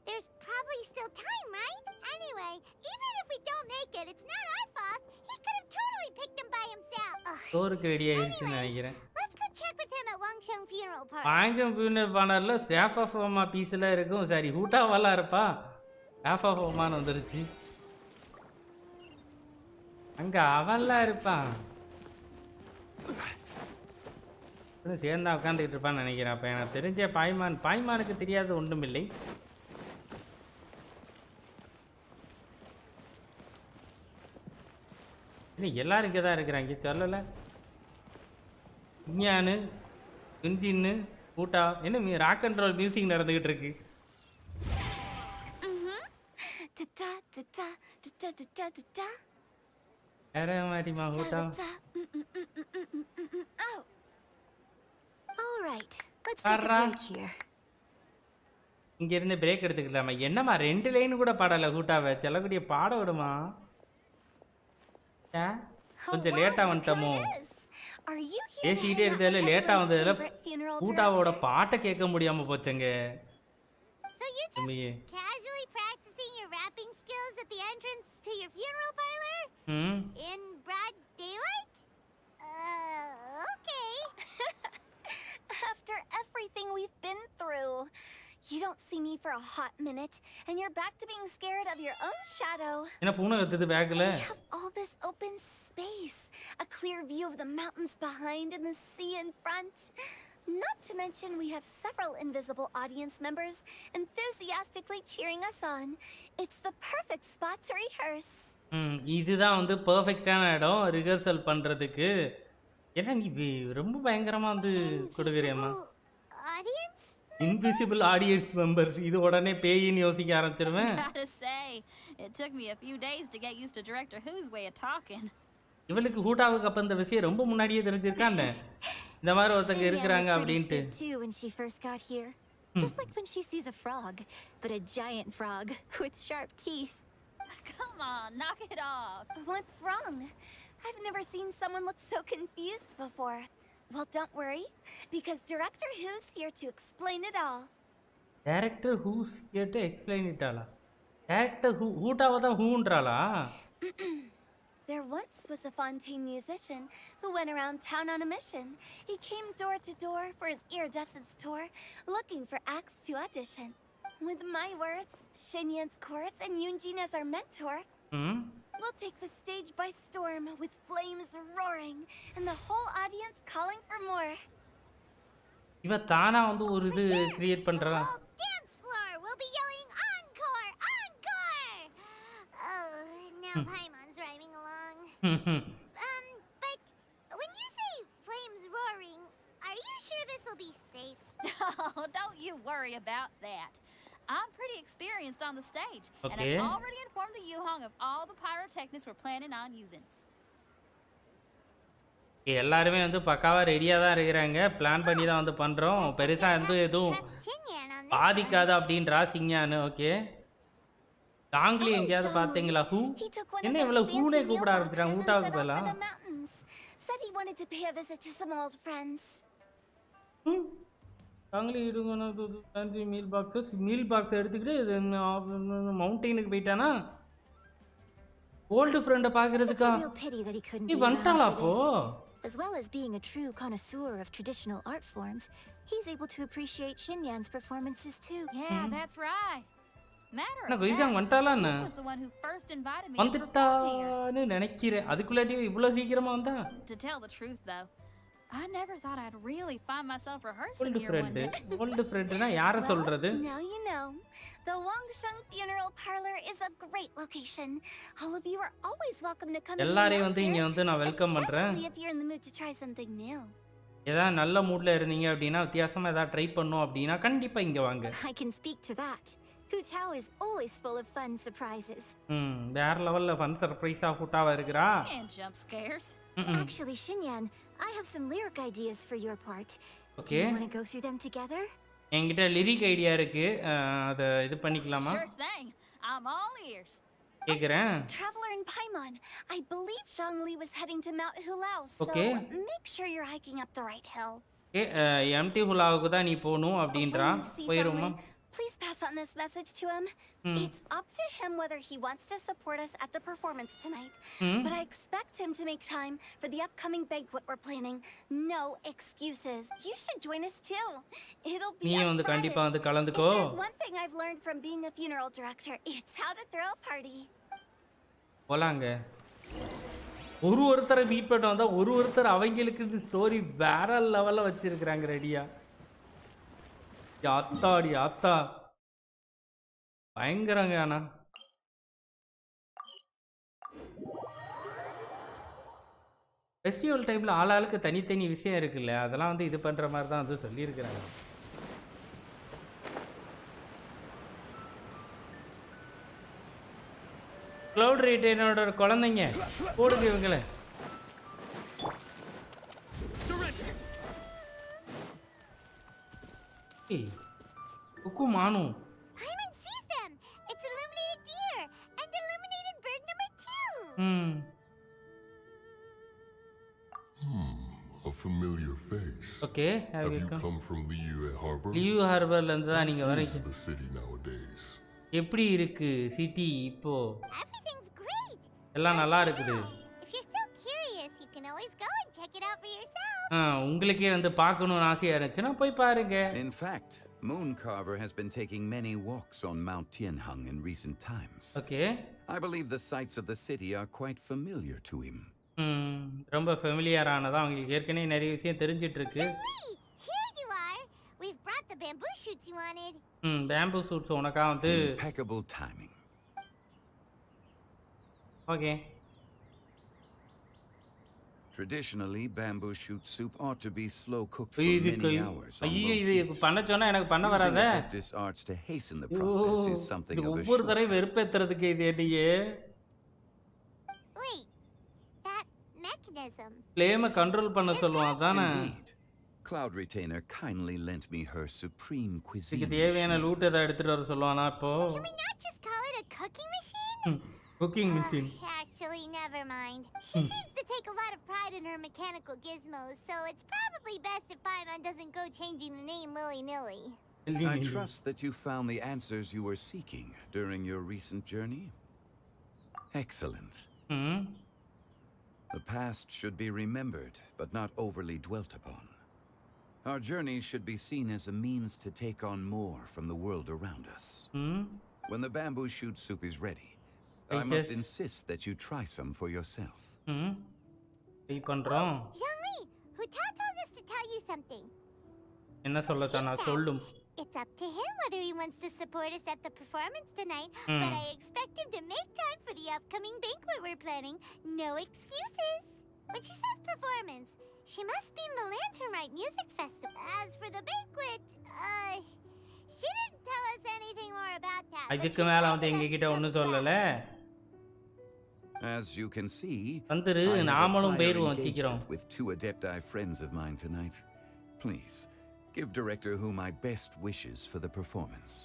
there's probably still time, right? Anyway, even if we don't make it, it's not our fault. He could have totally picked them by himself. சோறுக்கு ready ஆயிருச்சுன்னு நினைக்கிறேன். Let's go check with him at Wangsheng funeral parlor. Wangsheng funeral பார்லர்ல staff of Homa பீஸ்ல இருக்கும். சரி ஹூட்டாவாலாம் இருப்பா. Staff of ஹோமான்னு வந்துருச்சு. அங்க அவன்லாம் இருப்பான். சேர்ந்தா உட்காந்துக்கிட்டு இருப்பான்னு நினைக்கிறேன். அப்போ எனக்கு தெரிஞ்ச பாய்மானுக்கு தெரியாத ஒன்றும் இல்லை. எல்லாரும் இங்கே தான் இருக்கிறாங்க சொல்லலை. இஞ்ஞானு குஞ்சின்னு கூட்டா என்ன ராக் அண்ட் ரோல் மியூசிக் நடந்துக்கிட்டு இருக்கு. வேற மாதிரிமா கூட்டா. இங்க இருந்து பிரேக் எடுத்துக்கலாமா? என்னம்மா 2 லைன் கூட பாடல கூட்டாவை செல்லக்கூடிய பாட விடுமா? கொஞ்சம் லேட்டா வந்துட்டோமோ? Are you here to பேசிக்கிட்டே hang out with இருந்ததுல லேட்டா everyone's வந்ததுல favorite funeral கூட்டாவோட director? பாட்டை கேட்க முடியாம போச்சங்க. So you're just தம்பியே. casually practicing your rapping skills at the entrance to your funeral parlor? ம். In broad daylight? Okay. After everything we've been through, you don't see me for a hot minute, and you're back to being scared of your own shadow. என்ன பூனை கத்துது பேக்ல? We have all this open space, a clear view of the mountains behind and the sea in front. Not to mention we have several invisible audience members enthusiastically cheering us on. It's the perfect spot to rehearse. இதுதான் வந்து பெர்ஃபெக்ட்டான இடம் rehearsal பண்றதுக்கு. ஏன்னா நீ ரொம்ப பயங்கரமா வந்து கொடுக்குறியம்மா. Audience? Invisible audience members. இது உடனே பேயின்னு யோசிக்க ஆரம்பிச்சிருவேன். Gotta say, it took me a few days to get used to Director Who's way of talking. இவளுக்கு ஹூட்டாவுக்கு அப்ப இந்த விஷயம் ரொம்ப முன்னாடியே தெரிஞ்சிருக்காங்க. இந்த மாதிரி ஒருத்தங்க இருக்கிறாங்க அப்படின்ட்டு. Too when she first got here. Just like when she sees a frog, but a giant frog with sharp teeth. Come on, knock it off. What's wrong? I've never seen someone look so confused before. Well, don't worry, because Director Who's here to explain it all. Director Who's here to explain it all. Director ஹூட்டாவை தான் ஹூன்றாளா? There once was a Fontaine musician who went around town on a mission. He came door to door for his iridescence tour, looking for acts to audition. With my words, Shinyan's chords, and Yoonjin as our mentor, we'll take the stage by storm with flames roaring and the whole audience calling for more. இவ தானா வந்து ஒரு இது create பண்றா. The whole dance floor will be yelling encore, encore. Oh, now Paimon's rhyming along. But when you say flames roaring, are you sure this will be safe? Oh, don't you worry about that. I'm pretty experienced on the stage, and Okay. I've already informed the Yuhong of all the pyrotechnics we're planning on using. எல்லாருமே வந்து பக்காவா ரெடியா தான் இருக்கிறாங்க. Plan பண்ணி தான் வந்து பண்றோம். பெருசா வந்து எதுவும் Trust Shinyan on this பாதிக்காது அப்படின்றா சிங்யானு. ஓகே. டாங்லி எங்கேயாவது பாத்தீங்களா? ஹூ He took one என்ன of இவ்வளவு those ஹூனே fancy கூப்பிட meal ஆரம்பிச்சிட்டாங்க boxes and ஹூட்டாவுக்கு set பதிலா. off for the mountains. Said he wanted to pay a visit to some old friends. டாங்லி இருங்க மீல் பாக்ஸ் எடுத்துக்கிட்டு மவுண்டெயினுக்கு போயிட்டானா? ஓல்டு ஃப்ரெண்டை It's பாக்குறதுக்கா? a real pity that he couldn't நீ be around வந்துட்டாளா for அப்போ? this. As well as being a true connoisseur of traditional art forms, he's able to appreciate Shinyan's performances too. Yeah, that's right. Matter என்ன of கொய்சாங் fact, வந்துட்டாளா என்ன? he was the one who first invited me to perform here. வந்துட்டான்னு நினைக்கிறேன். அதுக்குள்ளாட்டி இவ்வளவு சீக்கிரமா வந்தா? To tell the truth, though, I never thought I'd really find myself rehearsing old here one friend. day. Old ஃப்ரெண்டுனா யாரை சொல்றது? Now you know. The Wangsheng Funeral Parlor is a great location. All of you are always welcome to come and hang எல்லாரையும் out வந்து இங்க here, வந்து நான் welcome பண்றேன். especially if you're in the mood to try something new. ஏதாவது நல்ல மூட்ல இருந்தீங்க அப்படின்னா வித்தியாசமா ஏதாவது ட்ரை பண்ணோம் அப்படின்னா கண்டிப்பா இங்க வாங்க. I can speak to that. Hu Tao is always full of fun surprises. வேற லெவல்ல ஃபன் சர்ப்ரைஸா ஹூட்டாவா இருக்கிறா. And jump scares. Actually, Shinyan, I have some lyric ideas for your part. Do Okay. you want to go through them together? என்கிட்ட lyric idea இருக்கு. அத இது பண்ணிக்கலாமா? Sure thing. I'm all ears. கேக்குறேன். Traveler in Paimon, I believe Zhongli was heading to Mount Hulao, so Okay. make sure you're hiking up the right hill. Okay, எம்டி ஹுலாவுக்கு தான் நீ போணும் அப்படின்றா. When you see போயிருமா? Zhongli, please pass on this message to him. It's up to him whether he wants to support us at the performance tonight. But I expect him to make time for the upcoming banquet we're planning. No excuses. You should join us too. It'll be நீ a வந்து கண்டிப்பா riot. வந்து If கலந்துக்கோ. there's one thing I've learned from being a funeral director, it's how to throw a party. போலாங்க. ஒருத்தரை meet பண்ண வந்தா ஒருத்தர் அவங்களுக்கு இந்த ஸ்டோரி வேற லெவல்ல வச்சிருக்காங்க ரெடியா. ஆத்தாடி ஆத்தா பயங்கரங்க. ஆனா ஃபெஸ்டிவல் டைம்ல ஆளாளுக்கு தனித்தனி விஷயம் இருக்குல்ல, அதெல்லாம் வந்து இது பண்ற மாதிரி தான் வந்து சொல்லியிருக்கிறாங்க. க்ளவுட் ரைட்டனோட குழந்தைங்க போடுங்க இவங்கள. குக்கு மானு. Paimon sees them. It's illuminated deer and illuminated bird number 2. a familiar face. Okay, have you come from Liyue Harbor? Liyue Harborல இருந்து தான் நீங்க வரீங்க. How is the city nowadays? எப்படி இருக்கு சிட்டி இப்போ? Everything's great. எல்லாம் நல்லா இருக்குது. If you're so curious, you can always go and check it out for yourself. உங்களுக்கே வந்து பார்க்கணும்னு ஆசையா இருந்துச்சுன்னா போய் பாருங்க. In fact, Mooncarver has been taking many walks on Mount Tianheng in recent times. Okay. I believe the sights of the city are quite familiar to him. ரொம்ப familiar ஆனதா உங்களுக்கு ஏற்கனவே நிறைய விஷயம் தெரிஞ்சிட்டு இருக்கு. Here you are. We've brought the bamboo shoots you wanted. bamboo shoots உனக்கா வந்து impeccable timing. Okay. Traditionally, bamboo shoot soup ought to be slow cooked for many hours. ஐயோ இது பண்ண சொன்னா எனக்கு பண்ண வராதே. This arts to hasten the process is something of a ஒவ்வொரு தடவை வெறுப்பேத்துறதுக்கு இது என்னையே. Wait. That mechanism. ஃப்ளேமை கண்ட்ரோல் பண்ண சொல்லுவான் தானே. Cloud Retainer kindly lent me her supreme cuisine. இதுக்கு தேவையான லூட் ஏதாவது எடுத்துட்டு வர சொல்லுவானா இப்போ? Can we not just call it a cooking machine? Cooking machine. Actually, never mind. She seems to take a lot of pride in her mechanical gizmos, so it's probably best if Paimon doesn't go changing the name willy-nilly. I trust that you found the answers you were seeking during your recent journey. Excellent. The past should be remembered, but not overly dwelt upon. Our journey should be seen as a means to take on more from the world around us. When the bamboo shoot soup is ready, I must insist that you try some for yourself. Zhangli, Huta told us to tell you something. என்ன சொல்லத்தானா சொல்லும். It's up to him whether he wants to support us at the performance tonight, but I expect him to make time for the upcoming banquet we're planning. No excuses. When she says performance, she must mean the Lantern Rite Music Festival. As for the banquet, she didn't tell us anything more about that. அதுக்கு மேல வந்து எங்க கிட்ட ஒண்ணும் சொல்லல. As you can see, வந்துரு நாமளும் பேருவோம் சீக்கிரம். With two adepti friends of mine tonight. Please give director who my best wishes for the performance.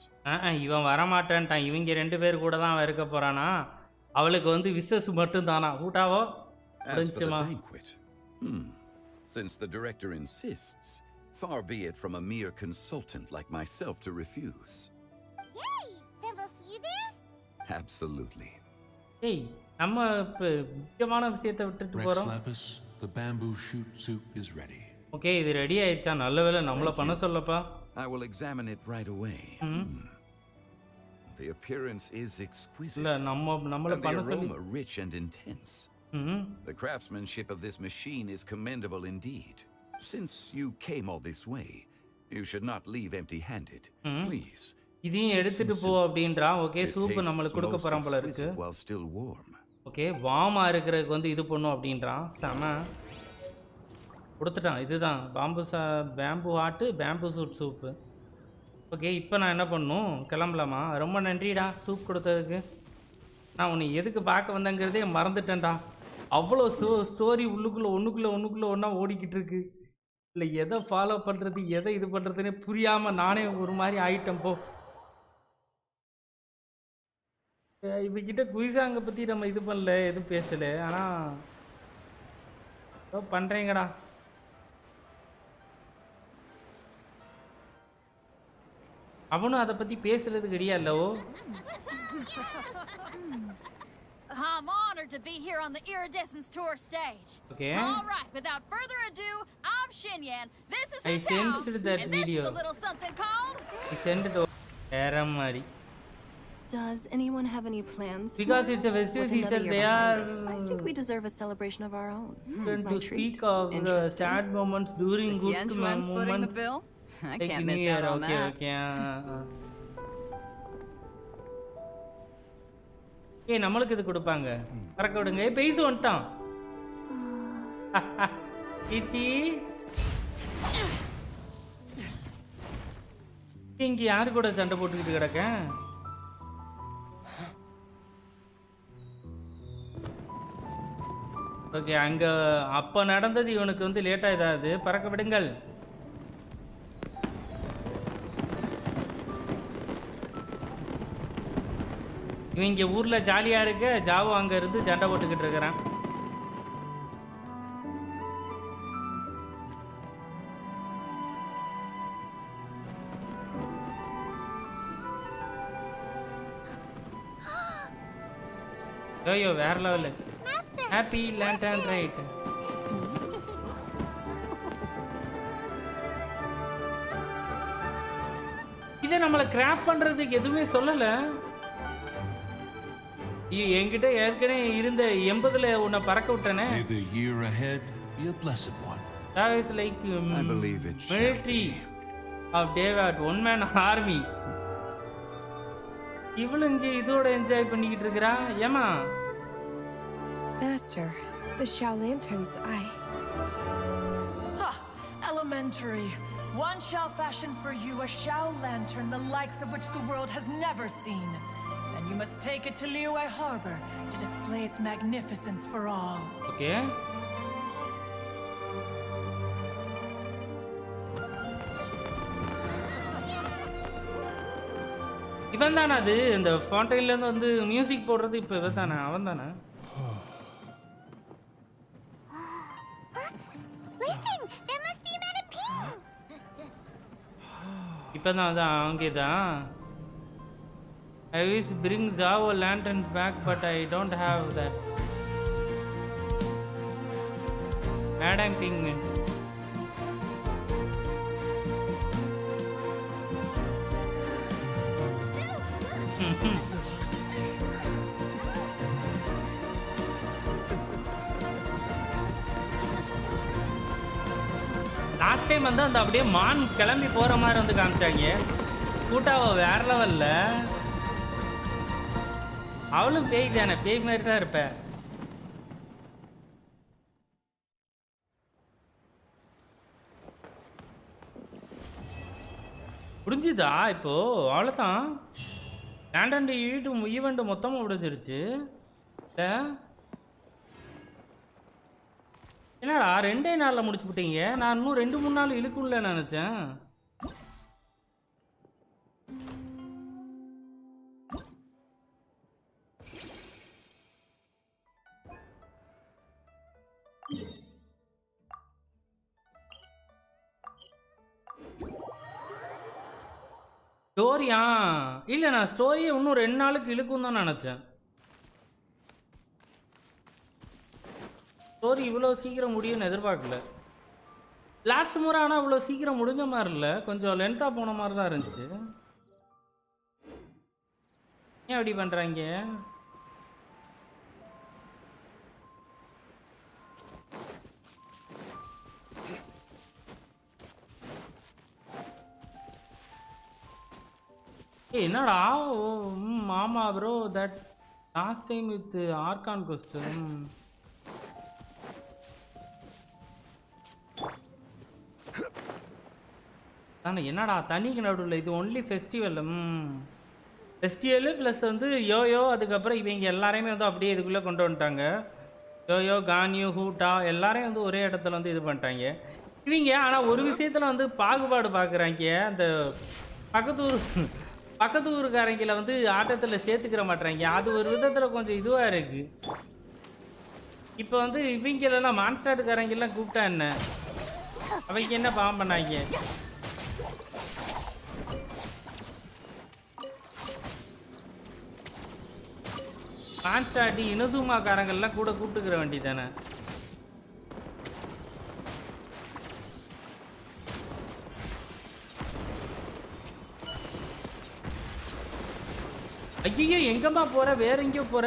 இவன் வர மாட்டேன்ட்டான். இவங்க ரெண்டு பேர் கூட தான் இருக்க போறானா. அவளுக்கு வந்து விசஸ் மட்டும் தானா. ஊட்டாவோ முடிஞ்சுமா? Since the director insists, far be it from a mere consultant like myself to refuse. Yay! Then we'll see you there? Absolutely. Hey, நம்ம முக்கியமான விஷயத்தை விட்டுட்டு போறோம். The bamboo shoot soup is ready. Okay, இது ready ஆயிடுச்சா? நல்ல வேளை நம்மள பண்ண சொல்லப்பா. I will examine it right away. The appearance is exquisite. இல்ல நம்மள பண்ண சொல்லி. The aroma rich and intense. The craftsmanship of this machine is commendable indeed. Since you came all this way, you should not leave empty-handed. Please. இதையும் எடுத்துட்டு போ அப்படின்றா. Okay, soup நம்மளுக்கு கொடுக்க போறான் போல இருக்கு. ஓகே, வார்மா இருக்கிறதுக்கு வந்து இது பண்ணும் அப்படின்றான். சம கொடுத்துட்டான். இதுதான் பேம்பு ஆட்டு பேம்பு சூப். ஓகே, இப்போ நான் என்ன பண்ணும்? கிளம்பலாமா? ரொம்ப நன்றிடா சூப் கொடுத்ததுக்கு. நான் உன்னை எதுக்கு பார்க்க வந்தேங்கிறதே மறந்துட்டேன்டா. அவ்வளோ ஸ்டோரி ஒன்றுக்குள்ளே ஒன்றா ஓடிக்கிட்டு இருக்கு. இல்லை எதை ஃபாலோ பண்ணுறது எதை இது பண்ணுறதுன்னே புரியாமல் நானே ஒரு மாதிரி ஆயிட்டேன். போ இவகிட்ட குயிஸாங்க பற்றி நம்ம இது பண்ணல, எதுவும் பேசலை. ஆனால் ஏதோ பண்ணுறேங்கடா. அவனும் அதை பற்றி பேசுறது கிடையாதுல்லோ. I'm honored to be here on the Iridescence Tour stage. Okay. All right, without further ado, I'm Xinyan. This is I Hutao, sensed that and video. This is a little something called. I sent it over. Mari. Does anyone have any plans? Because it's a festival season, they are. I think we deserve a celebration of our own. To speak of the sad moments during good moments. Footing the bill? I can't miss out on that. Okay. ஏய் நம்மளுக்கு இது கொடுப்பாங்க. பறக்க விடுங்க. ஏய் பேச வந்துட்டான். கிச்சி இங்க யாரு கூட சண்டை போட்டுக்கிட்டு கிடக்க? ஓகே, அங்க அப்ப நடந்தது இவனுக்கு வந்து லேட்டா இதாது. பறக்க விடுங்கள். இவங்க ஊர்ல ஜாலியா இருக்க, ஜாவோ அங்க இருந்து சண்டை போட்டுக்கிட்டு இருக்கிறான். ஐயோ வேற லெவல். Happy lantern right. இதை நம்மளை கிராப் பண்றதுக்கு எதுவுமே சொல்லல. என்கிட்ட ஏற்கனவே இருந்த 80ல உன்னை பறக்க விட்டனே. The year ahead be a blessed one. That is like I believe it military of David, one man army. இவளுங்க இதோட என்ஜாய் பண்ணிக்கிட்டு இருக்கறா. ஏமா? Master, the Shao lanterns, Ha! Elementary. One shall fashion for you a Shao lantern the likes of which the world has never seen. And you must take it to Liyue Harbor to display its magnificence for all. Okay. இவன் தானே அது இந்த ஃபவுண்டைன்ல இருந்து வந்து music போடுறது இப்ப இவன் தானே அவன் தானே இப்பதான் அதான் அவங்க தான் I wish bring Zao lanterns back but I don't have that Madam Pigment last time வந்து அந்த அப்படியே மான் கிளம்பி போற மாதிரி வந்து காமிச்சாங்க கூட்டாவ வேற லெவல்ல அவளும் பேய் தானே பேய் மாதிரி தான் இருப்ப முடிஞ்சுதா இப்போ அவ்வளோதான் லேண்ட் ஈவெண்ட் மொத்தமாக முடிஞ்சிருச்சு என்னடா 2 நாளில் முடிச்சு விட்டீங்க நான் இன்னும் 2-3 நாள் இழுக்கும்ல நினச்சேன் ஸ்டோரியா இல்லை நான் ஸ்டோரியை இன்னும் 2 நாளுக்கு இழுக்கும் தான் நினச்சேன் ஸ்டோரி இவ்வளோ சீக்கிரம் முடியும்னு எதிர்பார்க்கல லாஸ்ட் முறை ஆனால் இவ்வளோ சீக்கிரம் முடிஞ்ச மாதிரி இல்லை கொஞ்சம் லென்த்தாக போன மாதிரி தான் இருந்துச்சு ஏன் அப்படி பண்ணுறாங்க என்னடா ஆமா bro that last time with argon question தானே என்னடா தண்ணிக்கு நடுவில் இது ஒன்லி ஃபெஸ்டிவல் ஃபெஸ்டிவலு ப்ளஸ் வந்து யோயோ அதுக்கப்புறம் இவங்க எல்லாரையுமே வந்து அப்படியே இதுக்குள்ளே கொண்டு வந்துட்டாங்க யோயோ கான்யூ ஹூட்டா எல்லாரையும் வந்து ஒரே இடத்துல வந்து இது பண்ணிட்டாங்க இவங்க ஆனால் ஒரு விஷயத்தில் வந்து பாகுபாடு பார்க்குறாங்க அந்த பக்கத்து ஊருக்காரங்களை வந்து ஆட்டத்தில் சேர்த்துக்கிற மாட்டாங்க அது ஒரு விதத்தில் கொஞ்சம் இதுவாக இருக்குது இப்போ வந்து இவங்களெல்லாம் மான்ஸ்டாட்டுக்காரங்கெல்லாம் கூப்பிட்டா என்ன அவங்க என்ன பாவம் பண்ணாங்க மான்ஸ்டாட்டி இனசுமாக்காரங்கள்லாம் கூட கூப்பிட்டுக்கிற வேண்டி தானே ஐயோ எங்கம்மா போற வேற எங்கேயோ போற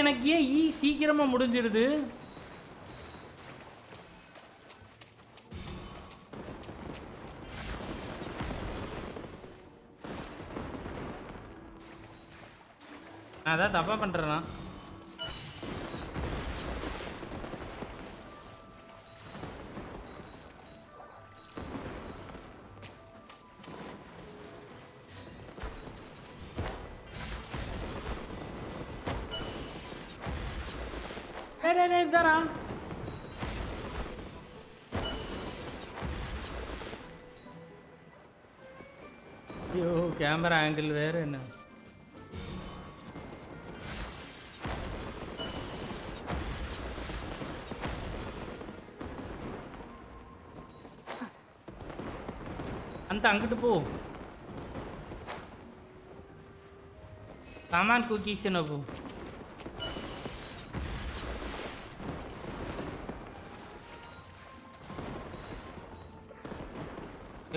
எனக்கு ஏன் சீக்கிரமா முடிஞ்சிருது அதான் தப்பா பண்றேனா ஐயோ கேமரா ஆங்கிள் வேற என்ன அந்த அங்கிட்டு போ. சாமான் குக்கீஸ் என்ன போ.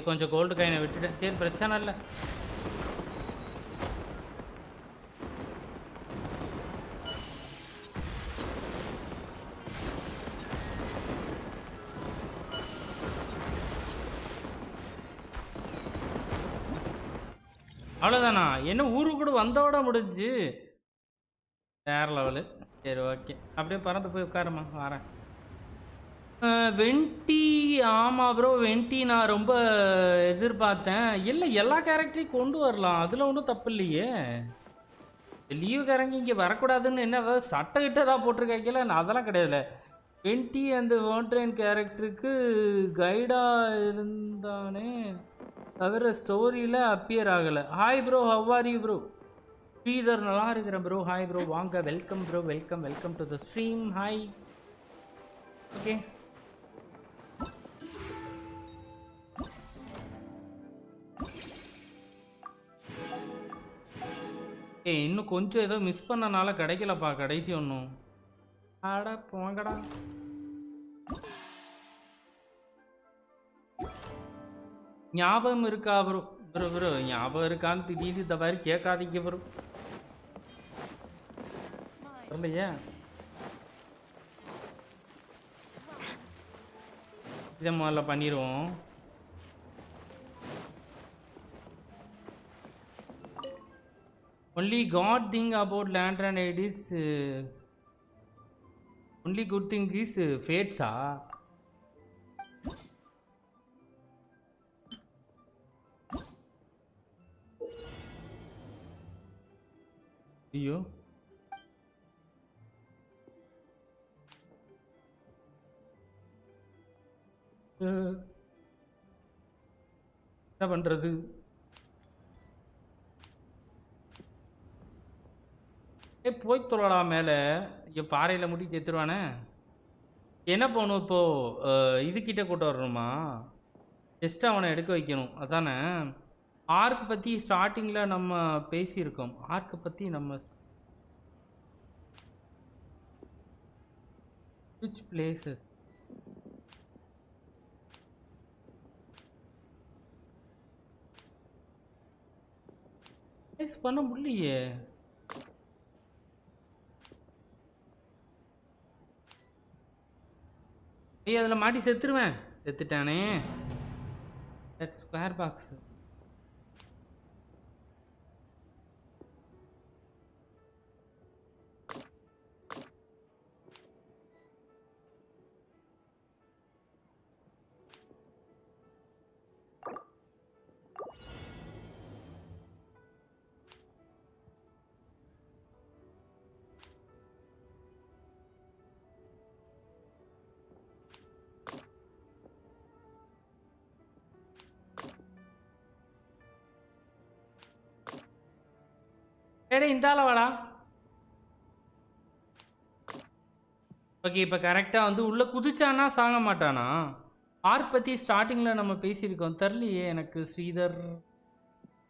கொஞ்சம் கோல்டு காயினை விட்டுட்டேன். சரி பிரச்சனை இல்லை. அவ்வளோதானா? என்ன ஊருக்கு கூட வந்தோட முடிஞ்சு. வேற லெவலு. சரி ஓகே, அப்படியே பறந்து போய் உட்காருமா, வரேன். வெண்டி, ஆமாம் ப்ரோ, வெண்டி நான் ரொம்ப எதிர்பார்த்தேன். இல்லை, எல்லா கேரக்டரையும் கொண்டு வரலாம், அதில் ஒன்றும் தப்பு இல்லையே. லீவுக்காரங்க இங்கே வரக்கூடாதுன்னு என்ன ஏதாவது சட்டை கிட்ட தான் போட்டிருக்காங்கல்ல, நான் அதெல்லாம் கிடையாதுல்ல. வெண்டி அந்த வாண்ட்ரைன் கேரக்டருக்கு கைடாக இருந்தானே தவிர ஸ்டோரியில் அப்பியர் ஆகலை. Hi bro, how are you bro? Sridhar நல்லா இருக்கிறேன் ப்ரோ. ஹாய் ப்ரோ, வாங்க, welcome bro, welcome welcome to the stream. Hi. Okay, இன்னும் கொஞ்சம் ஏதோ மிஸ் பண்ணனால கிடைக்கலப்பா கடைசி ஒன்றும். ஆடா போங்கடா. ஞாபகம் இருக்கா ப்ரோ? ப்ரோ ப்ரோ ஞாபகம் இருக்கான்னு திடீர்னு இந்த மாதிரி கேட்காதீங்க ப்ரோ. இல்லையா, இதை முதல்ல பண்ணிடுவோம். Only God thing about lantern aid is only good thing is fates. ஐயோ, என்ன பண்றது? போய் தொழடா மேலே. ஐயோ, பாறையில் முடி சேர்த்துருவானே. என்ன போகணும் இப்போது? இதுக்கிட்ட கூட்ட வரணுமா? ஜஸ்ட்டு அவனை எடுக்க வைக்கணும், அதானே? ஆர்க் பற்றி ஸ்டார்டிங்கில் நம்ம பேசியிருக்கோம். ஆர்க்கை பற்றி நம்ம which places ப்ளேஸ் பண்ண முடியலையே. ஐயா, அதில் மாட்டி செத்துருவேன். செத்துட்டானே. That square box. ஏடே இந்தால வாடா. ஓகே, இப்போ கரெக்டாக வந்து உள்ளே குதிச்சானா சாக மாட்டானா? ஆர்க் பற்றி ஸ்டார்டிங்கில் நம்ம பேசியிருக்கோம். தெரிலையே எனக்கு ஸ்ரீதர்,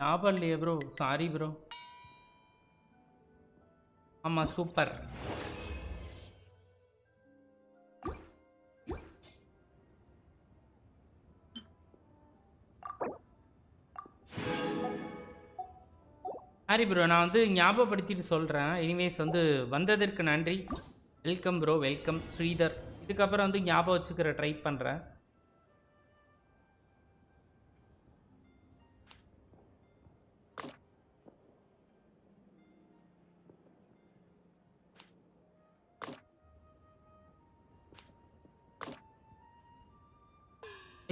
ஞாபகம் இல்லையே ப்ரோ, சாரி ப்ரோ. ஆமாம், சூப்பர். சாரி ப்ரோ, நான் வந்து ஞாபகப்படுத்திட்டு சொல்கிறேன். எனிவேஸ் வந்து வந்ததற்கு நன்றி. Welcome bro, welcome Sridhar. இதுக்கப்புறம் வந்து ஞாபகம் வச்சுக்கிற ட்ரை பண்ணுறேன்.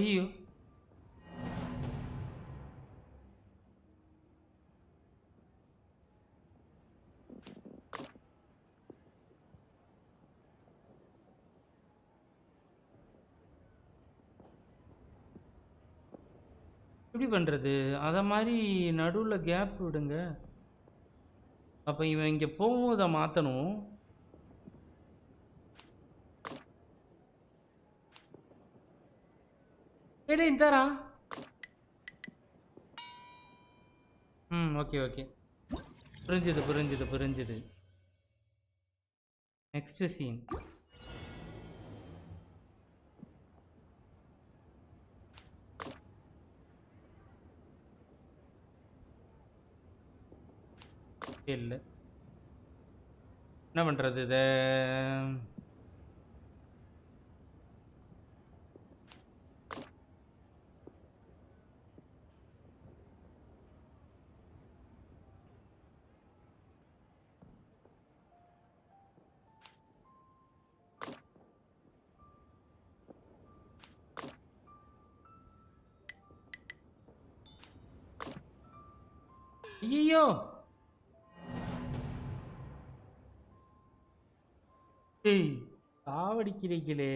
ஐயோ, எப்படி பண்ணுறது? அதை மாதிரி நடுவில் கேப் விடுங்க. அப்போ இவன் இங்கே போகும்போது மாற்றணும். ஏடே இந்தாரா. ஓகே ஓகே, புரிஞ்சுது. Next scene. இல்ல என்ன பண்றது இத? ஐயோ, ஏய் சாவடிக்கிறீங்களே.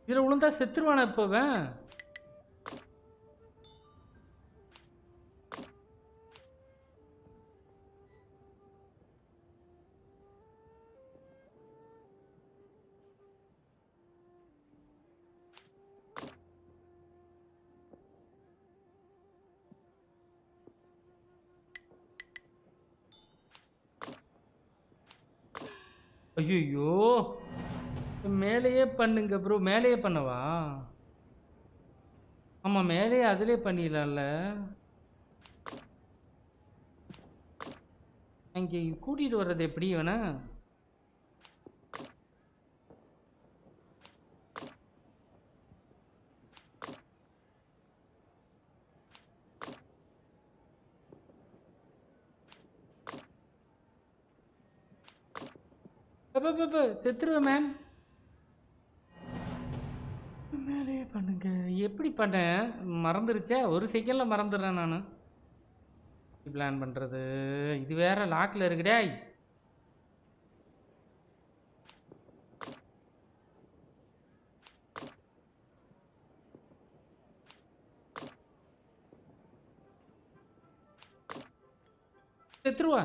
இதுல விழுந்தா செத்துருவானா இப்பவன்? ஐயோ, மேலேயே பண்ணுங்க ப்ரோ. மேலேயே பண்ணவா? ஆமா, மேலேயே அதிலே பண்ணிடலாம்ல. அங்கே கூட்டிட்டு வர்றது எப்படி வேணா? செத்துருவேன் மேம். மேலேயே பண்ணுங்க. எப்படி பண்ணேன் மறந்துருச்சே, ஒரு செகண்ட்ல மறந்துடுறேன் நான். பிளான் பண்றது இது வேற லாக்ல இருக்குடே. செத்துருவா.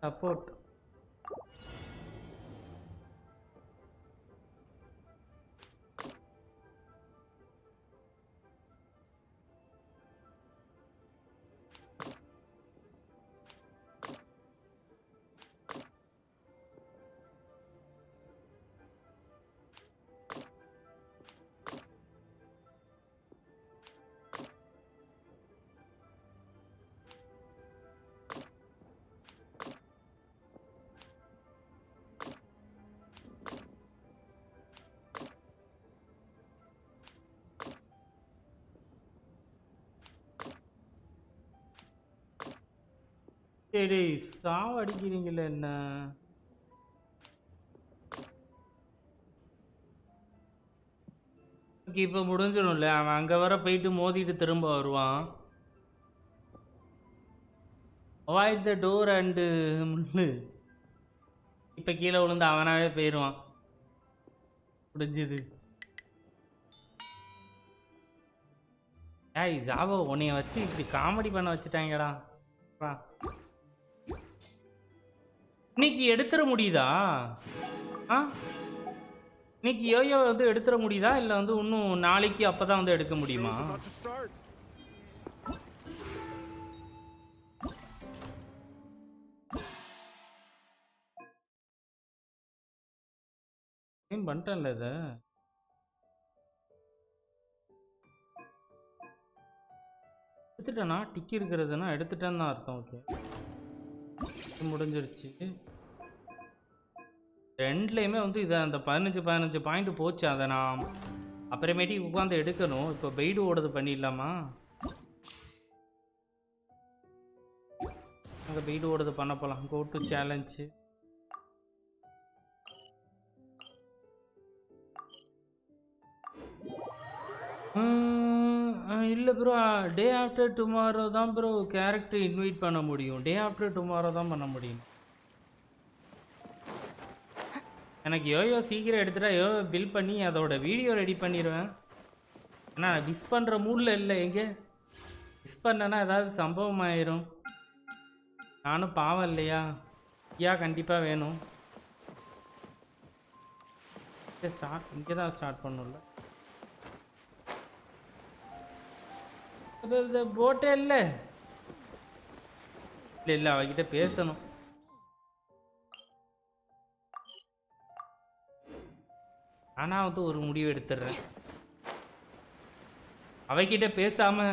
சப்போர்ட். சரி, சாவடிக்கிறீங்களே என்ன? இப்போ முடிஞ்சிடும்ல. அவன் அங்கே வர போயிட்டு மோதிட்டு திரும்ப வருவான். அவாய்ட் த டோர் அண்டு முள்ளு. இப்போ கீழே விழுந்து அவனாவே போயிடுவான். முடிஞ்சுது. ஏய் ஜாவோ, உன்னைய வச்சு இப்படி காமெடி பண்ண வச்சுட்டாங்கடா. இன்னைக்கு எடுத்துட முடியுதா? இன்னைக்கு யோயோ வந்து எடுத்துட முடியுதா, இல்லை வந்து இன்னும் நாளைக்கு அப்பதான் வந்து எடுக்க முடியுமா? பண்ணிட்டேன்ல இதை. எடுத்துட்டேனா? டிக்கி இருக்கிறதுனா எடுத்துட்டேன்னு தான் அர்த்தம். ஓகே, முடிஞ்சிருச்சு. ரெண்டுலேயுமே வந்து இதை அந்த 15 பாயிண்ட் போச்சு. அதை நான் அப்புறமேட்டிக்கு உட்காந்து எடுக்கணும். இப்போ பெய்டு ஓடுது பண்ணிடலாமா? அங்கே பெய்டு ஓடுது பண்ண போகலாம். Go to challenge. இல்ல ப்ரோ, டே ஆஃப்டர் டுமாரோ தான் ப்ரோ கேரக்டர் இன்வைட் பண்ண முடியும். டே ஆஃப்டர் டுமாரோ தான் பண்ண முடியும். எனக்கு யோயோ சீக்கிரம் எடுத்துட்டா யோயோ பில் பண்ணி அதோட வீடியோ ரெடி பண்ணிடுவேன். ஏன்னா மிஸ் பண்ணுற மூடில் இல்லை. எங்கே மிஸ் பண்ணேன்னா ஏதாவது சம்பவம் ஆயிரும். நானும் பாவம் இல்லையா? கண்டிப்பாக வேணும். இங்கே தான் ஸ்டார்ட் பண்ணும்ல. இந்த போட்டே இல்லை இல்லை இல்லை அவகிட்ட பேசணும். ஆனால் வந்து ஒரு முடிவு எடுத்துடுறேன். அவகிட்ட பேசாம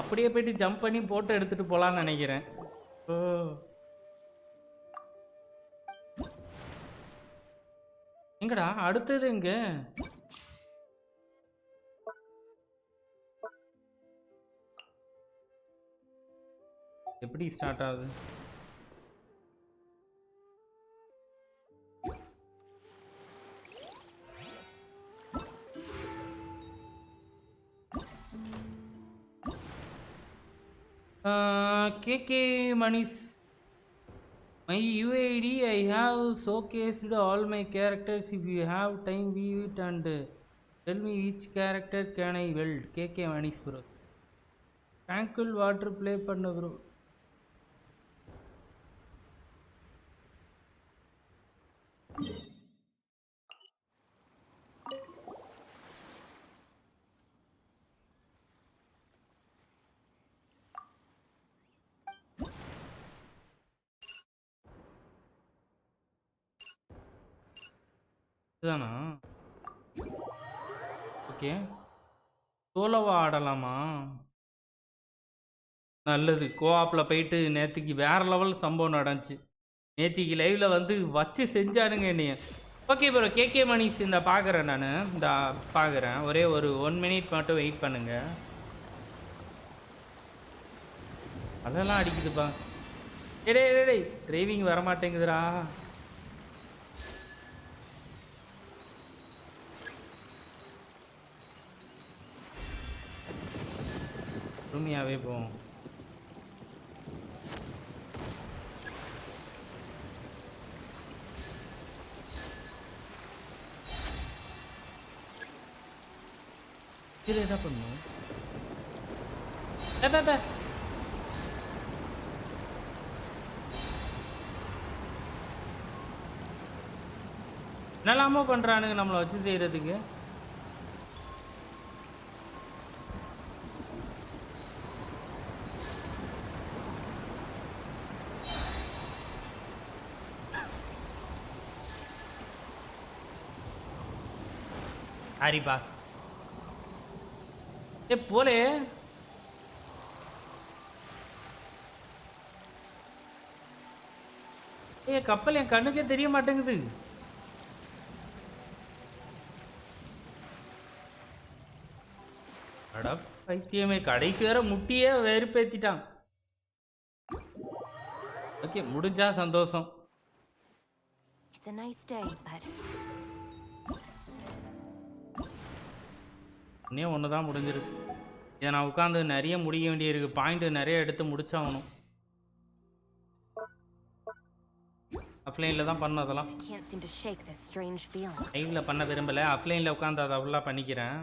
அப்படியே போயிட்டு ஜம்ப் பண்ணி போட்டோ எடுத்துட்டு போலான்னு நினைக்கிறேன். ஓ எங்கடா அடுத்தது எங்க? எப்படி ஸ்டார்ட் ஆகுது? KK Manish, my UID I have showcased all my characters. If you have time, view it and tell me which character can I weld. KK Manish bro. Tranquil water play பண்ணு bro. இதுதானா? Okay, சோலோவா ஆடலாமா? நல்லது. கோஆப்பில் போயிட்டு நேற்றுக்கு வேறு level சம்பவம் நடந்துச்சு. நேற்றுக்கு லைவில் வந்து வச்சு செஞ்சாருங்க என்னைய. ஓகே ப்ரோ, KK மணிஸ் இந்த பார்க்குறேன். நான் இந்த பார்க்குறேன். ஒரே ஒரு 1 minute மட்டும் வெயிட் பண்ணுங்க. அதெல்லாம் அடிக்குதுப்பா. டேய் டிரைவிங் வரமாட்டேங்குதுடா. பொறுமையாகவே போவோம். இது என்ன பண்ணும்? என்னலாமோ பண்ணுறானுங்க நம்மளை வச்சு செய்கிறதுக்கு. ஹரி பாஸ் போலே கப்பல் என் கண்ணுக்கே தெரிய மாட்டேங்குது. அட பைத்தியமே, கடைசி வேற முட்டியே வெறுப்பேத்திட்டான். ஓகே, முடிஞ்சா சந்தோஷம். It's a nice day, but இன்னும் ஒன்று தான் முடிஞ்சிருக்கு. இதை நான் உட்காந்து நிறைய முடிக்க வேண்டியிருக்கு. பாயிண்ட் நிறைய எடுத்து முடிச்சாகணும். ஆஃப்லைனில் தான் பண்ண அதெல்லாம். லைவில் பண்ண விரும்பலை. ஆஃப்லைனில் உட்காந்து அதை அவ்வளோ பண்ணிக்கிறேன்.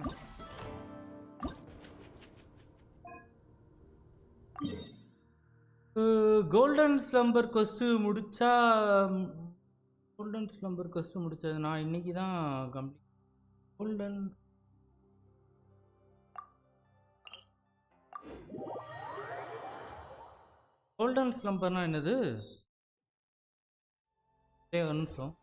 கோல்டன் ஸ்லம்பர் கொஸ்ட் முடிச்சா, கோல்டன் ஸ்லம்பர் கொஸ்ட் முடிச்சது நான் இன்னைக்கு தான் கம்ப்ளீட். கோல்டன் ஸ்லம்பர்னா என்னது? ஒரு நிமிஷம்.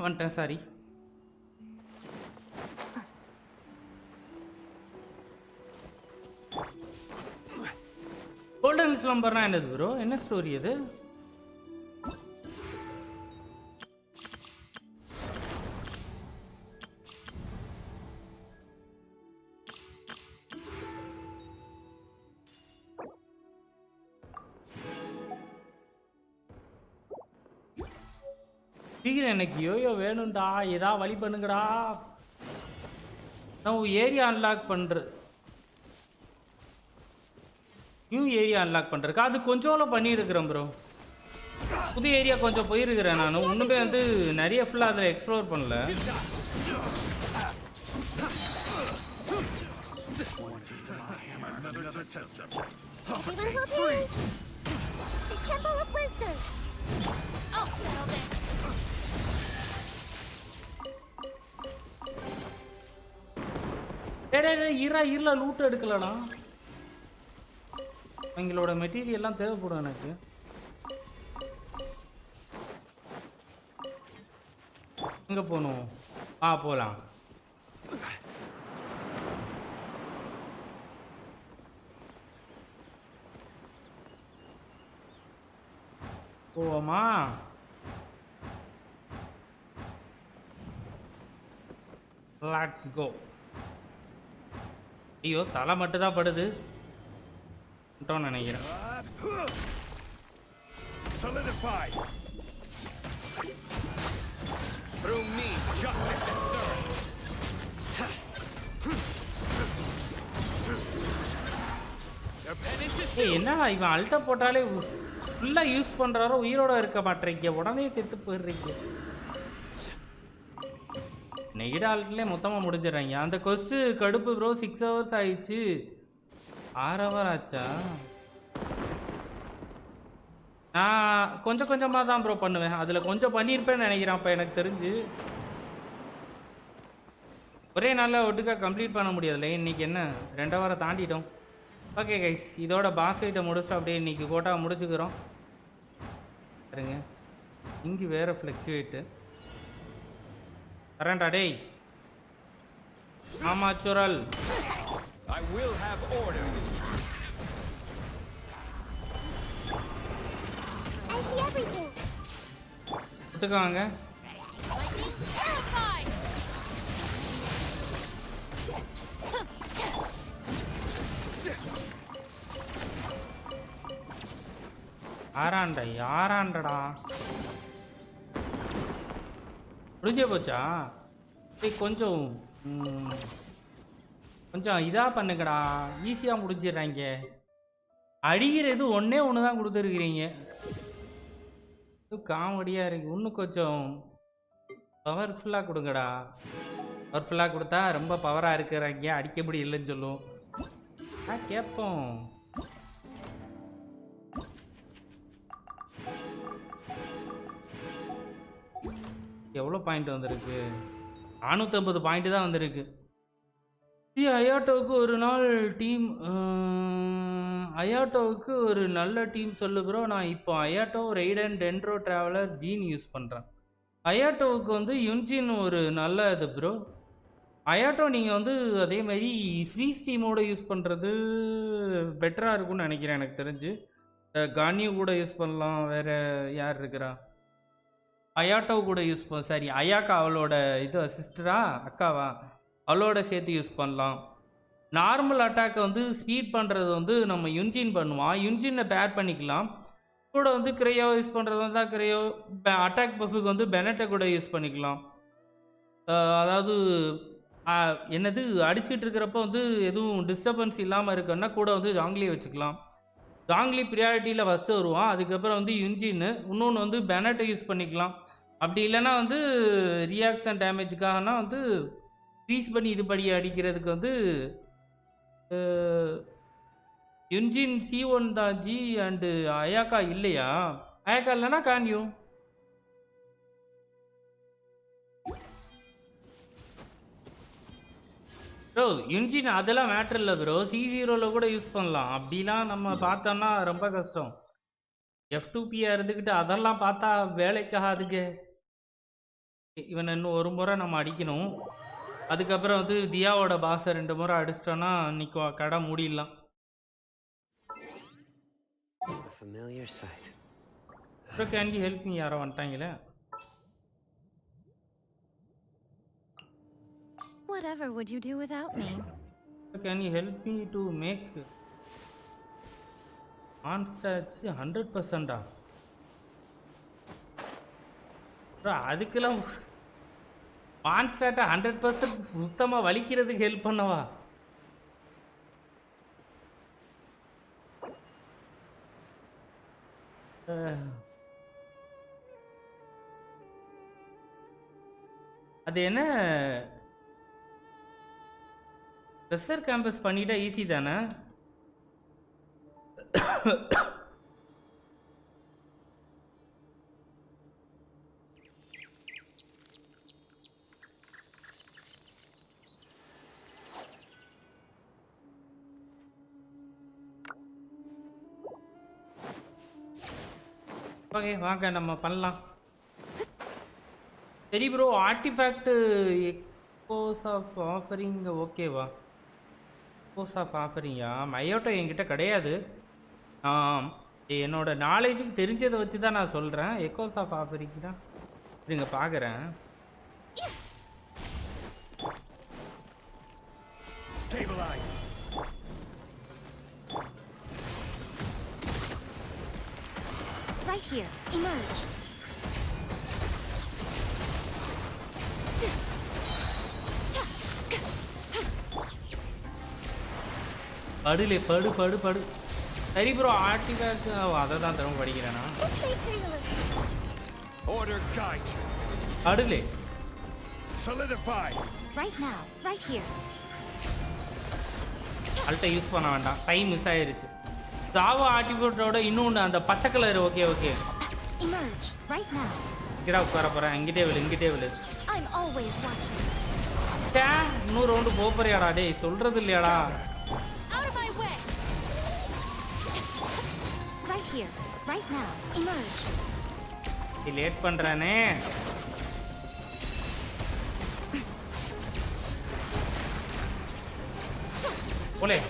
வந்துட்டேன், சாரி. கோல்டன் ஸ்லம்பர்னா என்னது ப்ரோ? என்ன ஸ்டோரி அது? சீக்கிரம் எனக்கு யோயோ வேணும்டா, ஏதா வழி பண்ணுங்கடா. நான் ஏரியா அன்லாக் பண்ணுறேன், நியூ ஏரியா அன்லாக் பண்ணுறதுக்கு அது கொஞ்சம் பண்ணியிருக்கிறேன் ப்ரோ. புது ஏரியா கொஞ்சம் போயிருக்கிறேன் நான், ஒன்றுமே வந்து நிறைய ஃபுல்லாக அதில் எக்ஸ்ப்ளோர் பண்ணல. இருல லூட் எடுக்கலடா, எங்களோட மெட்டீரியல் எல்லாம் தேவைப்படும் எனக்கு. எங்க போகணும்? போலாம். போவோமா? Let's go. ஐயோ, தலை மட்டும் தான் படுது நினைக்கிறேன். என்னடா இவன் அல்ட்ட போட்டாலே ஃபுல்லா யூஸ் பண்றாரோ, உயிரோட இருக்க மாட்டேறீங்க, உடனே செத்து போயிடுறீங்க. நெகிட ஆள்களே மொத்தமாக முடிஞ்சிடறாங்க. அந்த கொஸ்ட்டு கடுப்பு ப்ரோ. 6 hours ஆயிடுச்சு. 6 hour ஆச்சா? நான் கொஞ்சம் கொஞ்சமாக தான் ப்ரோ பண்ணுவேன், அதில் கொஞ்சம் பண்ணியிருப்பேன்னு நினைக்கிறேன். அப்போ எனக்கு தெரிஞ்சு ஒரே நாளில் ஒட்டுக்கா கம்ப்ளீட் பண்ண முடியாதுல்ல. இன்றைக்கி என்ன 2 hour தாண்டிட்டோம். ஓகே கைஸ், இதோட பாஸ் ஃபைட்டை முடிச்சுட்டு அப்படியே இன்றைக்கி கோட்டா முடிச்சுக்கிறோம். சரிங்க, இங்கே வேறு ஃப்ளெக்சுவேட்டு வரேன்டா டேய். ஆமா சுரல். I will have order. I see everything. விட்டுக்காங்க. யாராண்டடா முடிஞ்சே போச்சா? கொஞ்சம் கொஞ்சம் இதாக பண்ணுங்கடா, ஈஸியாக முடிஞ்சிடுறாங்க. அடிக்கிறது ஒன்றே ஒன்று தான் கொடுத்துருக்குறீங்க, காமெடியாக இருக்கு. இன்னும் கொஞ்சம் பவர்ஃபுல்லாக கொடுங்கடா. பவர்ஃபுல்லாக கொடுத்தா ரொம்ப பவராக இருக்கிறாங்க, அடிக்க முடியலன்னு சொல்லுவோம். கேட்போம். எவ்வளோ பாயிண்ட் வந்திருக்கு? 450 பாயிண்ட் தான் வந்திருக்கு. அயாட்டோவுக்கு ஒரு நாள் டீம், அயாட்டோவுக்கு ஒரு நல்ல டீம் சொல்லு ப்ரோ. நான் இப்போ அயாட்டோ, ரெய்டன், டென்ட்ரோ, ட்ராவலர், ஜீன் யூஸ் பண்ணுறேன். அயாட்டோவுக்கு வந்து யுன்ஜின் ஒரு நல்ல இது ப்ரோ. அயாட்டோ நீங்கள் வந்து அதேமாதிரி ஃப்ரீ ஸ்டீமோடு யூஸ் பண்ணுறது பெட்டராக இருக்கும்னு நினைக்கிறேன். எனக்கு தெரிஞ்சு கானியூ கூட யூஸ் பண்ணலாம். வேறு யார் இருக்கிறா? அயாட்டோ கூட யூஸ் சாரி அயாக்கா, அவளோட இது சிஸ்டரா அக்காவா, அவளோட சேர்த்து யூஸ் பண்ணலாம். நார்மல் அட்டாக்கை வந்து ஸ்பீட் பண்ணுறது வந்து நம்ம யுன்ஜின் பண்ணுவான், யுன்ஜினை பேர் பண்ணிக்கலாம். கூட வந்து கிரையோ யூஸ் பண்ணுறது வந்தால் கிரையோ, அட்டாக் பஃபுக்கு வந்து பெனட்டை கூட யூஸ் பண்ணிக்கலாம். அதாவது என்னது அடிச்சுட்டு இருக்கிறப்ப வந்து எதுவும் டிஸ்டர்பன்ஸ் இல்லாமல் இருக்குன்னா கூட வந்து ஜாங்லி வச்சுக்கலாம். ஜாங்லி ப்ரியாரிட்டியில் ஃபஸ்ட்டு வருவான், அதுக்கப்புறம் வந்து யுன்ஜின்னு, இன்னொன்று வந்து பெனட்டை யூஸ் பண்ணிக்கலாம். அப்படி இல்லைன்னா வந்து ரியாக்ஷன் டேமேஜுக்காகனா வந்து ஃப்ரீஸ் பண்ணி இது படி அடிக்கிறதுக்கு வந்து யுன்ஜின் C1 தான் ஜி. அண்டு அயாக்கா இல்லையா? அயாக்கா இல்லைன்னா கான்யூ. ப்ரோ யுன்ஜின் அதெல்லாம் மேட்ரு இல்லை ப்ரோ, C0 கூட யூஸ் பண்ணலாம். அப்படிலாம் நம்ம பார்த்தோம்னா ரொம்ப கஷ்டம். F2P இருந்துக்கிட்டு அதெல்லாம் பார்த்தா வேலைக்காகாதுங்க. இவனை இன்னும் ஒரு முறை நம்ம அடிக்கணும். அதுக்கப்புறம் வந்து தியாவோட பாஸை 2 முறை அடிச்சிட்டோன்னா இன்னைக்கு கடை மூடிடலாம். familiar sight. Bro, can you help me? யாரோ வந்துட்டாங்களே. Whatever would you do without me? Can you help me to make on-stage 100%? Bro, அதுக்கெல்லாம் on-stage 100% சுத்தமா வலிக்கிறதுக்கு ஹெல்ப் பண்ணவா? அது என்ன ப்ரெஷர் கேம்பஸ் பண்ணிட்டா ஈஸி தானே? ஓகே வாங்க நம்ம பண்ணலாம். சரி bro, artifact echoes of offering ஓகேவா? எக்கோஸ் ஆஃப் ஆஃபரிங்கா? மையோட்டோ என்கிட்ட கிடையாது. என்னோட நாலேஜுக்கு தெரிஞ்சதை வச்சு தான் நான் சொல்கிறேன். எக்கோஸ் ஆஃப் ஆஃபரிங்னா இருங்க பார்க்குறேன். Right here. Emerge. படுலே படு படு படு. சரி ப்ரோ, ஆர்டிஃபேக்ட் அதை தான் திரும்ப படிக்கிறேன்னா. Order guide you. படுலே. Solidify. Right now. Right here. அல்ட்ட யூஸ் பண்ண வேண்டாம், டைம் மிஸ் ஆயிருச்சு. ஜாவா ஆர்டிஃபேக்டோட இன்னொன்று அந்த பச்சை colour. Okay okay. Emerge. Right now. இங்கடா உட்கார போகிறேன். இங்கிட்டே விழு. I'm always watching. இன்னொரு ரவுண்டு போறியாடா? டேய் சொல்றது இல்லையாடா? Out of my way. Right here. Right now. Emerge. Late பண்றானே. போலே.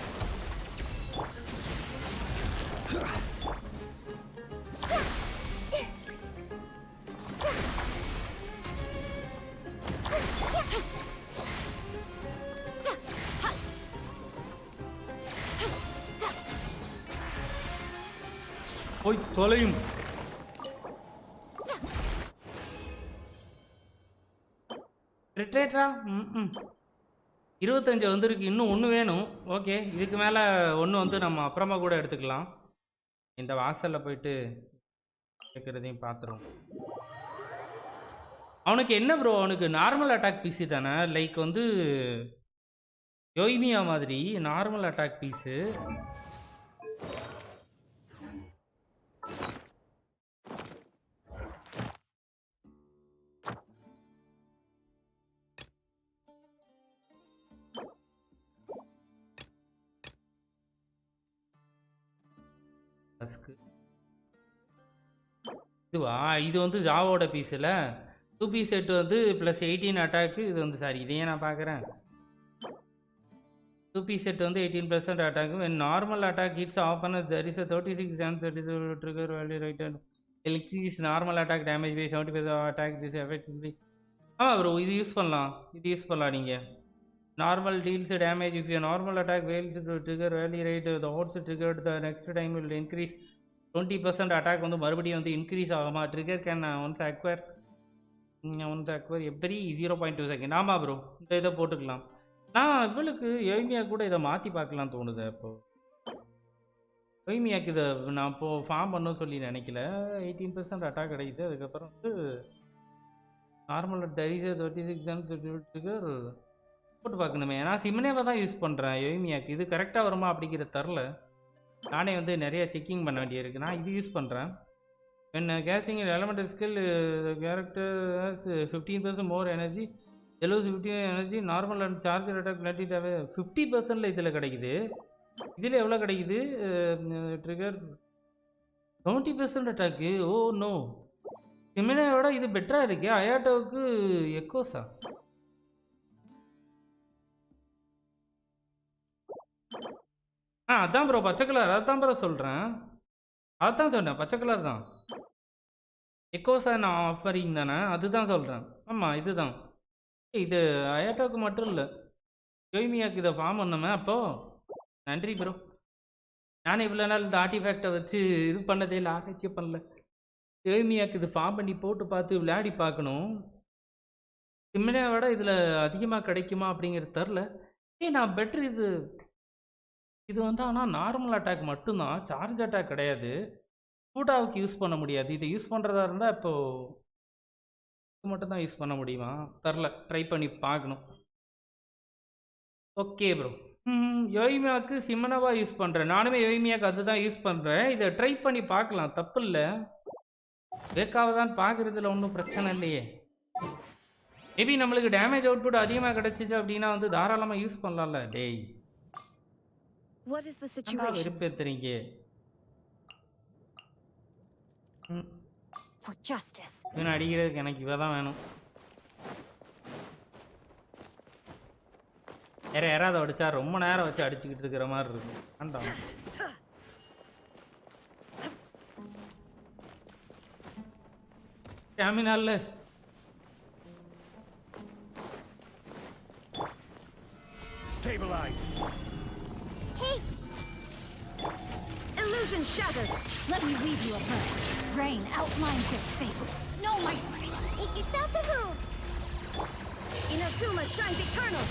போய் தொலையும். ரிட்ரேட்டரா? 25 வந்துருக்கு. இன்னும் ஒன்று வேணும். ஓகே, இதுக்கு மேலே ஒன்று வந்து நம்ம அப்புறமா கூட எடுத்துக்கலாம். இந்த வாசலில் போயிட்டு கேட்குறதையும் பார்த்துருவோம். அவனுக்கு என்ன ப்ரோ? அவனுக்கு நார்மல் அட்டாக் பிசி தானே? லைக் வந்து யோய்மியா மாதிரி நார்மல் அட்டாக் பீஸு. இதுவா? இது வந்து ஜாவோட பீஸில் 2P செட் வந்து ப்ளஸ் 18 அட்டாக்கு. இது வந்து சாரி, இதையே நான் பார்க்குறேன். 2P செட் வந்து 18% attack. when normal attack hits often there is a 36 chance that is a trigger value right and increase normal attack damage by 70% of attack this effectively. ஆமாம் bro, இது use பண்ணலாம் நீங்கள். Normal deals damage if a normal attack fails to trigger value rate the odds triggered the next time will increase 20%. Attack வந்து மறுபடியும் வந்து increase ஆகுமா? Trigger can once acquire every 0.2 second. ஆமாம் bro, இந்த இதை போட்டுக்கலாம். நான் இவளுக்கு யோய்மியா கூட இதை மாற்றி பார்க்கலாம் தோணுது. அப்போது யோய்மியாக்கு இதை நான் இப்போது ஃபார்ம் பண்ணணும்னு சொல்லி நினைக்கல. 18% அட்டாக் கிடைக்குது. அதுக்கப்புறம் வந்து நார்மல் டரிஸ் 36 ட்ரிகர் போட்டு பார்க்கணுமே. நான் சிம்னேவை தான் யூஸ் பண்ணுறேன் யோய்மியாக்கு. இது கரெக்டாக வருமா அப்படிங்கிற தரல. நானே வந்து நிறைய செக்கிங் பண்ண வேண்டியிருக்கு. நான் இது யூஸ் பண்ணுறேன். when casting an elemental skill the character has 15% more energy, allows 15 energy, normal and charge attack plenty away 50%ல இதில் கிடைக்குது. இதில் எவ்வளோ கிடைக்குது? Trigger 20% attack. ஓ நோ, சிமினோட இது பெட்டராக இருக்கு. அயாட்டோவுக்கு எக்கோஸா? அதான் ப்ரோ பச்சை கலர், அதான் ப்ரோ சொல்கிறேன். அதான் சொன்னேன், பச்சை கலர் தான். எக்கோசான் ஆஃபரிங் தானே, அதுதான் சொல்கிறேன். ஆமாம் இதுதான். இது அயாட்டாவுக்கு மட்டும் இல்லை, யோய்மியாவுக்கு இதை ஃபார்ம் பண்ணுமே. அப்போது நன்றி ப்ரோ. நான் இவ்வளோ நாள் இந்த ஆர்டிஃபேக்டை வச்சு இது பண்ணதே இல்லை, ஆராய்ச்சி பண்ணல. யோய்மியாவுக்கு இது ஃபார்ம் பண்ணி போட்டு பார்த்து விளையாடி பார்க்கணும். சிம்மினியை விட இதில் அதிகமாக கிடைக்குமா அப்படிங்கிறது தெரில. நான் பெட்ரு இது வந்து ஆனால் நார்மல் அட்டாக் மட்டும்தான், சார்ஜ் அட்டாக் கிடையாது. சூடாவுக்கு யூஸ் பண்ண முடியாது. இதை யூஸ் பண்ணுறதா இருந்தால் இப்போது மட்டும்தான் யூஸ் பண்ண முடியுமா தெரில, ட்ரை பண்ணி பார்க்கணும். Okay bro. யோய்மியாவுக்கு சிம்மனவா யூஸ் பண்ணுறேன், நானுமே யோய்மியாவுக்கு அதுதான் யூஸ் பண்ணுறேன். இதை ட்ரை பண்ணி பார்க்கலாம், தப்பு இல்லை. வேக்காவதான் பார்க்குறதுல ஒன்றும் பிரச்சனை இல்லையே. மேபி நம்மளுக்கு டேமேஜ் அவுட்புட் அதிகமாக கிடச்சிச்சு அப்படின்னா வந்து தாராளமாக யூஸ் பண்ணலாம்ல. டேய் வெறுப்பேத்துறீங்க. இவனை அடிக்கிறதுக்கு எனக்கு இவ தான் வேணும். வேற யாராவது அடிச்சா ரொம்ப நேரம் வச்சு அடிச்சுக்கிட்டு இருக்கிற மாதிரி இருக்கு. வேண்டாம். ஸ்டாமினால Stabilize. Hey! Illusion shattered. Let me weave you a verse. Rain outlines your fate. No, my spirit. Make yourselves a hoop! Inazuma shines eternal.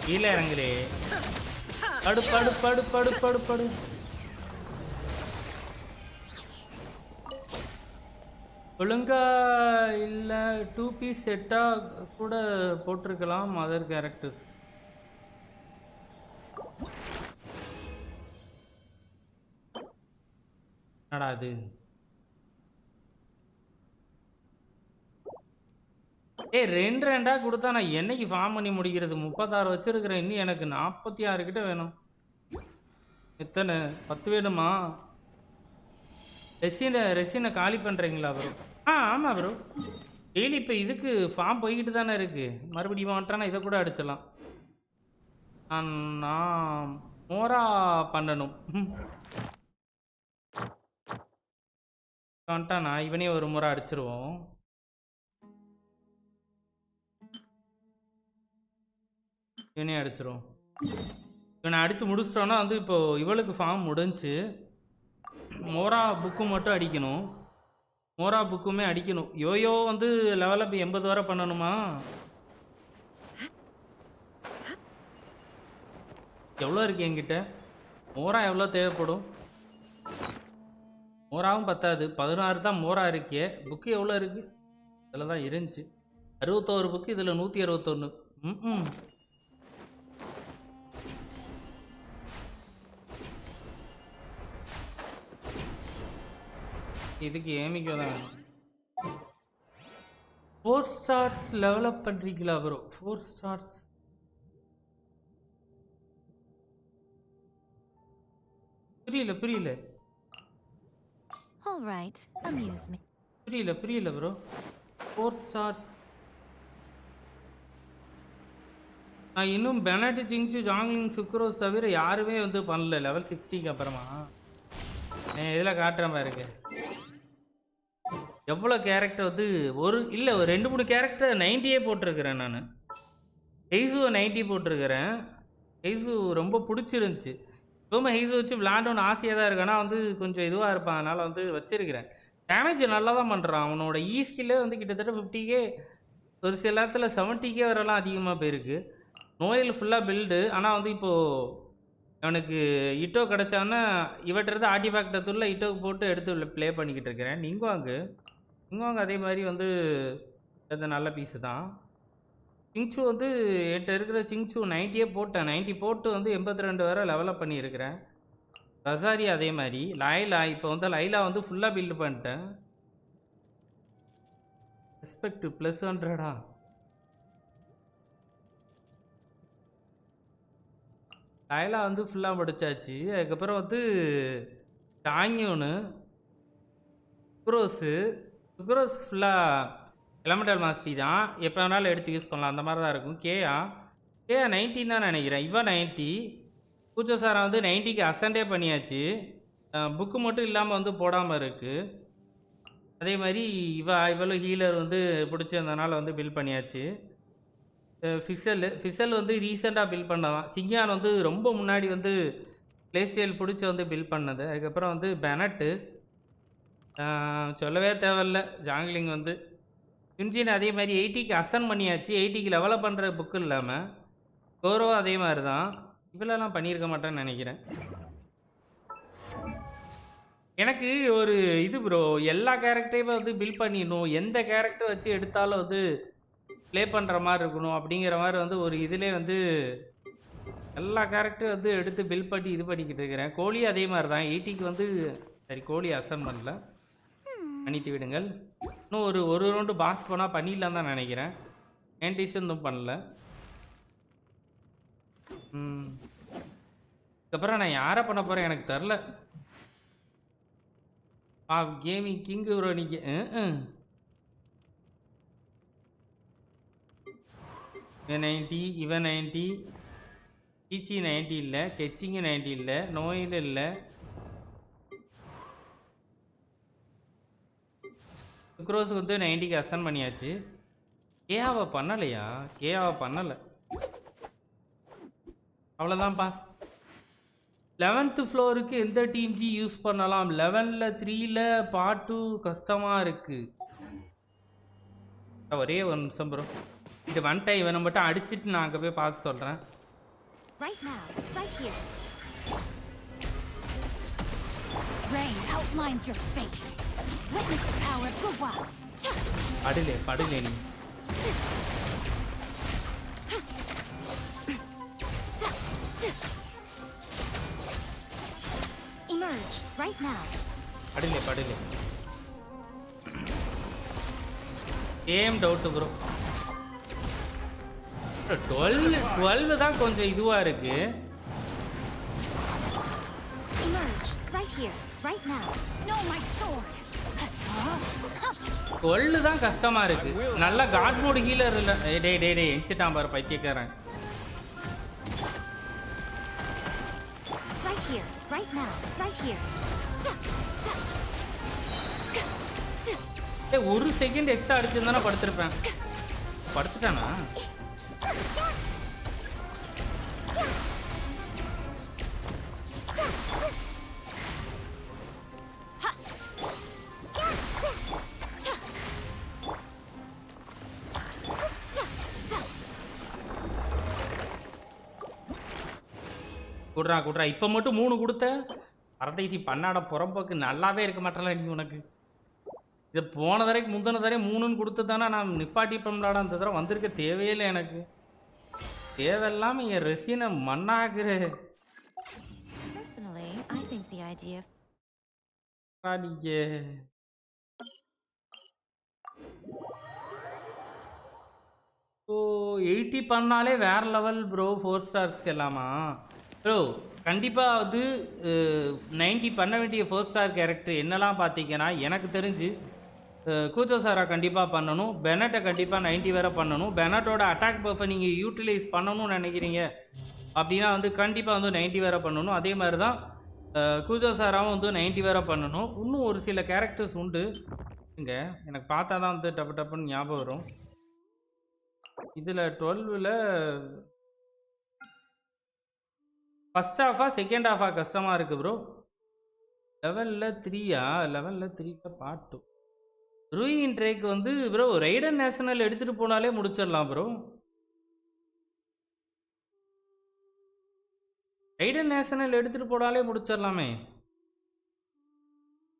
கீழே இறங்குறே. படு படு படு படு படு படு. ஒழுங்கா இல்லை 2P செட்டாக கூட போட்டிருக்கலாம் அதர் கேரக்டர்ஸ். என்னடா அது? ரெண்டா கொடுத்தா நான் என்னைக்கு ஃபார்ம் பண்ணி முடிக்கிறது? 36 வச்சிருக்கிறேன், இன்னும் எனக்கு 46 கிட்ட வேணும். எத்தனை 10 வேணுமா? ரெசினை காலி பண்ணுறீங்களா ப்ரோ? ஆமாம் ப்ரோ. டெய்லி இப்போ இதுக்கு ஃபார்ம் போய்கிட்டு தானே இருக்குது. மறுபடியும் வந்துட்டானா இதை கூட அடிச்சிடலாம். நான் மோரா பண்ணணும். வந்துட்டானா இவனே ஒரு முறை அடிச்சிருவோம். இவனே அடிச்சிரும். இவனை அடித்து முடிச்சிட்டோன்னா வந்து இப்போது இவளுக்கு ஃபார்ம் முடிஞ்சு மோரா புக்கு மட்டும் அடிக்கணும். மோரா புக்குமே அடிக்கணும். யோயோ வந்து லெவலப் 80 வரை பண்ணணுமா? எவ்வளோ இருக்கு என்கிட்ட? மோரா எவ்வளோ தேவைப்படும்? மோராவும் பத்தாது, 16 தான் மோரா இருக்கே. புக்கு எவ்வளோ இருக்குது? இதில் தான் இருந்துச்சு 61 புக்கு, இதில் 161. இதுக்கு ஏமிக்கோ தான் வேணும். 4 ஸ்டார்ஸ் லெவலப் பண்ணுறீங்களா ப்ரோ? 4 ஸ்டார்ஸ் புரியல. All right, amuse me. புரியல ப்ரோ. 4 ஸ்டார்ஸ் நான் இன்னும் பெனட், ஜிங்சு, ஜாங்லிங், சுக்ரோஸ் தவிர யாருமே வந்து பண்ணல லெவல் 60க்கு அப்புறமா. இதில் காட்டுற மாதிரி இருக்கு எவ்வளோ கேரக்டர் வந்து ஒரு 2-3 கேரக்டர் 90 போட்டிருக்கிறேன். நான் ஹெய்ஸுவை 90 போட்டிருக்கிறேன். ஹெய்ஸு ரொம்ப பிடிச்சிருந்துச்சி. எப்பவுமே ஹெய்ஸு வச்சு விளாண்டோன்னு ஆசையாக தான் இருக்கு. ஆனால் வந்து கொஞ்சம் இதுவாக இருப்பான், அதனால் வந்து வச்சுருக்கிறேன். டேமேஜ் நல்லா தான் பண்ணுறான். அவனோட ஸ்கில்லே வந்து கிட்டத்தட்ட 50K, ஒரு சில நேரத்தில் 70K வரலாம் அதிகமாக போயிருக்கு. நோயில் ஃபுல்லாக பில்டு. ஆனால் வந்து இப்போது அவனுக்கு இட்டோ கிடச்சான்னா இவற்றிருந்து ஆர்டிஃபேக்டத்துள்ள இட்டோக்கு போட்டு எடுத்து ப்ளே பண்ணிக்கிட்டு இருக்கிறேன். இங்கோங்க அதே மாதிரி வந்து அது நல்ல பீஸு தான். சிங்சு வந்து என்கிட்ட இருக்கிற சிங்சு 90 போட்டேன். 90 போட்டு வந்து 82 வரை லெவலப் பண்ணியிருக்கிறேன். ரசாரி அதே மாதிரி. லைலா இப்போ வந்து லைலா வந்து ஃபுல்லாக பில்டு பண்ணிட்டேன். ரெஸ்பெக்ட் +100 லைலா வந்து ஃபுல்லாக முடிச்சாச்சு. அதுக்கப்புறம் வந்து டாங்கியோனு, சுக்ரோஸ் ஃபுல்லாக எலமெண்டல் மாஸ்டரி தான். எப்போ வேணாலும் எடுத்து யூஸ் பண்ணலாம், அந்த மாதிரி தான் இருக்கும். கேயா 90 தான் நினைக்கிறேன். இவன் 90. பூஜா சாரா வந்து 90க்கு அசண்டே பண்ணியாச்சு. புக்கு மட்டும் இல்லாமல் வந்து போடாமல் இருக்குது. அதே மாதிரி இவளும் ஹீலர் வந்து பிடிச்சிருந்தனால வந்து பில் பண்ணியாச்சு. ஃபிசல் வந்து ரீசெண்டாக பில் பண்ணதான். சிங்கான் வந்து ரொம்ப முன்னாடி வந்து ப்ளே ஸ்டைல் பிடிச்சி வந்து பில் பண்ணது. அதுக்கப்புறம் வந்து பெனட்டு சொல்லவே தேவையில்ல. ஜாங்லிங் வந்து யுன்ஜின் அதே மாதிரி 80க்கு அசன் பண்ணியாச்சு. 80க்கு லெவலப் பண்ணுற புக்கு இல்லாமல் கௌரவம் அதே மாதிரி தான். இவ்வளோலாம் பண்ணியிருக்க மாட்டேன்னு நினைக்கிறேன். எனக்கு ஒரு இது ப்ரோ, எல்லா கேரக்டரையுமே வந்து பில் பண்ணிடணும், எந்த கேரக்டர் வச்சு எடுத்தாலும் வந்து ப்ளே பண்ணுற மாதிரி இருக்கணும் அப்படிங்கிற மாதிரி வந்து ஒரு இதிலே வந்து எல்லா கேரக்டரும் வந்து எடுத்து பில் பண்ணி இது பண்ணிக்கிட்டு இருக்கிறேன். கோழி அதே மாதிரி தான். 80க்கு வந்து சரி கோழி அசன் பண்ணல, மன்னித்து விடுங்கள். இன்னும் ஒரு ரவுண்டு பாஸ் போனால் பண்ணிடலாம் தான் நினைக்கிறேன். ஏன்டிஸ் இன்னும் பண்ணல. அதுக்கப்புறம் நான் யாரை பண்ண போகிறேன் எனக்கு தெரில. கேமிங் கிங்கு ப்ரோ நீங்கள். இவன் 90, இவன் 90, டீச்சி 90 இல்லை, கெச்சிங்கு 90 இல்லை, நோயில் இல்லை. சுக்ரோஸுக்கு வந்து 90க்கு அசன் பண்ணியாச்சு. கேஆவை பண்ணலையா? கேஆவை பண்ணலை. அவ்வளோதான் பாஸ். 11th ஃப்ளோருக்கு எந்த டீம்ஜி யூஸ் பண்ணலாம்? 11ல் 3ல் பார்ட் 2 கஷ்டமாக இருக்குது. ஒரே ஒரு நிமிஷம் ப்ரோ, இது வந்துட்டேன். இவனை மட்டும் அடிச்சுட்டு நான் அங்கே போய் பார்த்து சொல்கிறேன். படுலே நீ. Emerge right now. படுலே. Same doubt bro. 12 தான் கொஞ்சம் இதுவாக இருக்கு. Emerge right here, right now. No, my sword. 12 தான் கஷ்டமா இருக்கு. நல்ல காட் மோட் ஹீலர் இல்ல. டேய் எஞ்சிட்டான் பாரு பைத்தியக்காரன். Right here, right now, right here. ஒரு செகண்ட் எக்ஸ்ட்ரா அடிச்சிருந்தானா படுத்திருப்பேன். படுத்துட்டானா? குடுறா இப்போ மட்டும் 3 கொடுத்த. அரட்டைசி பண்ணாட புறம்போக்கு நல்லாவே இருக்க மாட்டேன்ல நீ. உனக்கு இது போன தடவைக்கு முந்தின தடவை 3ன்னு கொடுத்து தானே நான் நிப்பாட்டிப்பம்லாடா. அந்த தடவை வந்திருக்க தேவையில்லை எனக்கு. தேவையில்லாம என் ரெசினை மண்ணாக்குற. Personally, I think the idea நீங்க 80 பண்ணாலே வேற லெவல் ப்ரோ. 4 ஸ்டார்ஸ்க்கு எல்லாமா ப்ரோ? கண்டிப்பாக வந்து 90 பண்ண வேண்டிய 4 ஸ்டார் கேரக்டர் என்னெல்லாம் பார்த்தீங்கன்னா, எனக்கு தெரிஞ்சு கூச்சோ சாரா கண்டிப்பாக பண்ணணும். பெனட்டை கண்டிப்பாக 90 வேற பண்ணணும். பெனட்டோட அட்டாக் பப்பை நீங்கள் யூட்டிலைஸ் பண்ணணும்னு நினைக்கிறீங்க அப்படின்னா வந்து கண்டிப்பாக வந்து 90 வேற பண்ணணும். அதே மாதிரி தான் கூச்சோ சாராவும் வந்து 90 வேற பண்ணணும். இன்னும் ஒரு சில கேரக்டர்ஸ் உண்டு இங்கே, எனக்கு பார்த்தா தான் வந்து டப்புன்னு ஞாபகம் வரும். இதில் 12ல் ஃபஸ்ட் ஹாஃபா செகண்ட் ஹாஃபா கஷ்டமாக இருக்குது ப்ரோ. லெவலில் 3ல் பார்ட் 2 ரூயின் ட்ரேக் வந்து ப்ரோ ரைடன் நேஷனல் எடுத்துகிட்டு போனாலே முடிச்சிடலாம் ப்ரோ. ரைடன் நேஷனல் எடுத்துகிட்டு போனாலே முடிச்சிடலாமே.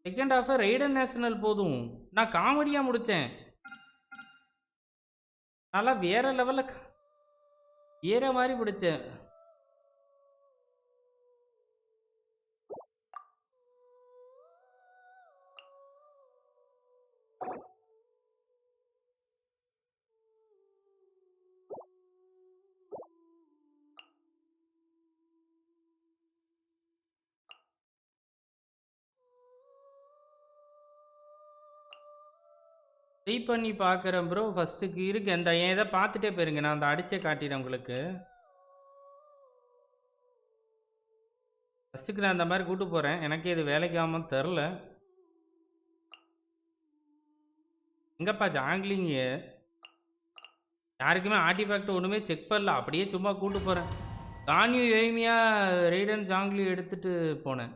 செகண்ட் ஹாஃபை ரைடன் நேஷனல் போதும். நான் காமெடியாக முடித்தேன். நல்லா வேற லெவலில் வேற மாதிரி பிடிச்சேன். ட்ரை பண்ணி பார்க்குறேன் ப்ரோ. ஃபஸ்ட்டுக்கு இருக்கு அந்த என் இதை பார்த்துட்டே போயிருங்க. நான் அந்த அடிச்சே காட்டிடுறேன் உங்களுக்கு. ஃபர்ஸ்ட்டுக்கு நான் அந்த மாதிரி கூட்டு போகிறேன். எனக்கு இது வேலைக்கு தெரில. எங்கப்பா ஜாங்கிலிங்கு யாருக்குமே ஆர்டிஃபேக்ட் ஒன்றுமே செக் பண்ணல. அப்படியே சும்மா கூட்டு போகிறேன். கான்யூ எய்மியா ரெய்டன் ஜாங்லி எடுத்துகிட்டு போனேன்.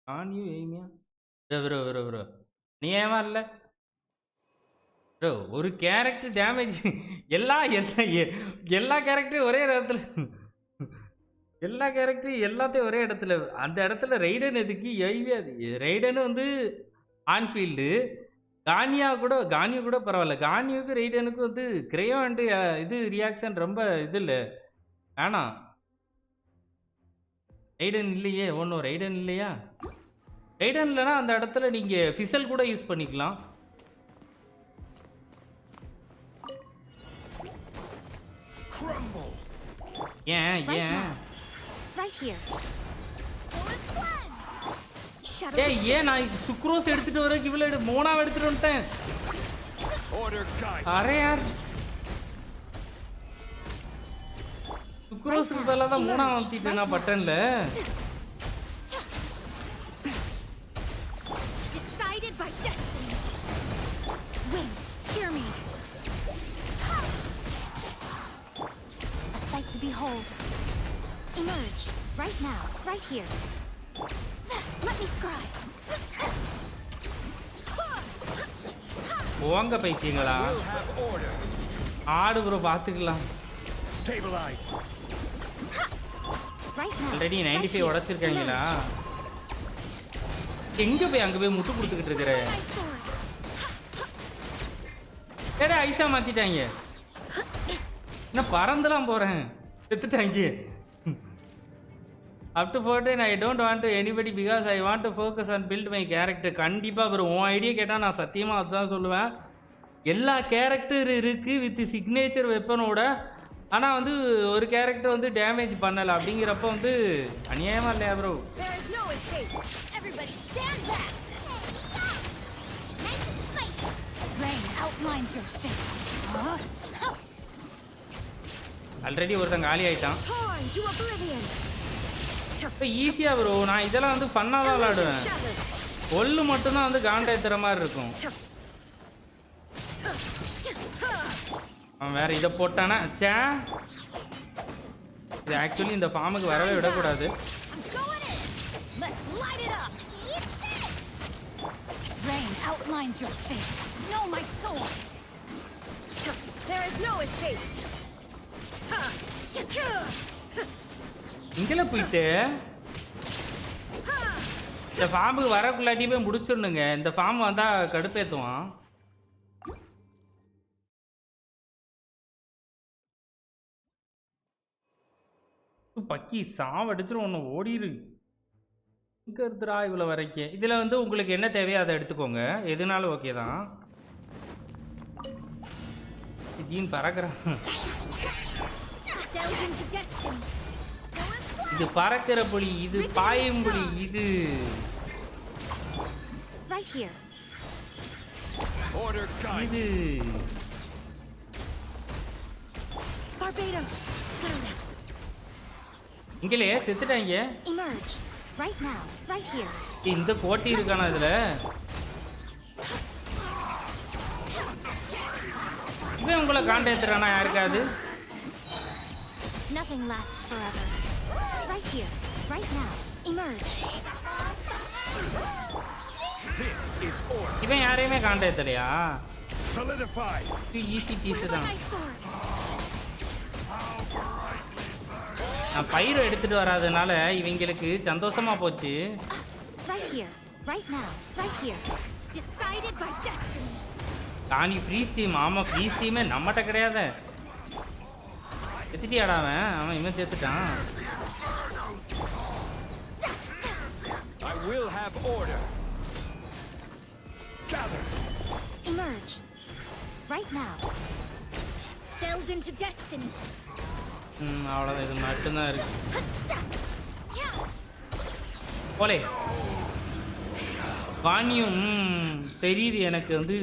கான்யூ எய்மியா ப்ரோ நீ ஏமா இல்லை ப்ரோ? ஒரு கேரக்டர் டேமேஜ் எல்லா கேரக்டரும் ஒரே இடத்துல, எல்லா கேரக்டரும் எல்லாத்தையும் ஒரே இடத்துல. அந்த இடத்துல ரெய்டன் எதுக்கு எய்மியா? ரெய்டனு வந்து ஆன்ஃபீல்டு. கான்யூ கூட பரவாயில்ல. கான்யூக்கு ரெய்டனுக்கு வந்து கிரேயோன்ட்டு இது ரியாக்ஷன் ரொம்ப இது இல்லை. வேணாம். ரெய்டன் இல்லையே. ஒன்றும் ரெய்டன் இல்லையா? ரெய்டன் இல்லைனா அந்த இடத்துல நீங்கள் ஃபிசல் கூட யூஸ் பண்ணிக்கலாம். ஏன் ஏன் நான் சுக்ரோஸ் எடுத்துட்டு வர இவ்வளோ மோனாவை எடுத்துட்டு வந்துட்டேன். அரே யார் சுக்ரோஸுக்கு பதிலாக தான் மூணா வந்துட்டேன் நான் பட்டன்ல. Behold, emerge right now, right here. Let me scribe. போங்க பைத்தியங்களா. ஆடு ப்ரோ பார்த்துக்கலாம். ஆல்ரெடி 95 உடைச்சிருக்காங்களா? எங்க போய் அங்கே போய் முட்டு கொடுத்துக்கிட்டு இருக்கிற? ஏடா ஐஸா மாத்திட்டாங்க. என்ன பறந்துலாம் போகிறேன். செத்துட்டாங்க. Up to 14 I don't want to anybody because I want to focus on build my character. கண்டிப்பாக ப்ரோ உன் ஐடியா கேட்டால் நான் சத்தியமாக அதுதான் சொல்லுவேன். எல்லா கேரக்டர் இருக்குது வித் சிக்னேச்சர் வெப்பனோட. ஆனால் வந்து ஒரு கேரக்டர் வந்து டேமேஜ் பண்ணலை அப்படிங்கிறப்ப வந்து அநியாயமாக இல்லையா ப்ரோ? ஆல்ரெடி ஒருத்தன் காலி ஆகிட்டான். இப்போ ஈஸியாக ப்ரோ நான் இதெல்லாம் வந்து ஃபன்னாக தான் விளாடுவேன். ஒல்லு மட்டும்தான் வந்து காண்டாயத்துற மாதிரி இருக்கும். அவன் வேற இதை போட்டானா சே. இது ஆக்சுவலி இந்த ஃபார்முக்கு வரவே விடக்கூடாது. இங்கெல்லாம் போயிட்டு இந்த ஃபார்முக்கு வரக்குள்ளாட்டி போய் முடிச்சிடணுங்க. இந்த ஃபார்ம் வந்தால் கடுப்பேற்றுவான். பக்கி சாவடிச்சிடும் ஒன்று ஓடிரு. இங்கே இருக்குறா இவ்வளோ வரைக்கும். இதில் வந்து உங்களுக்கு என்ன தேவையோ அதை எடுத்துக்கோங்க. எதுனாலும் ஓகே தான். ஜீன் பறக்கிறான். இது பறக்கிற புலி, இது பாயும் புலி, இது இது இங்கலே செத்துட்டாங்க. இந்த கோட்டி இருக்கானா இதுல? இவன் உங்களை காண்டாக்டரானா யாருக்காது? Nothing lasts forever. Right here, right now. Emerge. This is order. இவன் யாரையுமே காண்டாக்டலையா? Solidify. ஈஸி பீஸ் தான். நான் பயிரை எடுத்துட்டு வராதனால இவங்களுக்கு சந்தோஷமா போச்சு. Right here, right now, right here. Decided by destiny. காணி ஃப்ரீஸ் டீம். ஆமாம் ஃப்ரீஸ் டீமே நம்மகிட்ட கிடையாது. செத்துட்டியாடா அவன்? அவன் இவன் செத்துட்டான். I will have order. Gather. Emerge. Right now. Delve into destiny. அவ்வளோதான். இது மட்டும்தான் இருக்கு. போலே வாணியும் தெரியுது எனக்கு வந்து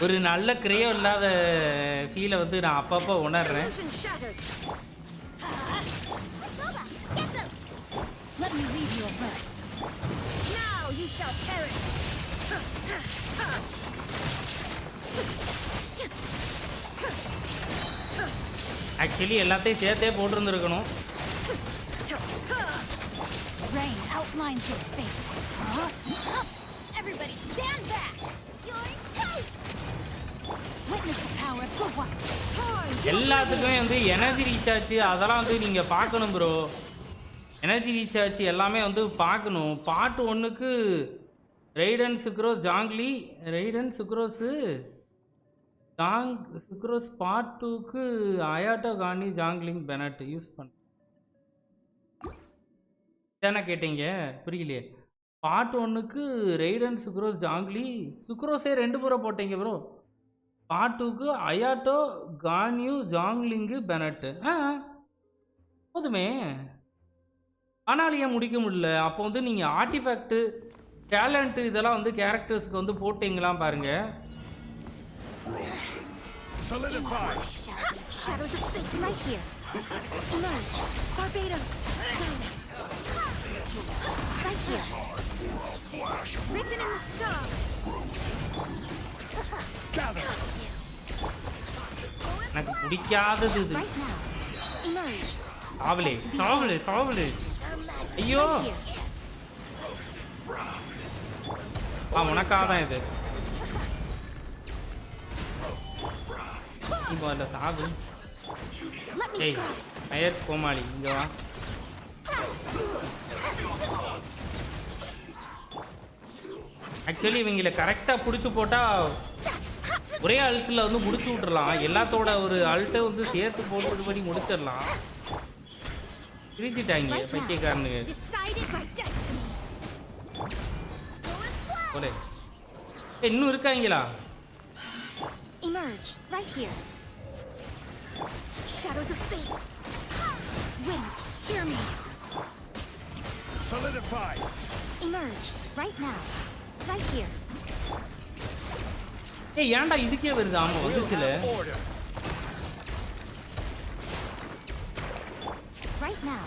ஒரு நல்ல கிரேயோ இல்லாத ஃபீலை வந்து நான் அப்பப்போ உணர்றேன். Let me leave you a verse. shall perish. Actually எல்லாத்தையும் சேர்த்தே போட்டிருந்துருக்கணும். Rain outlines your fate. Everybody stand back. You're toast. Witness the power of good one. எல்லாத்துக்குமே வந்து எனர்ஜி ரீசார்ஜ் அதெல்லாம் வந்து நீங்க பார்க்கணும் ப்ரோ. எனர்ஜி ரீசார்ஜ் எல்லாமே வந்து பார்க்கணும். பார்ட் 1க்கு Raiden sucrose Junglee Raiden sucrose sucrose part 2க்கு அயாட்டோ கானி ஜாங்லிங் பெனட் யூஸ் பண்ண தானே கேட்டீங்க? புரியலையே. பார்ட் 1க்கு ரெய்டன் சுக்ரோஸ் ஜாங்லி சுக்ரோஸே 2 முறை போட்டீங்க ப்ரோ. பார்ட் 2க்கு அயாட்டோ கான்யூ ஜாங்லிங்கு பெனட்டு. போதுமே. ஆனால் ஏன் முடிக்க முடியல? அப்போ வந்து நீங்கள் ஆர்டிஃபேக்ட்டு டேலண்ட்டு இதெல்லாம் வந்து கேரக்டர்ஸ்க்கு வந்து போட்டிங்களாம் பாருங்க. Shadows of fate right here. Emerge. Barbados. Guide us. Right here. Written in the stars. எனக்கு பிடிக்காதது இது. Right now. Emerge. சாவலே சாவலே சாவலே. ஐயோ உனக்காக தான் இது. இப்போ இல்லை சாகு. ஏய் அயர் கோமாளி இங்க வா. ஆக்சுவலி இவங்களை கரெக்டாக பிடிச்சி போட்டால் ஒரே அழுத்தில் வந்து முடிச்சு விட்டுறலாம். எல்லாத்தோட ஒரு அழுட்டை வந்து சேர்த்து போட்டு பண்ணி முடிச்சிடலாம். பிரிச்சுட்டாங்க பைத்தியக்காரனுங்க. போலே இன்னும் இருக்காங்களா? Emerge right here. Shadows of fate. Wind, hear me. Solidify. Emerge right now. Right here. ஏய் ஏன்டா இதுக்கே வருது? ஆமா வந்துச்சுல. Right now.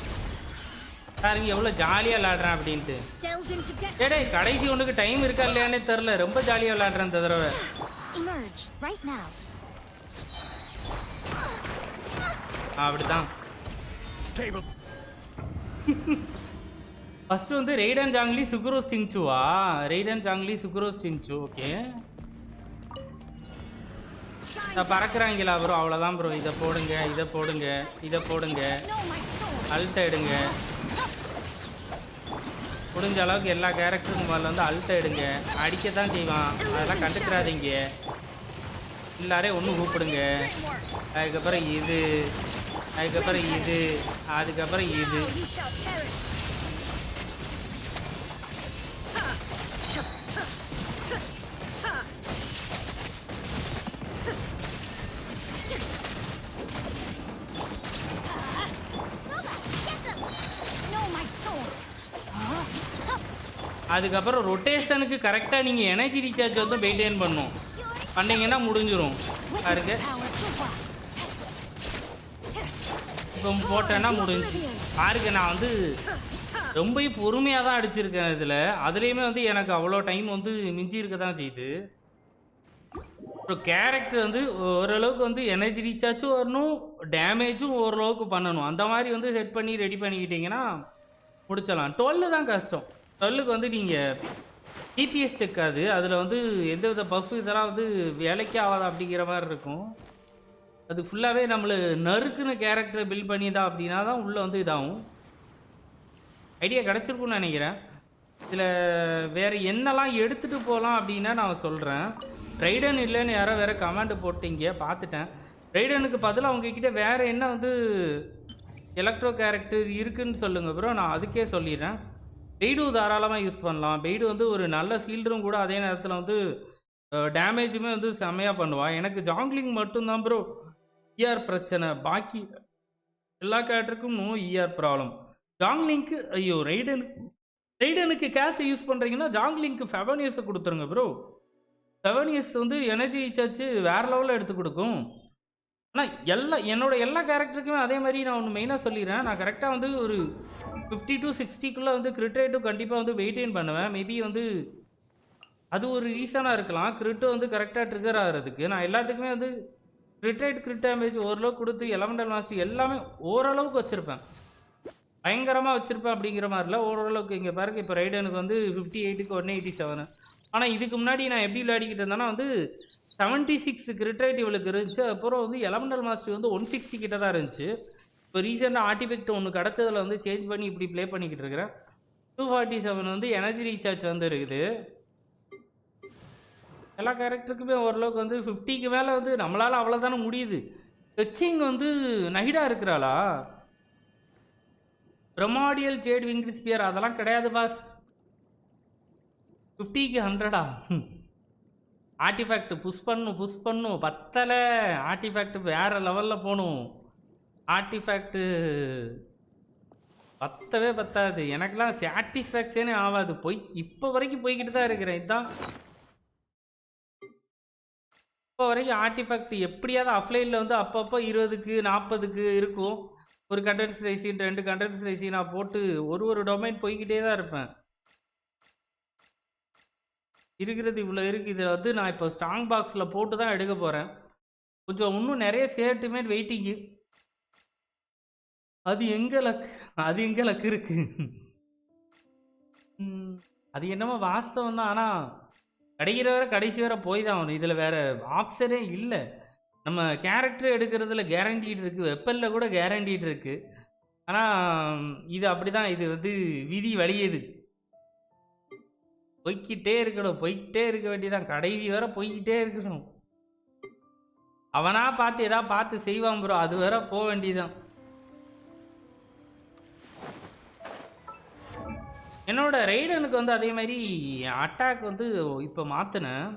பாருங்க எவ்வளவு ஜாலியா விளையாடுறேன் அப்படின்ட்டு. டேய் கடைசி உனக்கு டைம் இருக்கா இல்லையானே தெரியல. ரொம்ப ஜாலியா விளையாடுறேன் இந்த தடவை. Emerge right now. அப்படிதான். ஃபர்ஸ்ட் வந்து ரெய்டன் ஜாங்லி சுக்ரோஸ் டிங்சுவா? ரெய்டன் ஜாங்லி சுக்ரோஸ் டிங்சு. ஓகே பறக்குறாங்களா ப்ரோ? அவ்வளோதான் ப்ரோ. இதை போடுங்க இதை போடுங்க இதை போடுங்க. அல்ட்ட எடுங்க. முடிஞ்ச அளவுக்கு எல்லா கேரக்டருக்கும் முதல்ல வந்து அல்ட்ட எடுங்க. அடிக்கத்தான் செய்வான். அதெல்லாம் கண்டுக்கிறாதீங்க. எல்லாரையும் ஒன்று கூப்பிடுங்க. அதுக்கப்புறம் இது அதுக்கப்புறம் இது அதுக்கப்புறம் இது. அதுக்கப்புறம் ரொட்டேஷனுக்கு கரெக்டாக நீங்கள் எனர்ஜி ரீசார்ஜ் வந்து மெயின்டைன் பண்ணணும். பண்ணிங்கன்னா முடிஞ்சிடும். பாருங்க இப்போ போட்டேன்னா முடிஞ்சு. பாருங்க நான் வந்து ரொம்ப பொறுமையாக தான் அடிச்சிருக்கேன் இதில். அதுலேயுமே வந்து எனக்கு அவ்வளோ டைம் வந்து மிஞ்சி இருக்க தான் செய்யுது. அப்புறம் கேரக்டர் வந்து ஓரளவுக்கு வந்து எனர்ஜி ரீசார்ஜும் வரணும், டேமேஜும் ஓரளவுக்கு பண்ணணும். அந்த மாதிரி வந்து செட் பண்ணி ரெடி பண்ணிக்கிட்டிங்கன்னா முடிச்சிடலாம். 12 தான் கஷ்டம். 12க்கு வந்து நீங்கள் டிபிஎஸ் செக்காது. அதில் வந்து எந்தவித பஃப் இதெல்லாம் வந்து வேலைக்கே ஆகாது அப்படிங்கிற மாதிரி இருக்கும். அது ஃபுல்லாகவே நம்மளை நறுக்குன்னு கேரக்டரை பில்ட் பண்ணி தான் அப்படின்னா தான் உள்ளே வந்து இதாகும். ஐடியா கிடச்சிருக்குன்னு நினைக்கிறேன். இதில் வேறு என்னெல்லாம் எடுத்துகிட்டு போகலாம் அப்படின்னா நான் சொல்கிறேன். ரைடன் இல்லைன்னு யாரோ வேறு கமெண்ட் போட்டிங்க பார்த்துட்டேன். ரைடனுக்கு பதிலாக அவங்கக்கிட்ட வேறு என்ன வந்து எலக்ட்ரோ கேரக்டர் இருக்குதுன்னு சொல்லுங்கள் ப்ரோ. நான் அதுக்கே சொல்லிடுறேன். பெய்டு தாராளமாக யூஸ் பண்ணலாம். பெய்டு வந்து ஒரு நல்ல சீல்டரும் கூட. அதே நேரத்தில் வந்து டேமேஜுமே வந்து செம்மையாக பண்ணுவாள். எனக்கு ஜாங்லிங் மட்டும்தான் ப்ரோ இஆர் பிரச்சனை. பாக்கி எல்லா கேரக்டருக்கும் நோ இஆர் ப்ராப்ளம். ஜாங்லிங்க்கு ஐயோ ரைடனுக்கு கேட்சை யூஸ் பண்ணுறீங்கன்னா ஜாங்லிங்க்கு ஃபெவனியஸை கொடுத்துருங்க ப்ரோ. ஃபெவனியஸ் வந்து எனர்ஜி ரீசார்ஜ் வேறு லெவலில் எடுத்து கொடுக்கும். ஆனால் என்னோட எல்லா கேரக்டருக்குமே அதே மாதிரி நான் ஒன்று மெயினாக சொல்லிடுறேன். நான் கரெக்டாக வந்து ஒரு 50 to 60க்குள்ளே வந்து கிரிட் ரேட்டும் கண்டிப்பாக வந்து வெயிட்டெயின் பண்ணுவேன். மேபி வந்து அது ஒரு ரீசனாக இருக்கலாம். கிரிட்டு வந்து கரெக்டாக ட்ரிகர் ஆகிறதுக்கு. நான் எல்லாத்துக்குமே வந்து கிரிட் ரேட், கிரிட் டேமேஜ் ஓரளவுக்கு கொடுத்து எலமெண்டல் மாஸ்டர் எல்லாமே ஓரளவுக்கு வச்சுருப்பேன். பயங்கரமாக வச்சுருப்பேன் அப்படிங்கிற மாதிரில ஓரளவுக்கு. இங்கே பாருங்க, இப்போ ரைடனுக்கு வந்து 58க்கு 187. ஆனால் இதுக்கு முன்னாடி நான் எப்படி விளையாடிக்கிட்டு இருந்தேன்னா வந்து 76 கிரிட் ரேட் இவளுக்கு இருந்துச்சு. அப்புறம் வந்து எலமெண்டல் மாஸ்டர் வந்து 160 கிட்ட தான் இருந்துச்சு. இப்போ ரீசெண்டாக ஆர்டிஃபெக்ட் ஒன்று கிடச்சதில் வந்து சேஞ்ச் பண்ணி இப்படி ப்ளே பண்ணிக்கிட்டு இருக்கிறேன். 247 வந்து எனர்ஜி ரீசார்ஜ் வந்து இருக்குது. எல்லா கேரக்டருக்குமே ஓரளவுக்கு வந்து 50க்கு மேலே வந்து நம்மளால் அவ்வளோதானே முடியுது. ஃபெச்சிங் வந்து நஹிடா இருக்கிறாளா? பிரமாடியல் ஜேட் விங்டு ஸ்பியர் அதெல்லாம் கிடையாது பாஸ். 50க்கு 100ஆ? ஆர்டிஃபேக்ட் புஷ் பண்ணும் பத்தலை. ஆர்டிஃபேக்ட் வேறு லெவலில் போகணும். ஆர்டிஃபேக்ட்டு பத்தவே பத்தாது. எனக்கெலாம் சாட்டிஸ்ஃபேக்ஷனே ஆகாது. இப்போ வரைக்கும் போய்கிட்டு தான் இருக்கிறேன். இதுதான் இப்போ வரைக்கும் ஆர்டிஃபேக்ட் எப்படியாவது அஃப்லைனில் வந்து அப்பப்போ 20க்கு 40க்கு இருக்கும். ஒரு கண்டென்ஸ் ரைசின் 2 கண்டென்ஸ் ரைசின் நான் போட்டு ஒரு டொமைன் போய்கிட்டே தான் இருப்பேன். இருக்கிறது இவ்வளோ இருக்குது. இதில் வந்து நான் இப்போ ஸ்ட்ராங் பாக்ஸில் போட்டு தான் எடுக்க போகிறேன். கொஞ்சம் இன்னும் நிறைய சேட்டுமே வெயிட்டிங்கு. அது எங்கே லக்கு இருக்குது. அது என்னமோ வாஸ்தவம் தான். ஆனால் கிடைக்கிற வரை கடைசி வரை போய் தான் ஆகணும். இதில் வேறு ஆப்ஷனே இல்லை. நம்ம கேரக்டர் எடுக்கிறதுல கேரண்டீட் இருக்குது, வெப்பனில் கூட கேரண்டீட் இருக்குது. ஆனால் இது அப்படி தான். இது வந்து விதி வழியது. போய்கிட்டே இருக்க வேண்டியதான். கடைசி வரை போய்கிட்டே இருக்கணும். அவனா பார்த்து எதாவது பார்த்து செய்வான் ப்ரோ. அது வரை போக வேண்டியதான். என்னோட ரைடனுக்கு வந்து அதே மாதிரி அட்டாக் வந்து இப்போ மாற்றினேன்.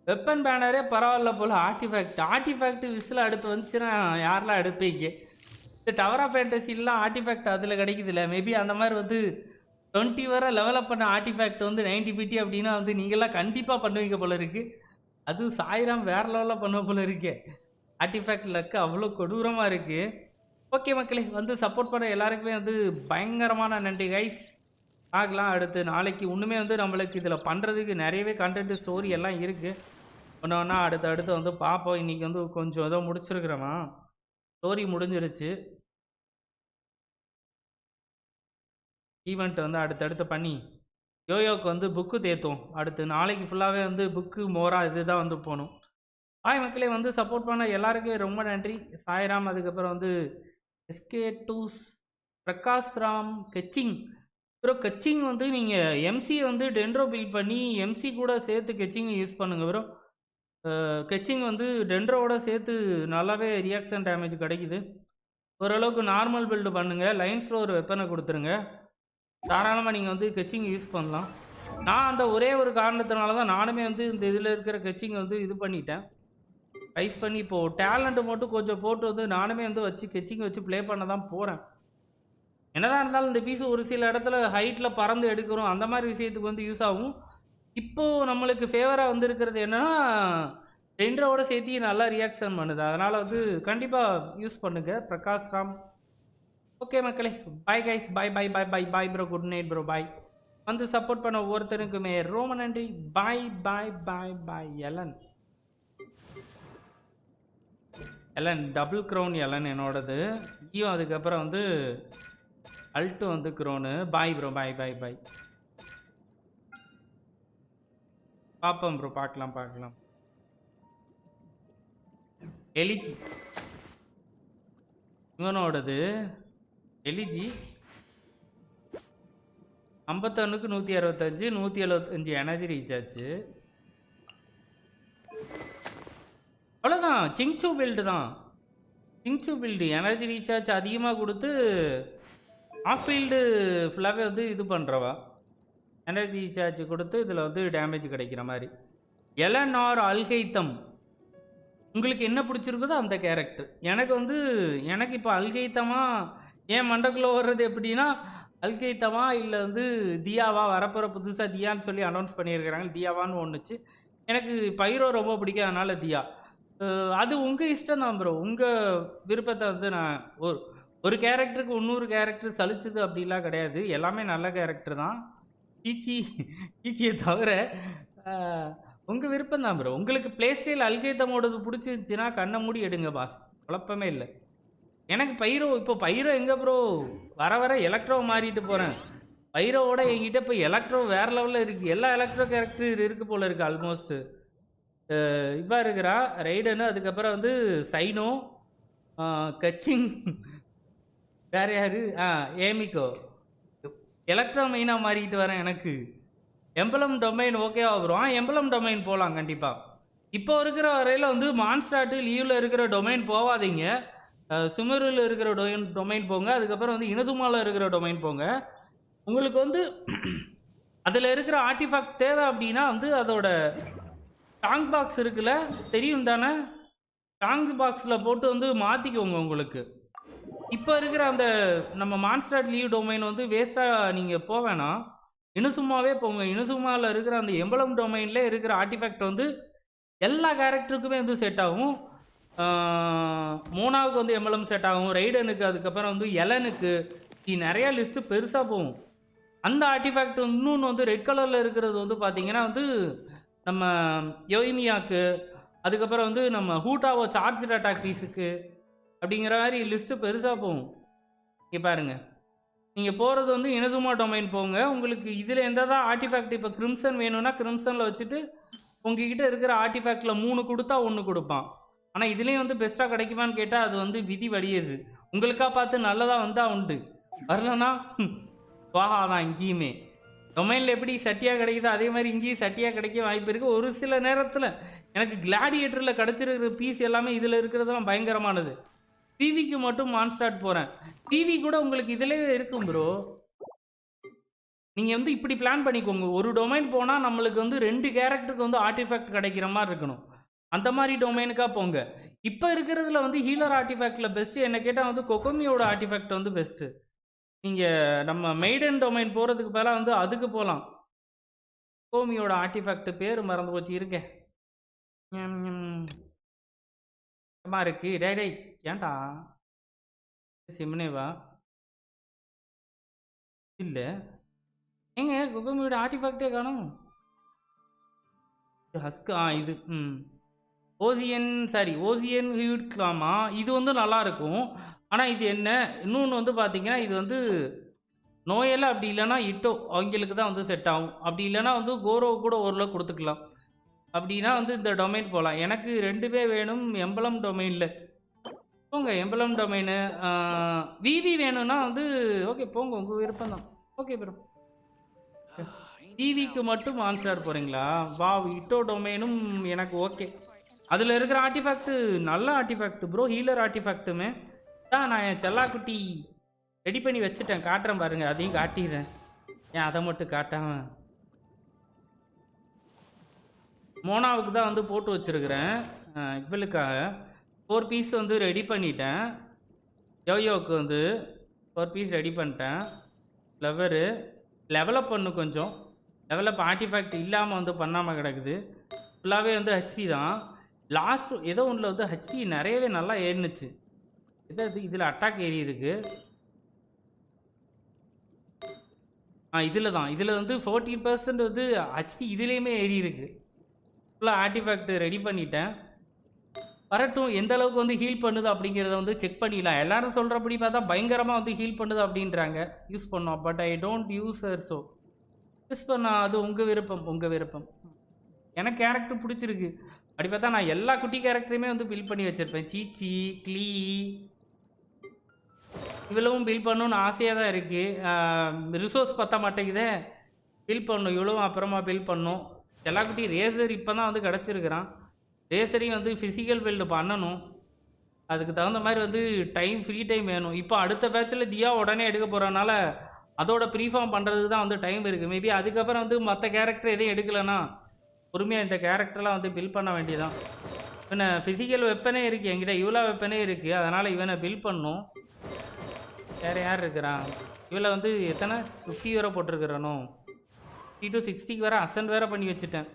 வெப்பன் பேனரே பரவாயில்ல போல். ஆர்டிஃபேக்ட் விசில் அடுத்து வந்துச்சுன்னா யாரெல்லாம் எடுப்பீங்க? இந்த டவர் ஆஃப் ஃபேண்டசிலாம் ஆர்டிஃபேக்ட் அதில் கிடைக்குதுல்ல. மேபி அந்த மாதிரி வந்து 20 வரை லெவலப் பண்ண ஆர்டிஃபேக்ட் வந்து 90 பிடி அப்படின்னா வந்து நீங்களாம் கண்டிப்பாக பண்ணுவீங்க போல இருக்குது. அது சாயிரம் வேறு லெவலில் பண்ண போல இருக்கே. ஆர்டிஃபேக்ட் லக்கு அவ்வளோ கொடூரமாக இருக்குது. ஓகே மக்களே, வந்து சப்போர்ட் பண்ண எல்லாருக்குமே வந்து பயங்கரமான நன்றி கைஸ். ஆகலாம் அடுத்து நாளைக்கு இன்னுமே வந்து நம்மளுக்கு இதில் பண்ணுறதுக்கு நிறையவே கண்டென்ட் ஸ்டோரி எல்லாம் இருக்குது. ஒன்று அடுத்து வந்து பார்ப்போம். இன்றைக்கி வந்து கொஞ்சம் ஏதோ முடிச்சிருக்கிறோமா, ஸ்டோரி முடிஞ்சிருச்சு. ஈவெண்ட் வந்து அடுத்தடுத்து பண்ணி யோயோக்கு வந்து புக்கு தேத்தும். அடுத்து நாளைக்கு ஃபுல்லாகவே வந்து புக்கு மோரா இது தான் வந்து போகணும். ஹாய் மக்களே, வந்து சப்போர்ட் பண்ண எல்லாருக்கும் ரொம்ப நன்றி. சாய்ராம், அதுக்கப்புறம் வந்து SK2, பிரகாஷ் ராம், கெச்சிங் ப்ரோ. கெச்சிங் வந்து நீங்கள் எம்சி வந்து டென்ட்ரோ பில்ட் பண்ணி எம்சி கூட சேர்த்து கெச்சிங்கை யூஸ் பண்ணுங்கள் ப்ரோ. கெச்சிங் வந்து டென்ட்ரோவோட சேர்த்து நல்லாவே ரியாக்ஷன் டேமேஜ் கிடைக்குது. ஓரளவுக்கு நார்மல் பில்டு பண்ணுங்கள். லைன்ஸில் ஒரு வெப்பனை கொடுத்துருங்க. தாராளமாக நீங்கள் வந்து கெச்சிங் யூஸ் பண்ணலாம். நான் அந்த ஒரே ஒரு காரணத்தினால தான் நானுமே வந்து இந்த இதில் இருக்கிற கெச்சிங் வந்து இது பண்ணிட்டேன். ரைஸ் பண்ணி இப்போது டேலண்ட்டு மட்டும் கொஞ்சம் போட்டு வந்து நானுமே வந்து வச்சு கெச்சிங் வச்சு ப்ளே பண்ண தான் போகிறேன். என்னதான் இருந்தாலும் இந்த பீஸ் ஒரு சில இடத்துல ஹைட்டில் பறந்து எடுக்கிறோம், அந்த மாதிரி விஷயத்துக்கு வந்து யூஸ் ஆகும். இப்போது நம்மளுக்கு ஃபேவராக வந்து இருக்கிறது என்னென்னா டென்ட்ரோவோட சேர்த்து நல்லா ரியாக்ஷன் பண்ணுது. அதனால் வந்து கண்டிப்பாக யூஸ் பண்ணுங்கள் பிரகாஷ் ராம். ஓகே மக்களே, bye guys. Bye bro. Good night bro. Bye. வந்து சப்போர்ட் பண்ண ஒவ்வொருத்தருக்குமே ரொம்ப நன்றி. பாய். எலன் டபுள் க்ரௌன் எலன் என்னோடது. ஈயும் அதுக்கப்புறம் வந்து அல்ட்டு வந்து க்ரோனு. Bye bro. பாய். பார்ப்போம் ப்ரோ, பார்க்கலாம். எலிஜி இவனோடது. எலிஜி 51க்கு 165, 175 எனர்ஜி ரீசார்ஜ். அவ்வளோதான். சிங்சு பில்டு தான். சிங்சு பில்டு எனர்ஜி ரீசார்ஜ் அதிகமாக கொடுத்து ஆஃப் ஃபீல்டு ஃபுல்லாகவே வந்து இது பண்ணுறவா. எனர்ஜி ரீசார்ஜ் கொடுத்து இதில் வந்து டேமேஜ் கிடைக்கிற மாதிரி. எலனார் அல்கைத்தம். உங்களுக்கு என்ன பிடிச்சிருக்குதோ அந்த கேரக்டர். எனக்கு இப்போ அல்கைத்தமா ஏன் மண்டக்குள்ளே வர்றது எப்படின்னா, அல்கைத்தமா இல்லை வந்து தியாவா வரப்போகிற புதுசாக தியான்னு சொல்லி அனௌன்ஸ் பண்ணியிருக்கிறாங்க. தியாவான்னு ஒன்றுச்சு. எனக்கு பைரோ ரொம்ப பிடிக்கும், அதனால் தியா. அது உங்கள் இஷ்டம் தான் ப்ரோ. உங்கள் விருப்பத்தை வந்து நான் ஒரு கேரக்டருக்கு இன்னொரு கேரக்டர் சலிச்சது அப்படிலாம் கிடையாது. எல்லாமே நல்ல கேரக்டர் தான். கீச்சியை தவிர உங்கள் விருப்பம் தான் ப்ரோ. உங்களுக்கு பிளே ஸ்டைல் அல்கேத்தமோடது பிடிச்சிருந்துச்சின்னா கண்ணை மூடி எடுங்க பாஸ், குழப்பமே இல்லை. எனக்கு பைரோ இப்போ பைரோ எங்கே ப்ரோ வர வர எலக்ட்ரோ மாறிட்டு போகிறேன். பைரோவோட என்கிட்ட இப்போ எலக்ட்ரோ வேறு லெவலில் இருக்குது. எல்லா எலக்ட்ரோ கேரக்டர் இருக்குது போல் இருக்குது ஆல்மோஸ்ட்டு. இவா இருக்கிறா ரைடனு, அதுக்கப்புறம் வந்து சைனோ, கச்சிங், வேறு யார், ஏமிக்கோ. எலக்ட்ரோ மெயினாக மாறிக்கிட்டு வரேன். எனக்கு எம்பலம் டொமைன் ஓகேவா வரும். எம்பலம் டொமைன் போகலாம் கண்டிப்பாக. இப்போ இருக்கிற வரையில் வந்து மான்ஸ்டார்ட்டு லீவில் இருக்கிற டொமைன் போகாதீங்க. சுமரில் இருக்கிற டொமைன் போங்க. அதுக்கப்புறம் வந்து இனசுமாவில் இருக்கிற டொமைன் போங்க. உங்களுக்கு வந்து அதில் இருக்கிற ஆர்டிஃபேக்ட் தேவை அப்படின்னா வந்து அதோட டாங் பாக்ஸ் இருக்குல்ல, தெரியும் தானே, டாங் பாக்ஸில் போட்டு வந்து மாற்றிக்கோங்க. உங்களுக்கு இப்போ இருக்கிற அந்த நம்ம மான்ஸ்டார்ட் லீவ் டொமைன் வந்து வேஸ்ட்டாக நீங்கள் போக வேணாம், இனுசுமாவே போங்க. இனுசுமாவில் இருக்கிற அந்த எம்பலம் டொமைனில் இருக்கிற ஆர்டிஃபேக்ட் வந்து எல்லா கேரக்டருக்குமே வந்து செட் ஆகும். மோனாவுக்கு வந்து எம்பலம் செட் ஆகும், ரைடனுக்கு, அதுக்கப்புறம் வந்து எலனுக்கு, நிறையா லிஸ்ட்டு பெருசாக போகும். அந்த ஆர்டிஃபேக்ட் இன்னொன்று வந்து ரெட் கலரில் இருக்கிறது வந்து பார்த்திங்கன்னா வந்து நம்ம யோய்மியாக்கு, அதுக்கப்புறம் வந்து நம்ம ஹூட்டாவோ சார்ஜ் அட்டாக் பீஸுக்கு அப்படிங்கிற மாதிரி லிஸ்ட்டு பெருசாக போகும். இங்கே பாருங்கள், நீங்கள் போகிறது வந்து இனசுமா டொமைன் போங்க. உங்களுக்கு இதில் எந்த தான் ஆர்டிஃபேக்ட் இப்போ கிரிம்சன் வேணும்னா கிரிம்சனில் வச்சுட்டு உங்ககிட்ட இருக்கிற ஆர்டிஃபேக்டில் 3 கொடுத்தா 1 கொடுப்பான். ஆனால் இதுலேயும் வந்து பெஸ்ட்டாக கிடைக்குமான்னு கேட்டால் அது வந்து விதி வடியது. உங்களுக்காக பார்த்து நல்லதாக வந்தால் உண்டு, வரலன்னா வாஹா தான். இங்கேயுமே டொமைனில் எப்படி சட்டியாக கிடைக்குதோ அதே மாதிரி இங்கேயும் சட்டியாக கிடைக்க வாய்ப்பு இருக்குது. ஒரு சில நேரத்தில் எனக்கு கிளாடியேட்டரில் கிடச்சிருக்கிற பீஸ் எல்லாமே இதில் இருக்கிறதெல்லாம் பயங்கரமானது. பிவிக்கு மட்டும் மான்ஸ்டார்ட் போகிறேன். பிவி கூட உங்களுக்கு இதிலே இருக்கும் ப்ரோ. நீங்கள் வந்து இப்படி பிளான் பண்ணிக்கோங்க. ஒரு டொமைன் போனால் நம்மளுக்கு வந்து 2 கேரக்டருக்கு வந்து ஆர்டிஃபேக்ட் கிடைக்கிற மாதிரி இருக்கணும். அந்த மாதிரி டொமைனுக்காக போங்க. இப்போ இருக்கிறதுல வந்து ஹீலர் ஆர்டிஃபேக்டில் பெஸ்ட்டு என்ன கேட்டால் வந்து கொக்கோமியோட ஆர்டிஃபேக்ட் வந்து பெஸ்ட்டு. நீங்கள் நம்ம மெய்டன் டொமைன் போகிறதுக்கு பதிலாக வந்து அதுக்கு போகலாம். கொக்கோமியோட ஆர்டிஃபேக்ட் பேர் மறந்து போச்சு, இருக்கேன் இருக்கு. டே ஏன்டா சிம்னேவா இல்லை ஏங்க கொக்கோமியோட ஆர்டிஃபேக்டே காணும். ஹஸ்க் இது ஓசியன் ஹியூட்லாமா, இது வந்து நல்லாயிருக்கும். ஆனால் இது என்ன இன்னொன்று வந்து பார்த்தீங்கன்னா இது வந்து நோயெல்லாம் அப்படி இல்லைன்னா இட்டோ அவங்களுக்கு தான் வந்து செட் ஆகும். அப்படி இல்லைன்னா வந்து கோரோ கூட ஓரளவு கொடுத்துக்கலாம். அப்படின்னா வந்து இந்த டொமைன் போகலாம். எனக்கு 2 வேணும் எம்பலம் டொமைனில் போங்க. எம்பலம் டொமைனு விவி வேணும்னா வந்து ஓகே போங்க, உங்கள் விருப்பம் தான். ஓகே ப்ரோ, டிவிக்கு மட்டும் மான்ஸ்டார் போகிறீங்களா? வா, இட்டோ டொமைனும் எனக்கு ஓகே. அதில் இருக்கிற ஆர்டிஃபேக்ட்டு நல்ல ஆர்டிஃபேக்ட் ப்ரோ, ஹீலர் ஆர்டிஃபேக்ட்டுமே தான். நான் என் செல்லாக்குட்டி ரெடி பண்ணி வச்சுட்டேன், காட்டுறேன் பாருங்கள். அதையும் காட்டிடுறேன். ஏன் அதை மட்டும் காட்டாமல் மோனாவுக்கு தான் வந்து போட்டு வச்சுருக்கிறேன். இவளுக்காக 4 பீஸ் வந்து ரெடி பண்ணிட்டேன். யோயோவுக்கு வந்து 4 பீஸ் ரெடி பண்ணிட்டேன். ஃப்ளவரு லெவலப் பண்ணு, கொஞ்சம் டெவலப் ஆர்டிஃபேக்ட் இல்லாமல் வந்து பண்ணாமல் கிடக்குது. ஃபுல்லாகவே வந்து ஹெச்பி தான். லாஸ்ட் ஏதோ ஒன்றில் வந்து ஹெச்பி நிறையவே நல்லா ஏறினுச்சு. இதில் அட்டாக் ஏறி இருக்கு. இதில் வந்து 14% வந்து ஹெச்பி இதுலேயுமே ஏறி இருக்கு. ஃபுல்லாக ஆர்டிஃபேக்ட் ரெடி பண்ணிட்டேன். வரட்டும், எந்த அளவுக்கு வந்து ஹீல் பண்ணுது அப்படிங்கிறத வந்து செக் பண்ணிடலாம். எல்லோரும் சொல்கிறபடி பார்த்தா பயங்கரமாக வந்து ஹீல் பண்ணுது அப்படின்றாங்க. யூஸ் பண்ணோம், but I don't use her. So use பண்ணால் அது உங்கள் விருப்பம். எனக்கு கேரக்டர் பிடிச்சிருக்கு. அப்படி பார்த்தா நான் எல்லா குட்டி கேரக்டரையுமே வந்து பில் பண்ணி வச்சுருப்பேன். சீச்சி, கிளீ, இவ்வளவும் பில் பண்ணணும்னு ஆசையாக தான் இருக்குது. ரிசோர்ஸ் பற்ற மாட்டேங்குதே, பில் பண்ணணும். இவ்வளவும் அப்புறமா பில் பண்ணணும். எல்லா குட்டி ரேசர் இப்போ தான் வந்து கிடச்சிருக்கிறான். ரேசரையும் வந்து ஃபிசிக்கல் பில்டு பண்ணணும். அதுக்கு தகுந்த மாதிரி வந்து ஃப்ரீ டைம் வேணும். இப்போ அடுத்த பேட்சில் தியா உடனே எடுக்க போகிறனால அதோட ப்ரீஃபார்ம் பண்ணுறதுக்கு தான் வந்து டைம் இருக்குது. மேபி அதுக்கப்புறம் வந்து மற்ற கேரக்டர் எதையும் எடுக்கலைன்னா பொறுமையாக இந்த கேரக்டர்லாம் வந்து பில் பண்ண வேண்டியதான். இவனை ஃபிசிக்கல் வெப்பனே இருக்குது என்கிட்ட, இவ்வளோ வெப்பனே இருக்குது. அதனால் இவனை பில் பண்ணணும். வேறு யார் இருக்கிறான்? இவளை வந்து எத்தனை 50 வரை போட்டிருக்கிறனோ, 50 to 60 வரை அசன்ட் வேறு பண்ணி வச்சுட்டேன்.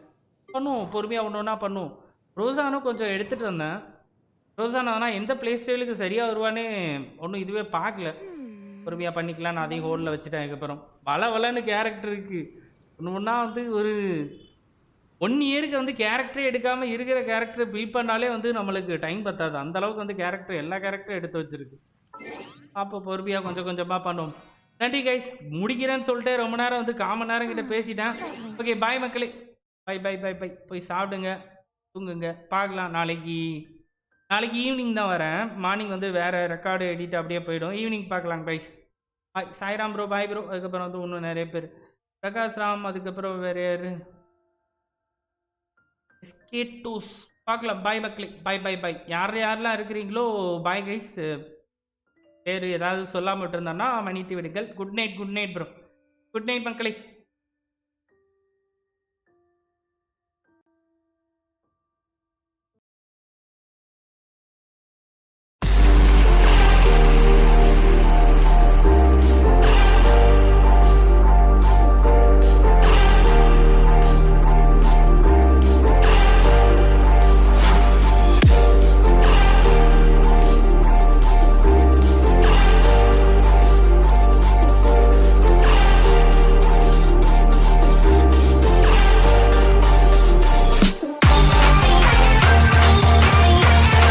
பண்ணுவோம் பொறுமையாக, ஒன்று ஒன்றா பண்ணுவோம். ரோசானும் கொஞ்சம் எடுத்துகிட்டு வந்தேன். ரோசானா ஆனால் எந்த ப்ளே ஸ்டைலுக்கு சரியாக வருவானே ஒன்றும் இதுவே பார்க்கல. பொறுமையாக பண்ணிக்கலாம். நான் அதையும் ஹோல்டில் வச்சுட்டேன். அதுக்கப்புறம் வளன்னு கேரக்டர் இருக்குது. ஒன்று வந்து ஒரு 1 இயருக்கு வந்து கேரக்டரே எடுக்காமல் இருக்கிற கேரக்டரை பில்ட் பண்ணாலே வந்து நம்மளுக்கு டைம் பத்தாது. அந்தளவுக்கு வந்து கேரக்டர் எல்லா கேரக்டரும் எடுத்து வச்சுருக்கு. அப்போ பொறுமையாக கொஞ்சம் கொஞ்சமாக பண்ணுவோம். நன்றி கைஸ், முடிக்கிறேன்னு சொல்லிட்டு ரொம்ப நேரம் வந்து 1/4 மணி நேரம் கிட்ட பேசிட்டேன். ஓகே பாய் மக்களே, பை பை பை பை. போய் சாப்பிடுங்க, தூங்குங்க, பார்க்கலாம். நாளைக்கு ஈவினிங் தான் வரேன். மார்னிங் வந்து வேறு ரெக்கார்டு எடிட் அப்படியே போயிடும். ஈவினிங் பார்க்கலாம் guys. Bye. Sairam bro bye bro. அதுக்கப்புறம் வந்து இன்னும் நிறைய பேர், பிரகாஷ் ராம், அதுக்கப்புறம் வேறு யார், எஸ்கேட்டோஸ். பார்க்கலாம். பாய் மக்களே, பை பை பை. யாரெல்லாம் இருக்கிறீங்களோ பாய் கைஸ். பேர் ஏதாவது சொல்லாமல் விட்டுருந்தோன்னா மன்னித்து விடுங்கள். Good night bro. Good night மக்களே.